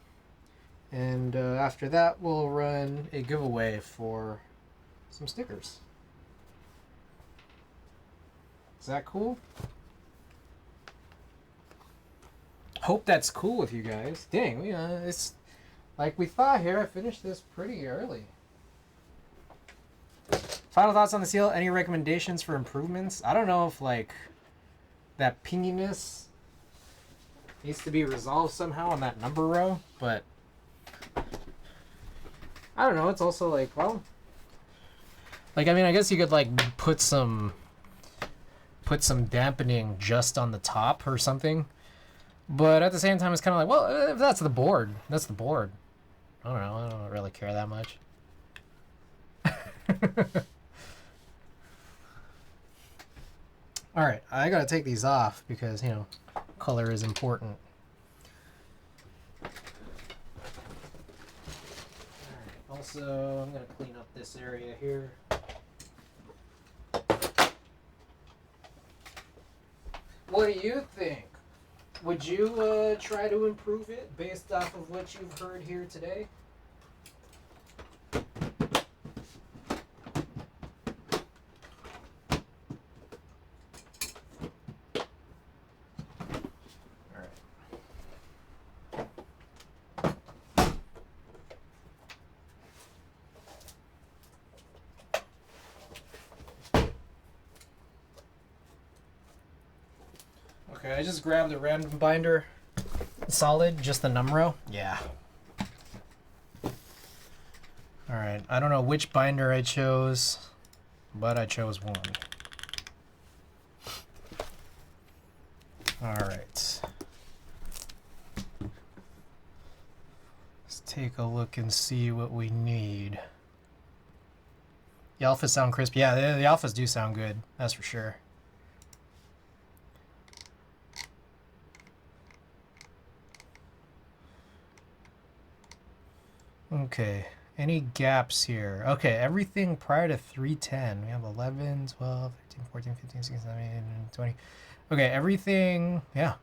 And after that, we'll run a giveaway for some stickers. Is that cool? Hope that's cool with you guys. Dang, it's like we thought here. I finished this pretty early. Final thoughts on the seal? Any recommendations for improvements? I don't know if like that pinginess needs to be resolved somehow on that number row, but I don't know. It's also like, well, like I mean, I guess you could like put some dampening just on the top or something. But at the same time, it's kind of like, well, if that's the board, that's the board. I don't know. I don't really care that much. All right, I gotta take these off because, you know, color is important. All right, also, I'm gonna clean up this area here. What do you think? Would you try to improve it based off of what you've heard here today? Okay, I just grabbed a random binder. Solid, just the numero? Yeah. Alright, I don't know which binder I chose, but I chose one. Alright. Let's take a look and see what we need. The alphas sound crisp. Yeah, the alphas do sound good, that's for sure. Okay, any gaps here? Okay, everything prior to 310. We have 11, 12, 13, 14, 15, 16, 17, 20. Okay, everything, yeah.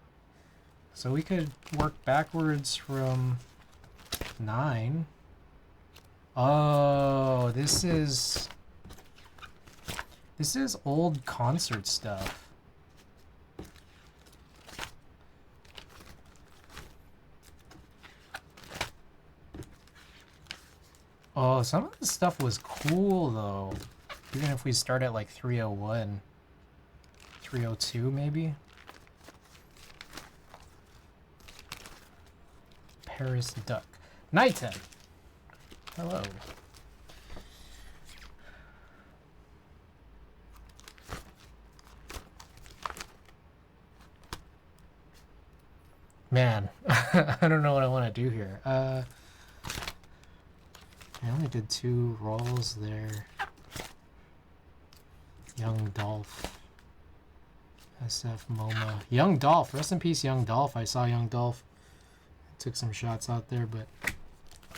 So we could work backwards from 9. Oh, this is old concert stuff. Oh, some of this stuff was cool, though. Even if we start at, like, 301. 302, maybe? Paris Duck. Nighthead! Hello. Man, I don't know what I want to do here. I only did 2 rolls there. Young Dolph. SF MoMA. Young Dolph. Rest in peace, Young Dolph. I saw Young Dolph. Took some shots out there, but...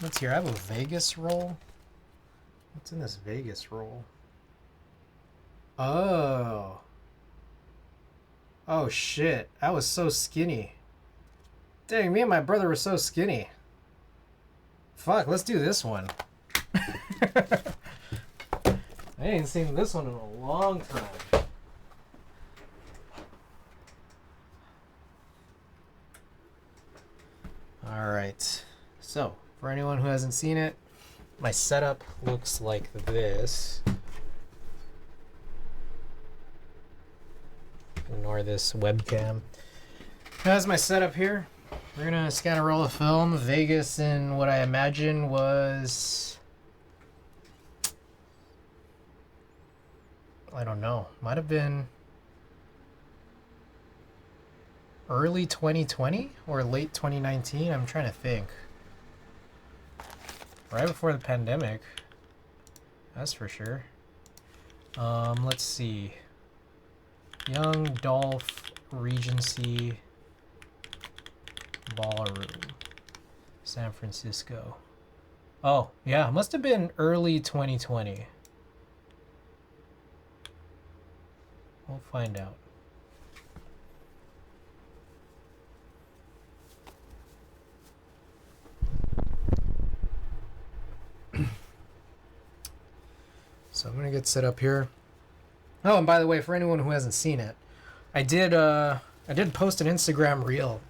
Let's hear. I have a Vegas roll. What's in this Vegas roll? Oh. Oh, shit. I was so skinny. Dang, me and my brother were so skinny. Fuck, let's do this one. I ain't seen this one in a long time. Alright. So, for anyone who hasn't seen it, my setup looks like this. Ignore this webcam. That's my setup here. We're gonna scan a roll of film. Vegas in what I imagine was, I don't know, might have been early 2020 or late 2019. I'm trying to think. Right before the pandemic, that's for sure. Let's see. Young Dolph Regency Ballroom, San Francisco. Oh, yeah, must have been early 2020. We'll find out. So I'm gonna get set up here. Oh, and by the way, for anyone who hasn't seen it, I did post an Instagram reel.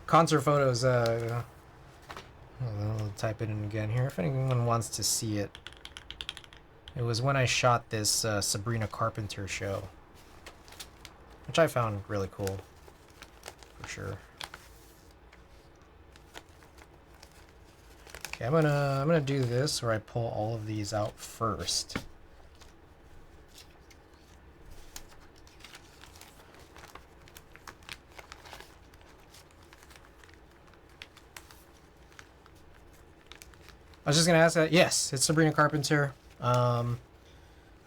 Concert photos. I'll type it in again here if anyone wants to see it. It was when I shot this Sabrina Carpenter show, which I found really cool, for sure. Okay, I'm gonna do this where I pull all of these out first. I was just gonna ask that. Yes, it's Sabrina Carpenter. I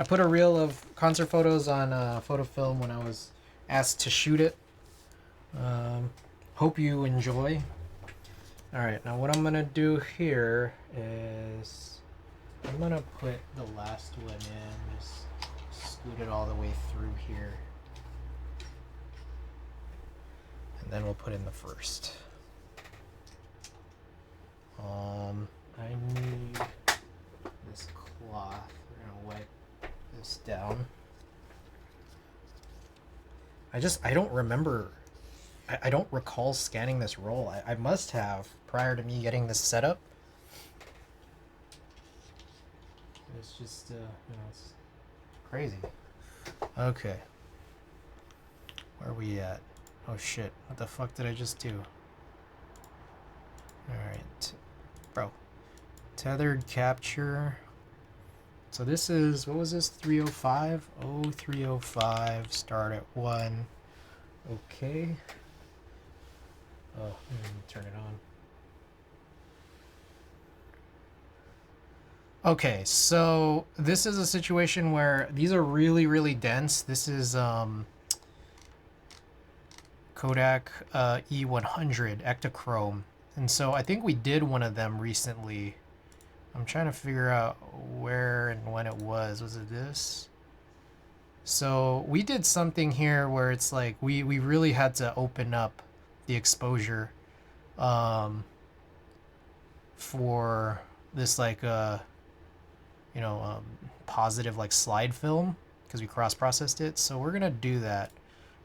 put a reel of concert photos on Photofilm when I was asked to shoot it. Hope you enjoy. Alright, now what I'm gonna do here is I'm gonna put the last one in, just scoot it all the way through here. And then we'll put in the first. I need this cloth. We're gonna wipe this down. I don't remember. I don't recall scanning this roll. I must have prior to me getting this set up. It's just, it's crazy. Okay. Where are we at? Oh shit. What the fuck did I just do? Alright. Bro. Tethered capture. So this is, what was this? 305? Oh, 305. Start at 1. Okay. Oh, turn it on. Okay, so this is a situation where these are really, really dense. This is Kodak E100 Ektachrome. And so I think we did one of them recently. I'm trying to figure out where and when it was. Was it this? So we did something here where it's like we really had to open up the exposure for this like positive like slide film because we cross-processed it. So we're gonna do that.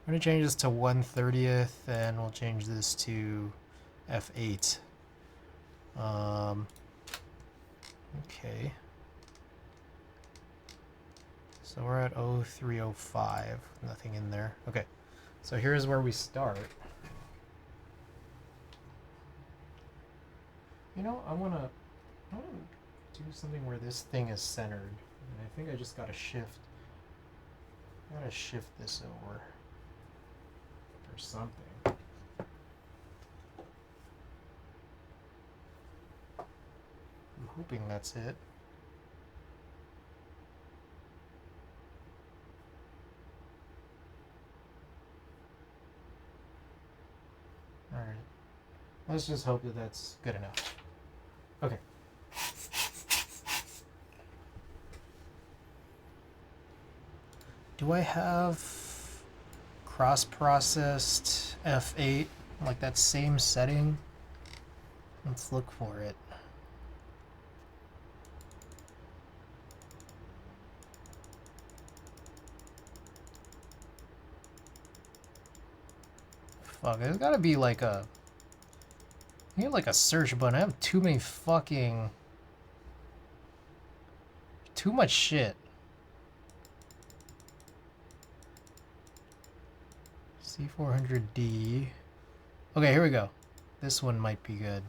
We're gonna change this to 1/30th and we'll change this to f8. Okay. So we're at 0305. Nothing in there. Okay. So here's where we start. You know, I wanna do something where this thing is centered. And I think I just gotta shift this over or something. I'm hoping that's it. Alright. Let's just hope that that's good enough. Okay. Do I have cross-processed F8, like that same setting? Let's look for it. Fuck, there's gotta be like a... I need like a search button. I have too many fucking too much shit. C400D. Okay, here we go. This one might be good.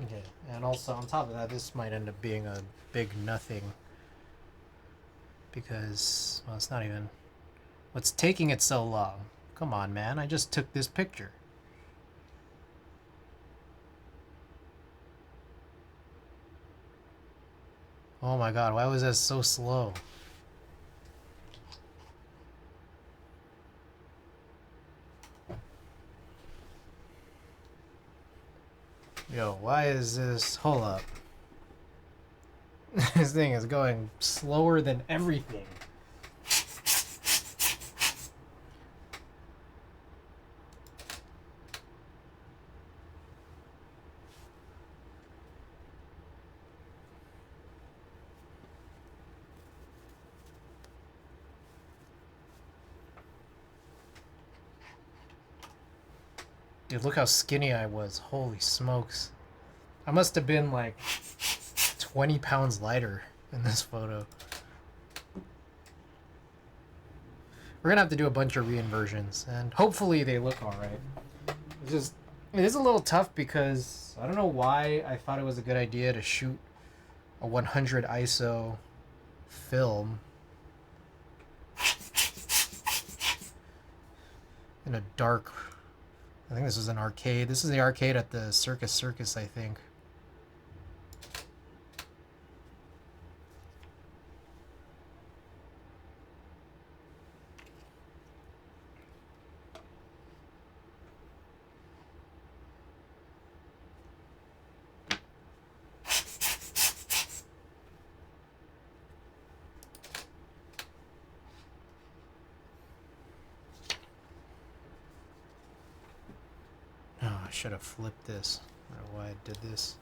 Okay, and also on top of that, this might end up being a big nothing. Because, well, it's not even... What's taking it so long? Come on, man, I just took this picture. Oh my god, why was that so slow? Yo, why is this... Hold up. This thing is going slower than everything. Dude, look how skinny I was. Holy smokes. I must have been like 20 pounds lighter in this photo. We're gonna have to do a bunch of reinversions, and hopefully they look alright. It is a little tough because I don't know why I thought it was a good idea to shoot a 100 ISO film in a dark... I think this is an arcade. This is the arcade at the Circus, I think. Oh, I should have flipped this. I don't know why I did this.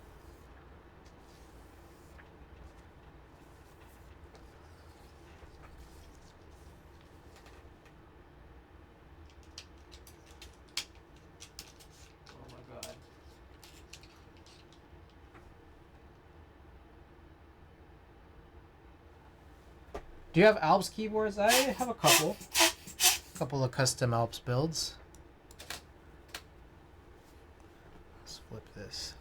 Oh my god. Do you have Alps keyboards? I have a couple. A couple of custom Alps builds. Flip this.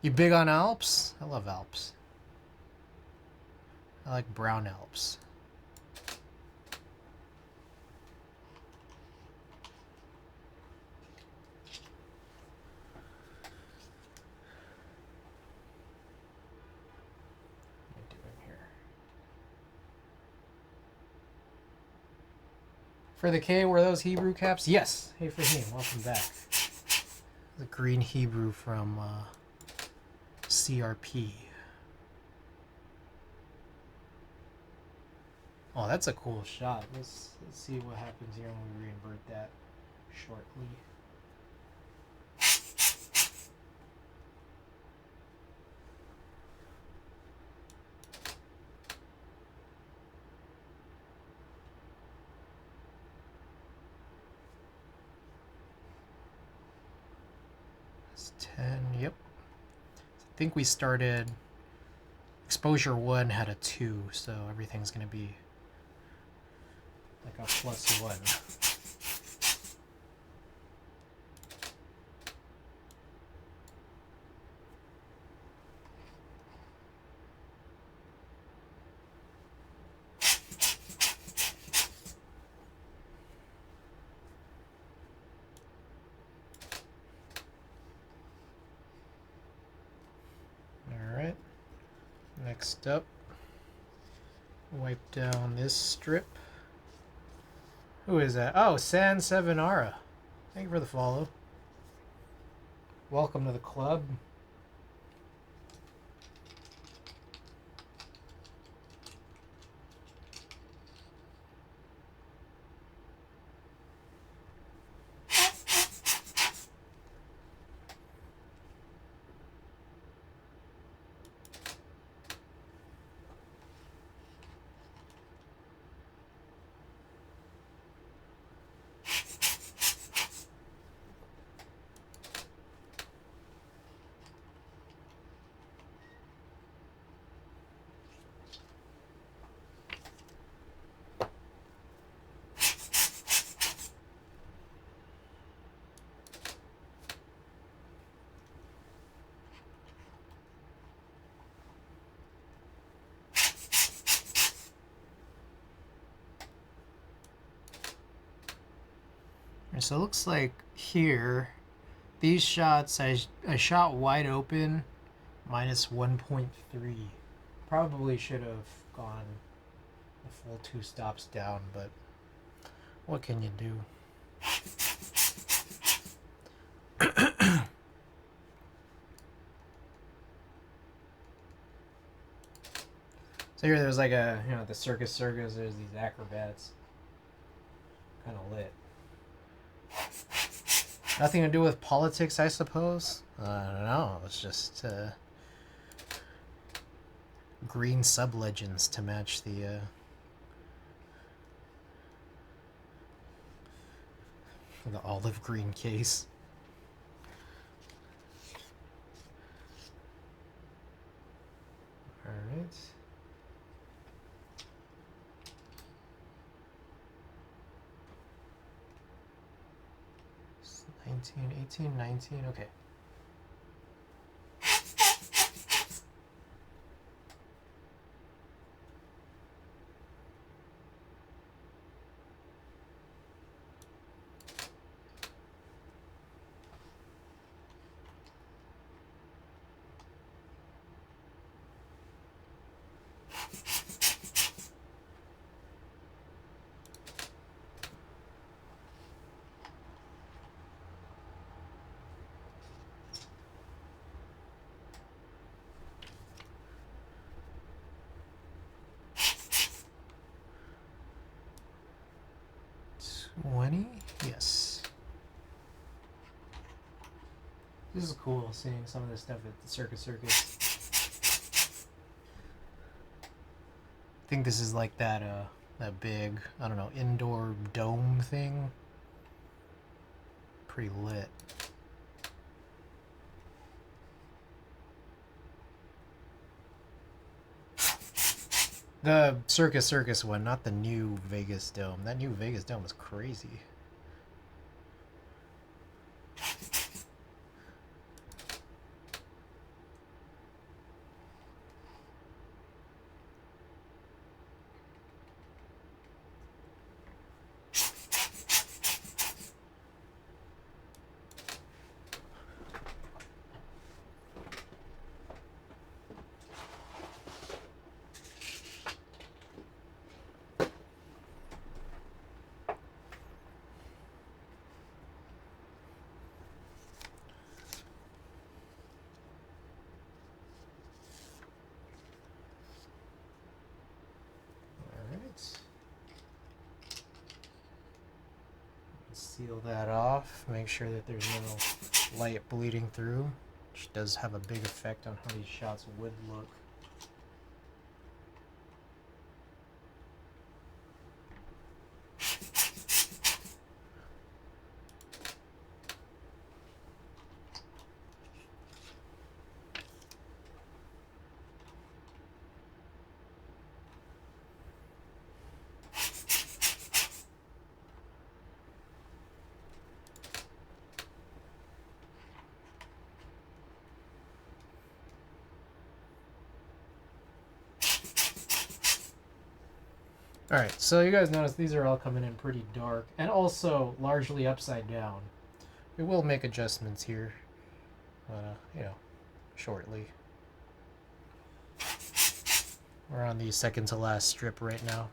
You big on Alps? I love Alps. I like brown Alps. For the K, were those Hebrew caps? Yes. Hey, Fahim, welcome back. The green Hebrew from CRP. Oh, that's a cool shot. Let's see what happens here when we reinvert that shortly. That's 10, yep. I think we started, exposure 1 had a 2, so everything's going to be like a +1. Alright, next up, wipe down this strip. Who is that? Oh, San7ara. Thank you for the follow. Welcome to the club. So it looks like here, these shots I shot wide open, minus 1.3. Probably should have gone a full 2 stops down, but what can you do? So here there's like a, the circus, there's these acrobats. Kind of lit. Nothing to do with politics, I suppose? I don't know. It's just green sub-legends to match the olive green case. Alright. It's 19, 18, 19, okay. Yes. This is cool seeing some of this stuff at the Circus. I think this is like that big, I don't know, indoor dome thing. Pretty lit. The Circus one, not the new Vegas dome. That new Vegas dome was crazy. Seal that off, make sure that there's no light bleeding through, which does have a big effect on how these shots would look. Alright, so you guys notice these are all coming in pretty dark, and also largely upside down. We will make adjustments here, shortly. We're on the second to last strip right now.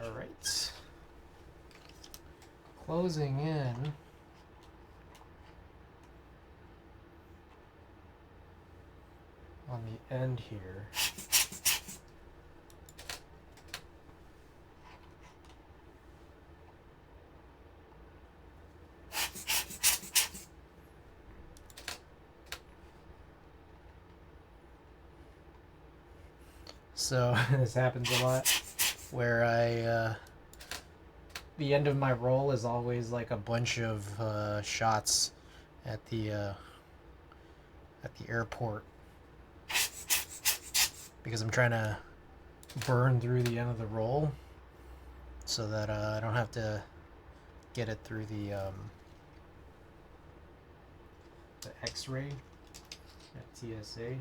Alright. Closing in. end here. So this happens a lot, where the end of my roll is always like a bunch of shots at the airport, because I'm trying to burn through the end of the roll so that I don't have to get it through the X-ray at TSA.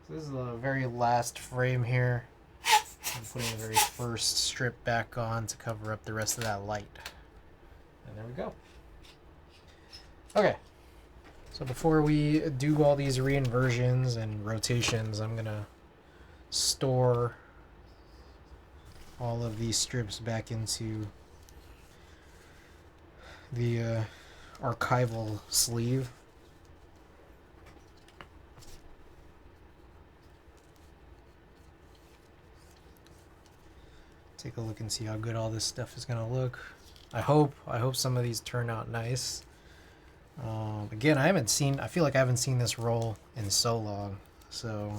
So this is the very last frame here. I'm putting the very first strip back on to cover up the rest of that light. And there we go. Okay. So before we do all these reinversions and rotations, I'm gonna store all of these strips back into the archival sleeve. Take a look and see how good all this stuff is gonna look. I hope some of these turn out nice. Again, I feel like I haven't seen this roll in so long. So,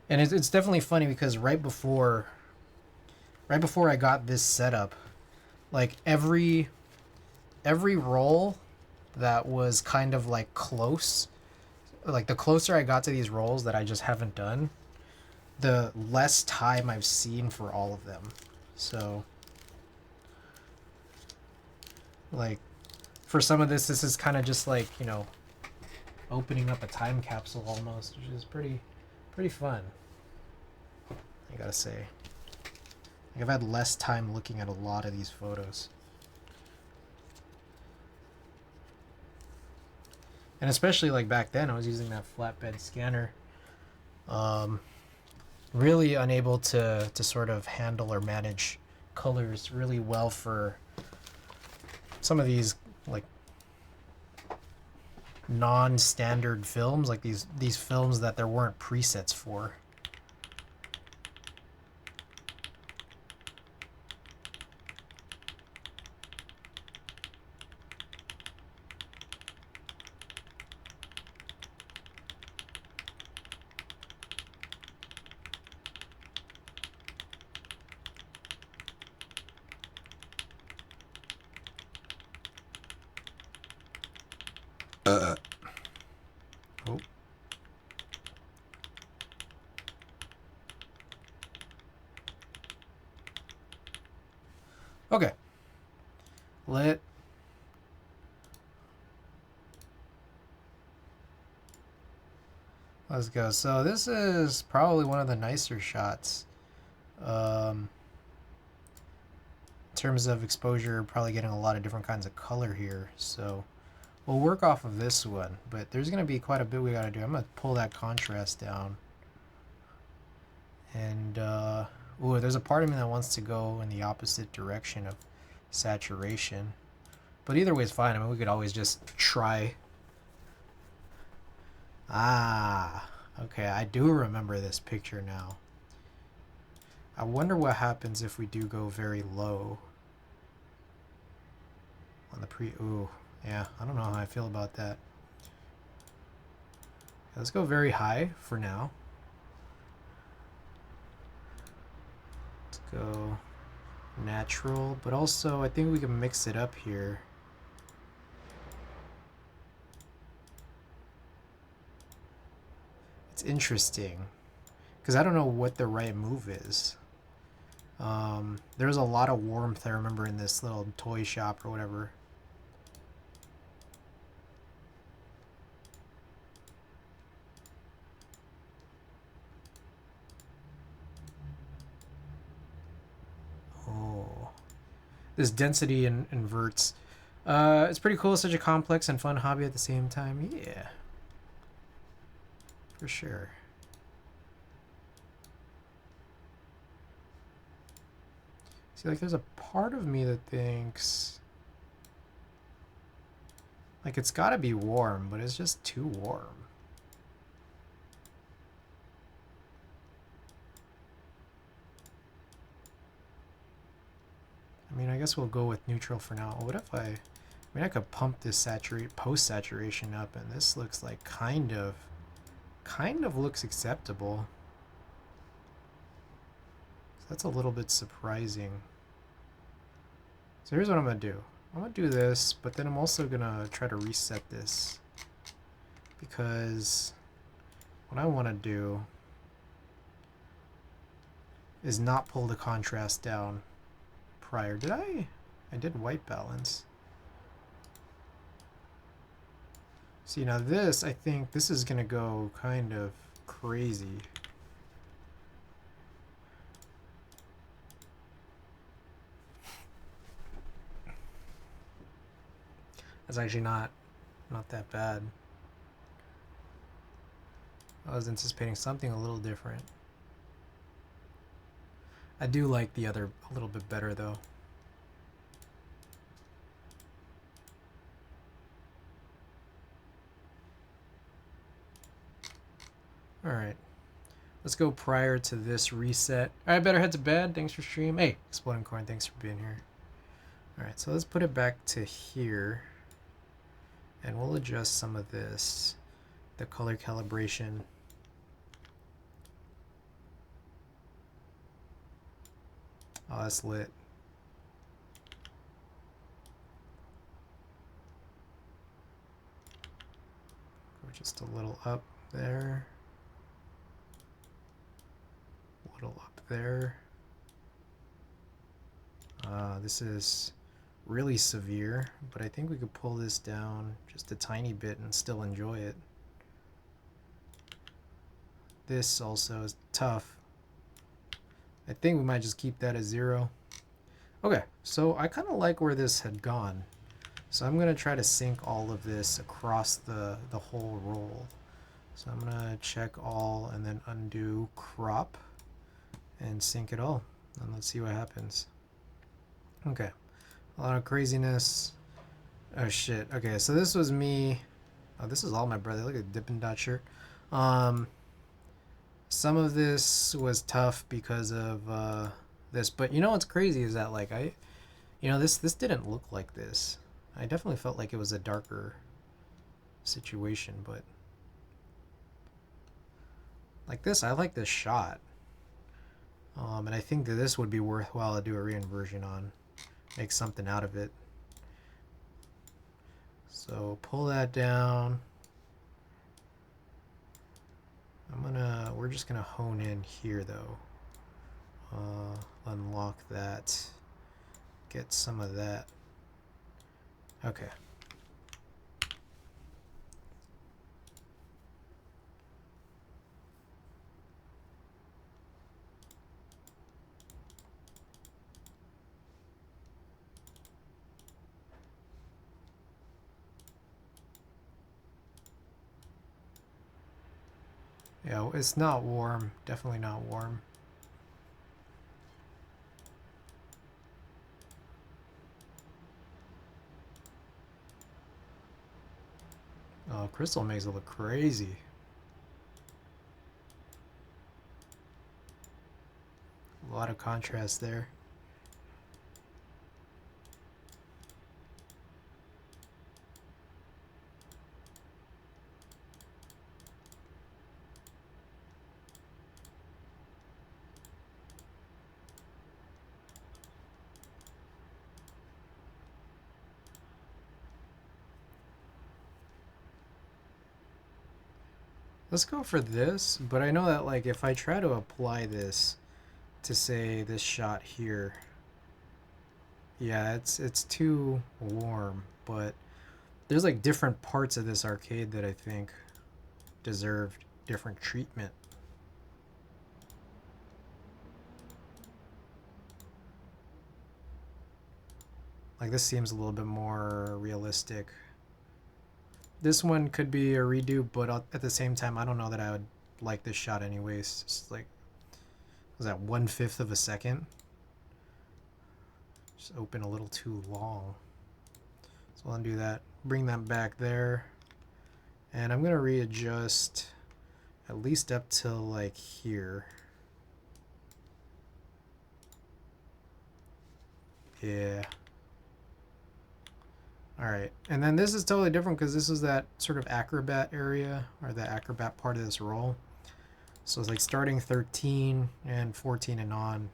and it's definitely funny because right before I got this setup, like every roll that was kind of like close, like the closer I got to these rolls that I just haven't done, the less time I've seen for all of them. So, like, for some of this is kind of just like, you know, opening up a time capsule almost, which is pretty fun, I gotta say. Like, I've had less time looking at a lot of these photos. And especially like back then, I was using that flatbed scanner. Really unable to sort of handle or manage colors really well for some of these like non-standard films, like these films that there weren't presets for. Oh. Okay. Let's go. So this is probably one of the nicer shots. In terms of exposure, probably getting a lot of different kinds of color here. So we'll work off of this one, but there's going to be quite a bit we got to do. I'm going to pull that contrast down. And, ooh, there's a part of me that wants to go in the opposite direction of saturation. But either way is fine. I mean, we could always just try. Ah, okay, I do remember this picture now. I wonder what happens if we do go very low on the ooh, yeah, I don't know how I feel about that. Let's go very high for now. Let's go natural, but also I think we can mix it up here. It's interesting because I don't know what the right move is. There's a lot of warmth I remember in this little toy shop or whatever. Oh, this density inverts. It's pretty cool. Such a complex and fun hobby at the same time. Yeah, for sure. See, like, there's a part of me that thinks like it's gotta be warm, but it's just too warm. I mean, I guess we'll go with neutral for now. What if I mean, I could pump this post-saturation up, and this looks like kind of looks acceptable. So that's a little bit surprising. So here's what I'm gonna do. I'm gonna do this, but then I'm also gonna try to reset this, because what I want to do is not pull the contrast down prior. Did I? I did white balance. See, now this, I think this is gonna go kind of crazy. That's actually not that bad. I was anticipating something a little different. I do like the other a little bit better though. Alright. Let's go prior to this reset. Alright, better head to bed. Thanks for stream. Hey, Exploding Corn, thanks for being here. Alright, so let's put it back to here. And we'll adjust some of this. The color calibration. Oh, that's lit. Go just a little up there. A little up there. This is really severe, but I think we could pull this down just a tiny bit and still enjoy it. This also is tough. I think we might just keep that at 0. Okay, so I kind of like where this had gone. So I'm going to try to sync all of this across the whole roll. So I'm going to check all and then undo crop and sync it all. And let's see what happens. Okay, a lot of craziness. Oh shit, okay, so this was me. Oh, this is all my brother. Look at the Dippin' Dot shirt. Some of this was tough because of this, but you know what's crazy is that like this didn't look like this. I definitely felt like it was a darker situation, but like this, I like this shot. And I think that this would be worthwhile to do a reinversion on, make something out of it. So pull that down. We're just gonna hone in here though. Unlock that. Get some of that. Okay. Yeah, it's not warm. Definitely not warm. Oh, crystal makes it look crazy. A lot of contrast there. Let's go for this, but I know that like if I try to apply this to say this shot here, yeah, it's too warm, but there's like different parts of this arcade that I think deserved different treatment. Like this seems a little bit more realistic. This one could be a redo, but at the same time, I don't know that I would like this shot anyways. It's like, was that 1/5 of a second? Just open a little too long. So I'll undo that, bring that back there. And I'm gonna readjust at least up till like here. Yeah. Alright, and then this is totally different because this is that sort of acrobat area, or the acrobat part of this roll. So it's like starting 13 and 14 and on.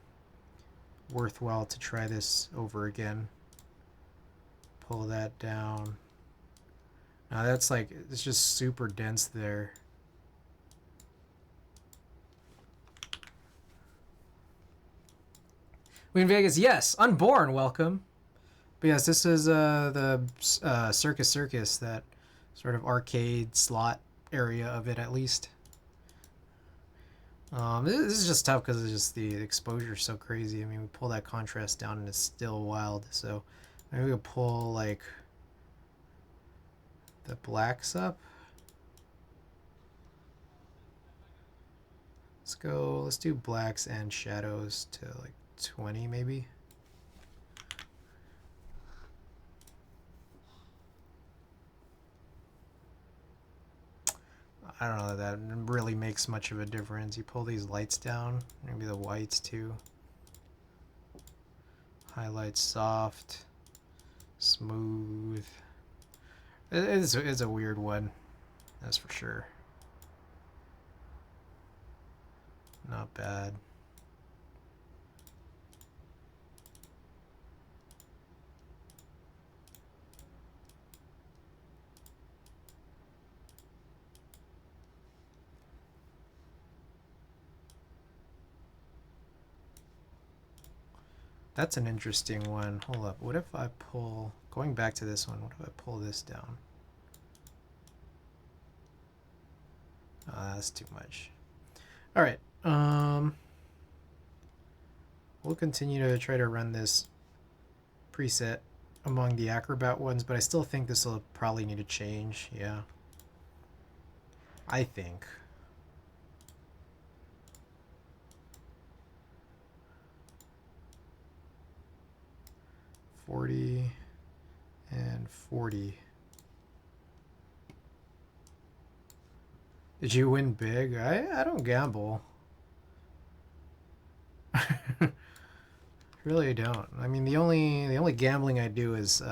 Worthwhile to try this over again. Pull that down. Now that's like, it's just super dense there. Queen Vegas, yes, Unborn, welcome. But yes, this is the Circus, that sort of arcade slot area of it, at least. This is just tough because it's just the exposure is so crazy. I mean, we pull that contrast down and it's still wild. So maybe we'll pull like the blacks up. Let's do blacks and shadows to like 20 maybe. I don't know, that really makes much of a difference. You pull these lights down, maybe the whites too. Highlight soft, smooth. It's a weird one, that's for sure. Not bad. That's an interesting one. Hold up. What if I pull... Going back to this one, what if I pull this down? That's too much. Alright. We'll continue to try to run this preset among the Acrobat ones, but I still think this will probably need to change. Yeah. I think. $40 and $40. Did you win big? I don't gamble. Really don't. I mean, the only gambling I do is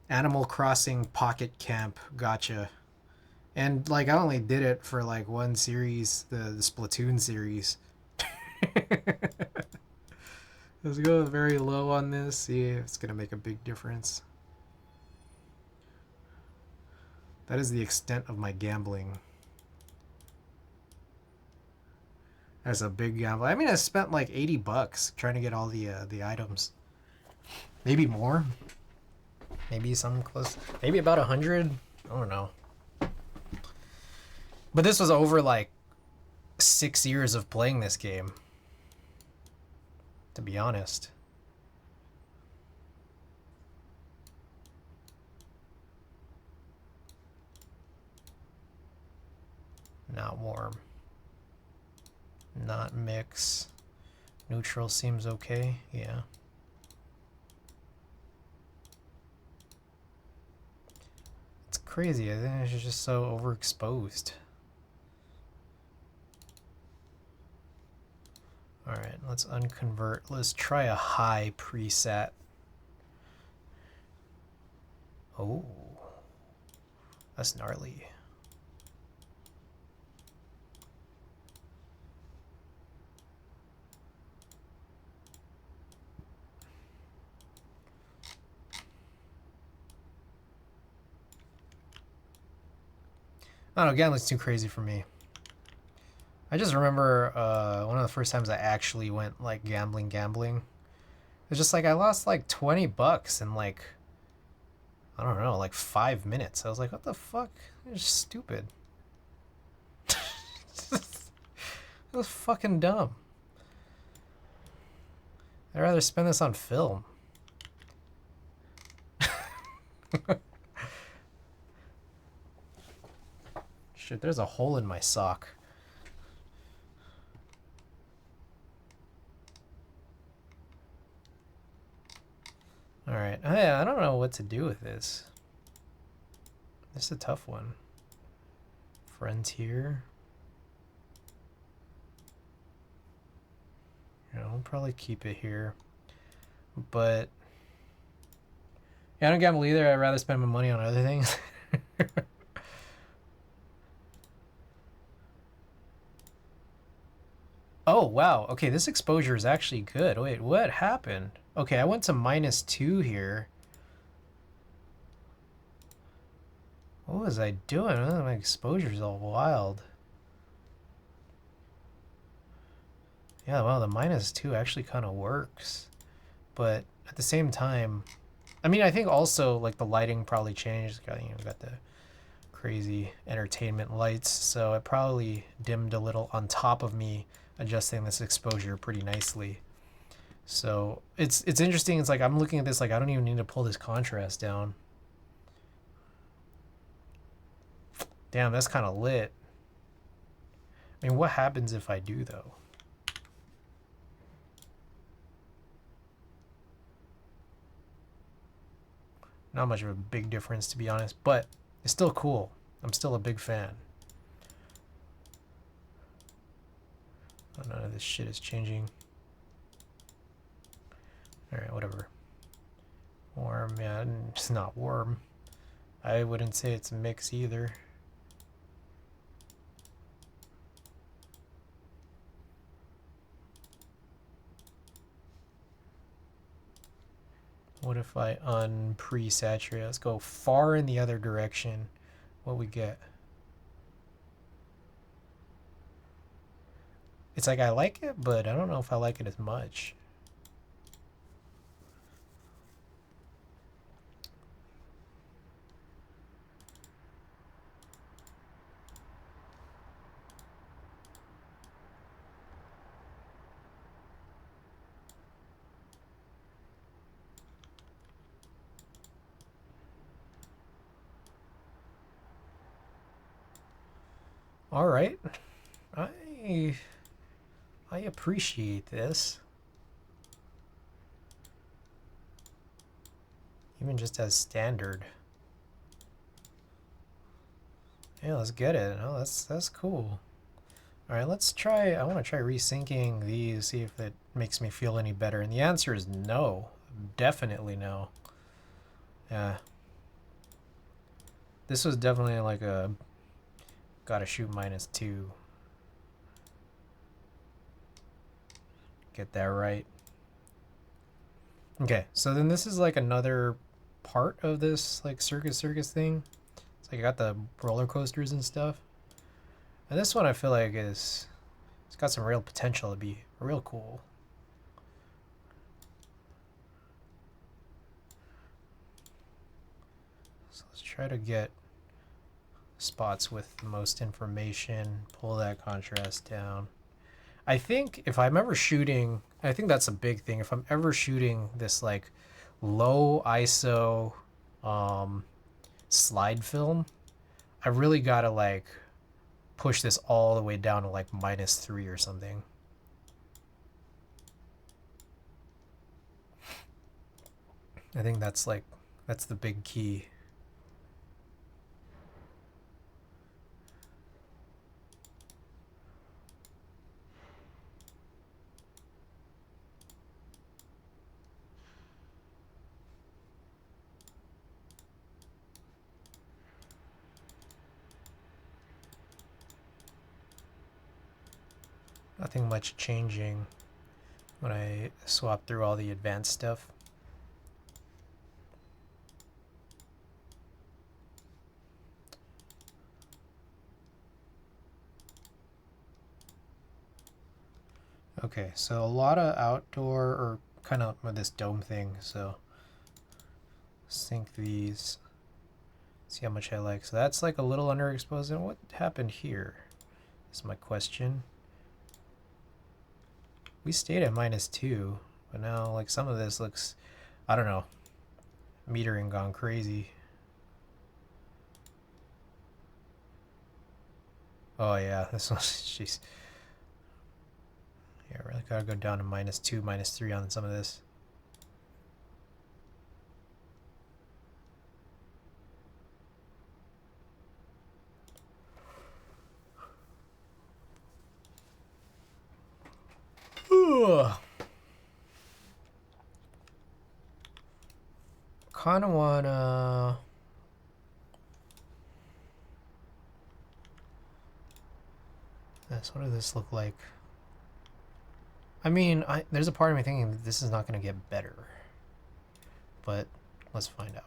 Animal Crossing Pocket Camp Gotcha. And like I only did it for like one series, the Splatoon series. Let's go very low on this, see if it's gonna make a big difference. That is the extent of my gambling. That's a big gamble. I mean, I spent like $80 trying to get all the items. Maybe more. Maybe something close. Maybe about 100. I don't know. But this was over like 6 years of playing this game, to be honest. Not warm. Not mix. Neutral seems okay, yeah. It's crazy, I think it's just so overexposed. Alright, let's unconvert. Let's try a high preset. Oh, that's gnarly. I don't know, gambling's too crazy for me. I just remember one of the first times I actually went like gambling. It's just like I lost like $20 in like, I don't know, like 5 minutes. I was like, what the fuck? It's stupid. It was fucking dumb. I'd rather spend this on film. Shit, there's a hole in my sock. Alright, I don't know what to do with this. This is a tough one. Frontier. Yeah, I'll probably keep it here. But yeah, I don't gamble either. I'd rather spend my money on other things. Oh, wow. Okay, this exposure is actually good. Wait, what happened? Okay, I went to -2 here. What was I doing? Oh, my exposure's all wild. Yeah, well, the -2 actually kind of works. But at the same time, I mean, I think also, like, the lighting probably changed. Got, got the crazy entertainment lights, so it probably dimmed a little on top of me adjusting this exposure pretty nicely. So it's interesting. It's like I'm looking at this like I don't even need to pull this contrast down. Damn, that's kind of lit. I mean, what happens if I do though? Not much of a big difference, to be honest, but it's still cool. I'm still a big fan. Oh, none of this shit is changing. Alright, whatever. Warm, yeah, it's not warm. I wouldn't say it's a mix either. What if I unpre-saturate? Let's go far in the other direction. What we get? It's like I like it, but I don't know if I like it as much. All right, I appreciate this. Even just as standard. Yeah, let's get it. Oh, that's cool. All right, let's try. I want to try resyncing these, see if it makes me feel any better. And the answer is no, definitely no. Yeah, this was definitely like a gotta shoot -2. Get that right. Okay, so then this is like another part of this like circus thing. It's like I got the roller coasters and stuff. And this one I feel like it's got some real potential to be real cool. So let's try to get spots with the most information, pull that contrast down. I think if I'm ever shooting, I think that's a big thing. If I'm ever shooting this like low ISO slide film, I really gotta like push this all the way down to like -3 or something. I think that's the big key. Nothing much changing when I swap through all the advanced stuff. Okay, so a lot of outdoor or kind of with this dome thing, so sync these, see how much I like. So that's like a little underexposed. And what happened here is my question. We stayed at -2, but now like some of this looks, I don't know, metering gone crazy. Oh yeah, this one's, jeez. Yeah, I really gotta go down to -2, -3 on some of this. Ugh. Kinda wanna... What does this look like? I mean, there's a part of me thinking that this is not gonna get better. But let's find out.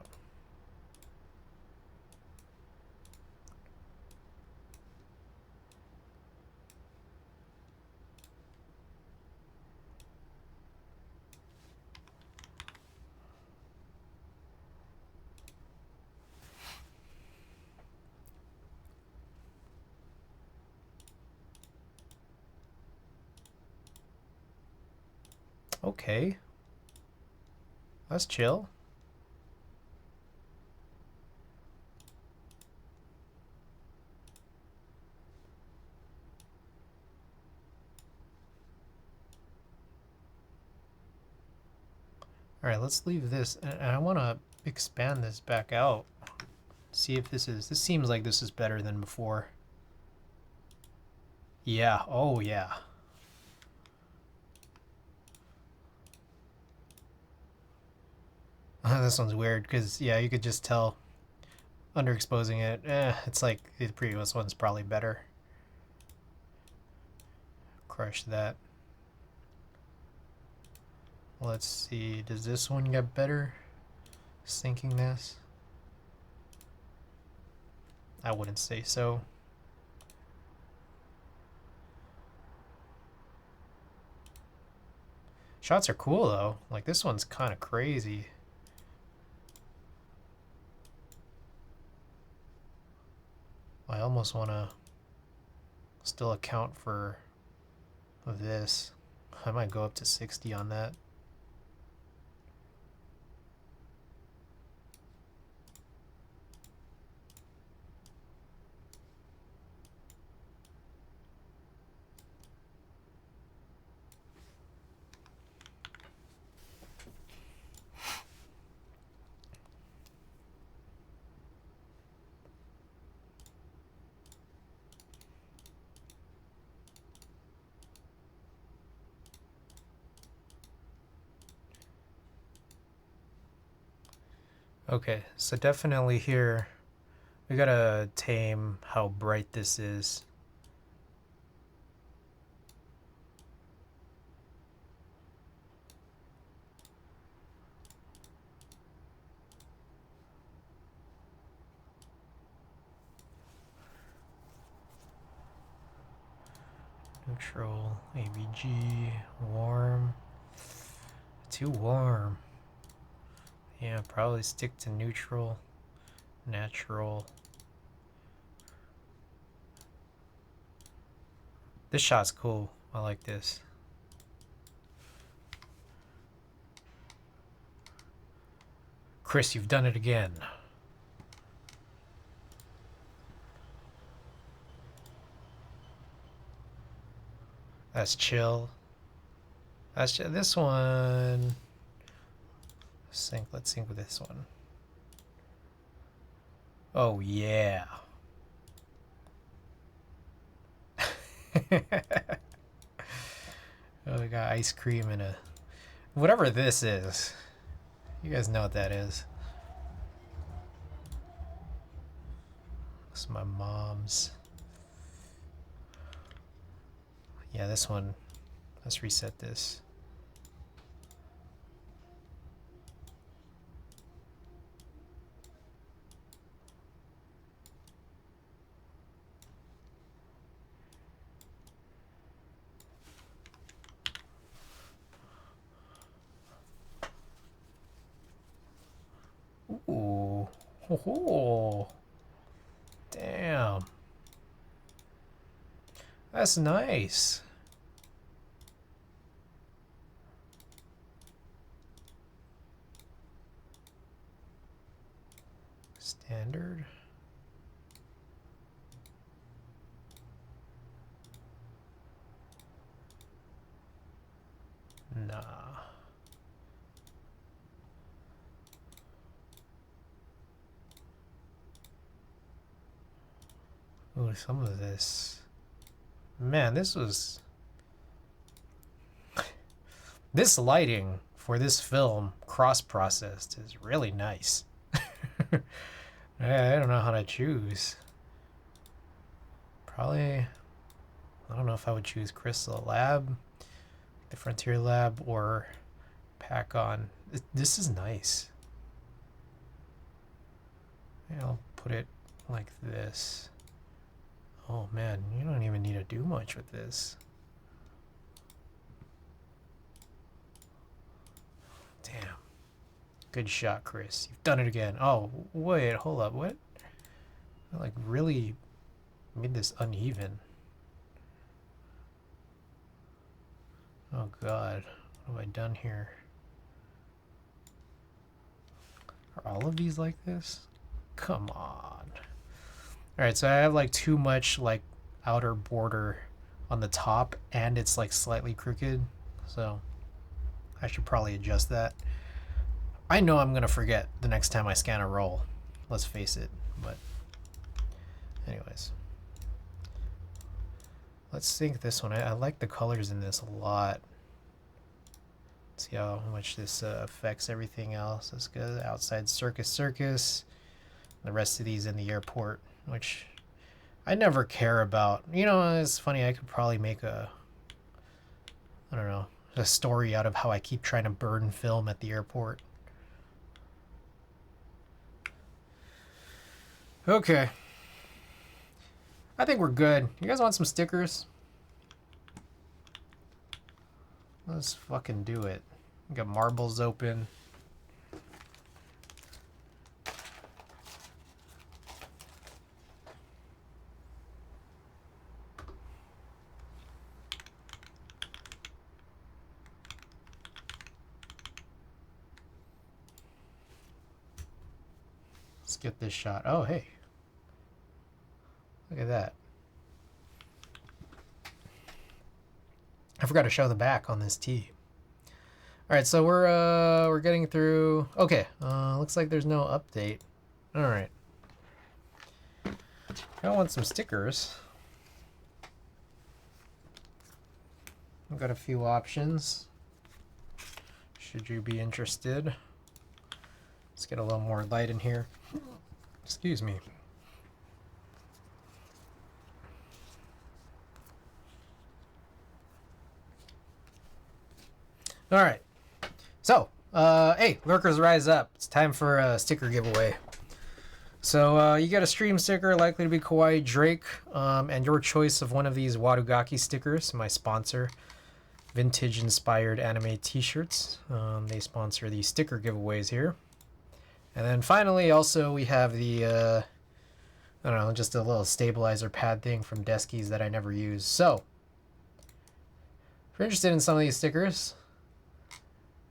Okay. That's chill. Alright, let's leave this. And I want to expand this back out. See if this seems like this is better than before. Yeah, oh yeah. This one's weird because, yeah, you could just tell underexposing it. It's like the previous one's probably better. Crush that. Let's see, does this one get better? Syncing-ness? I wouldn't say so. Shots are cool though. Like this one's kind of crazy. I almost want to still account for this. I might go up to 60 on that. Okay, so definitely here we gotta tame how bright this is. Neutral, ABG, warm. Too warm. Yeah, probably stick to neutral, natural. This shot's cool. I like this. Chris, you've done it again. That's chill. That's chill. This one. Let's sync with this one. Oh yeah. Oh, we got ice cream and a whatever this is. You guys know what that is. It's my mom's. Yeah, this one. Let's reset this. Ooh. Oh, damn. That's nice. Standard. Nah. Ooh, some of this. Man, this was... This lighting for this film, cross-processed, is really nice. I don't know how to choose. Probably, I don't know if I would choose Crystal Lab, the Frontier Lab, or Pack On. This is nice. I'll put it like this. Oh man, you don't even need to do much with this. Damn. Good shot, Chris. You've done it again. Oh, wait, hold up. What? I like really made this uneven. Oh god. What have I done here? Are all of these like this? Come on. Alright, so I have like too much like outer border on the top and it's like slightly crooked. So I should probably adjust that. I know I'm gonna forget the next time I scan a roll. Let's face it. But anyways. Let's sync this one. I like the colors in this a lot. See how much this affects everything else. Let's go outside Circus. The rest of these in the airport, which I never care about. You know, it's funny. I could probably make a, I don't know, a story out of how I keep trying to burn film at the airport. Okay. I think we're good. You guys want some stickers? Let's fucking do it. We got marbles open. Let's get this shot. Oh, hey. Look at that. I forgot to show the back on this tee. All right, so we're getting through. Okay, looks like there's no update. All right. I want some stickers. I've got a few options. Should you be interested? Let's get a little more light in here. Excuse me. All right. So, hey, lurkers, rise up. It's time for a sticker giveaway. So, you got a stream sticker, likely to be Kawaii Drake, and your choice of one of these Wadugaki stickers, my sponsor, vintage-inspired anime t-shirts. They sponsor the sticker giveaways here. And then finally, also, we have the, I don't know, just a little stabilizer pad thing from Deskies that I never use. So, if you're interested in some of these stickers,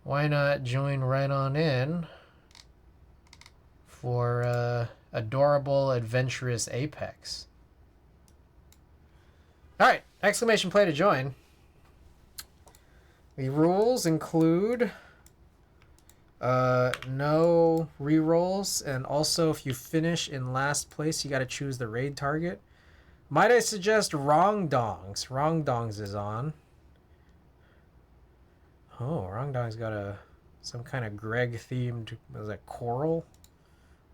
why not join right on in for adorable, adventurous Apex. All right, exclamation play to join. The rules include no rerolls, and also if you finish in last place, you got to choose the raid target. Might I suggest Wrong Dongs? Wrong Dongs is on. Oh, Wrong Dog's got some kind of Greg themed, was that coral?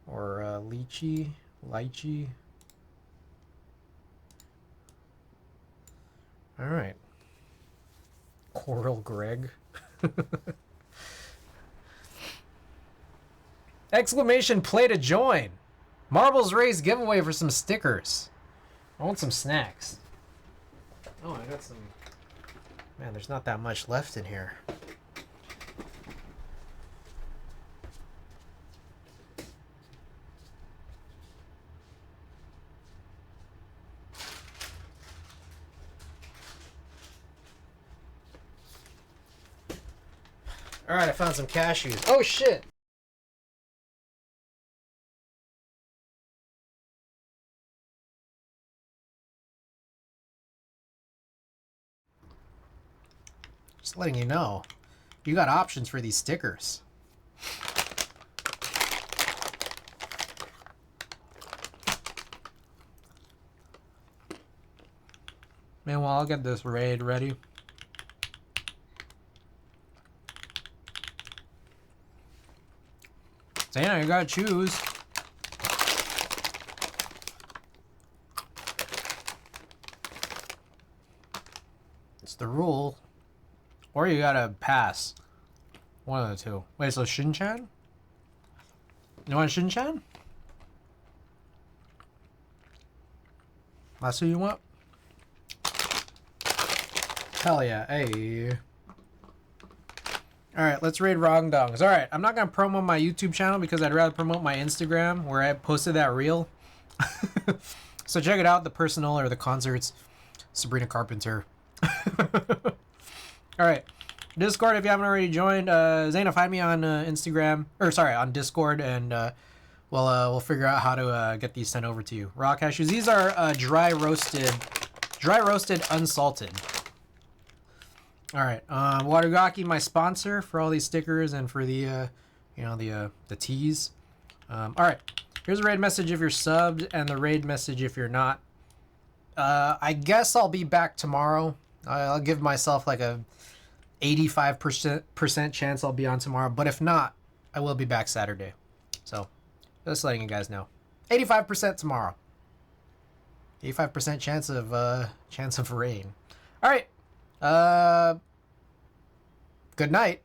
Or lychee? Alright. Coral Greg. Exclamation play to join. Marbles Raised giveaway for some stickers. I want some snacks. Oh, I got some. Man, there's not that much left in here. All right, I found some cashews. Oh shit! Just letting you know, you got options for these stickers. Meanwhile, I'll get this raid ready. Dana, you gotta choose. It's the rule. Or you gotta pass. One of the two. Wait, so Shin-chan? You want Shin-chan? That's who you want? Hell yeah. Hey. Alright, let's raid Rongdongs. Alright, I'm not gonna promote my YouTube channel because I'd rather promote my Instagram where I posted that reel. So check it out, the personal or the concerts. Sabrina Carpenter. Alright. Discord, if you haven't already joined, Zaina, find me on Instagram, or sorry, on Discord, and we'll figure out how to get these sent over to you. Raw cashews. These are dry roasted, unsalted. All right, Watergaki, my sponsor for all these stickers and for the, you know, the teas. All right, here's a raid message if you're subbed, and the raid message if you're not. I guess I'll be back tomorrow. I'll give myself like a 85% chance I'll be on tomorrow, but if not, I will be back Saturday. So, just letting you guys know. 85% tomorrow. 85% chance of rain. All right. Good night.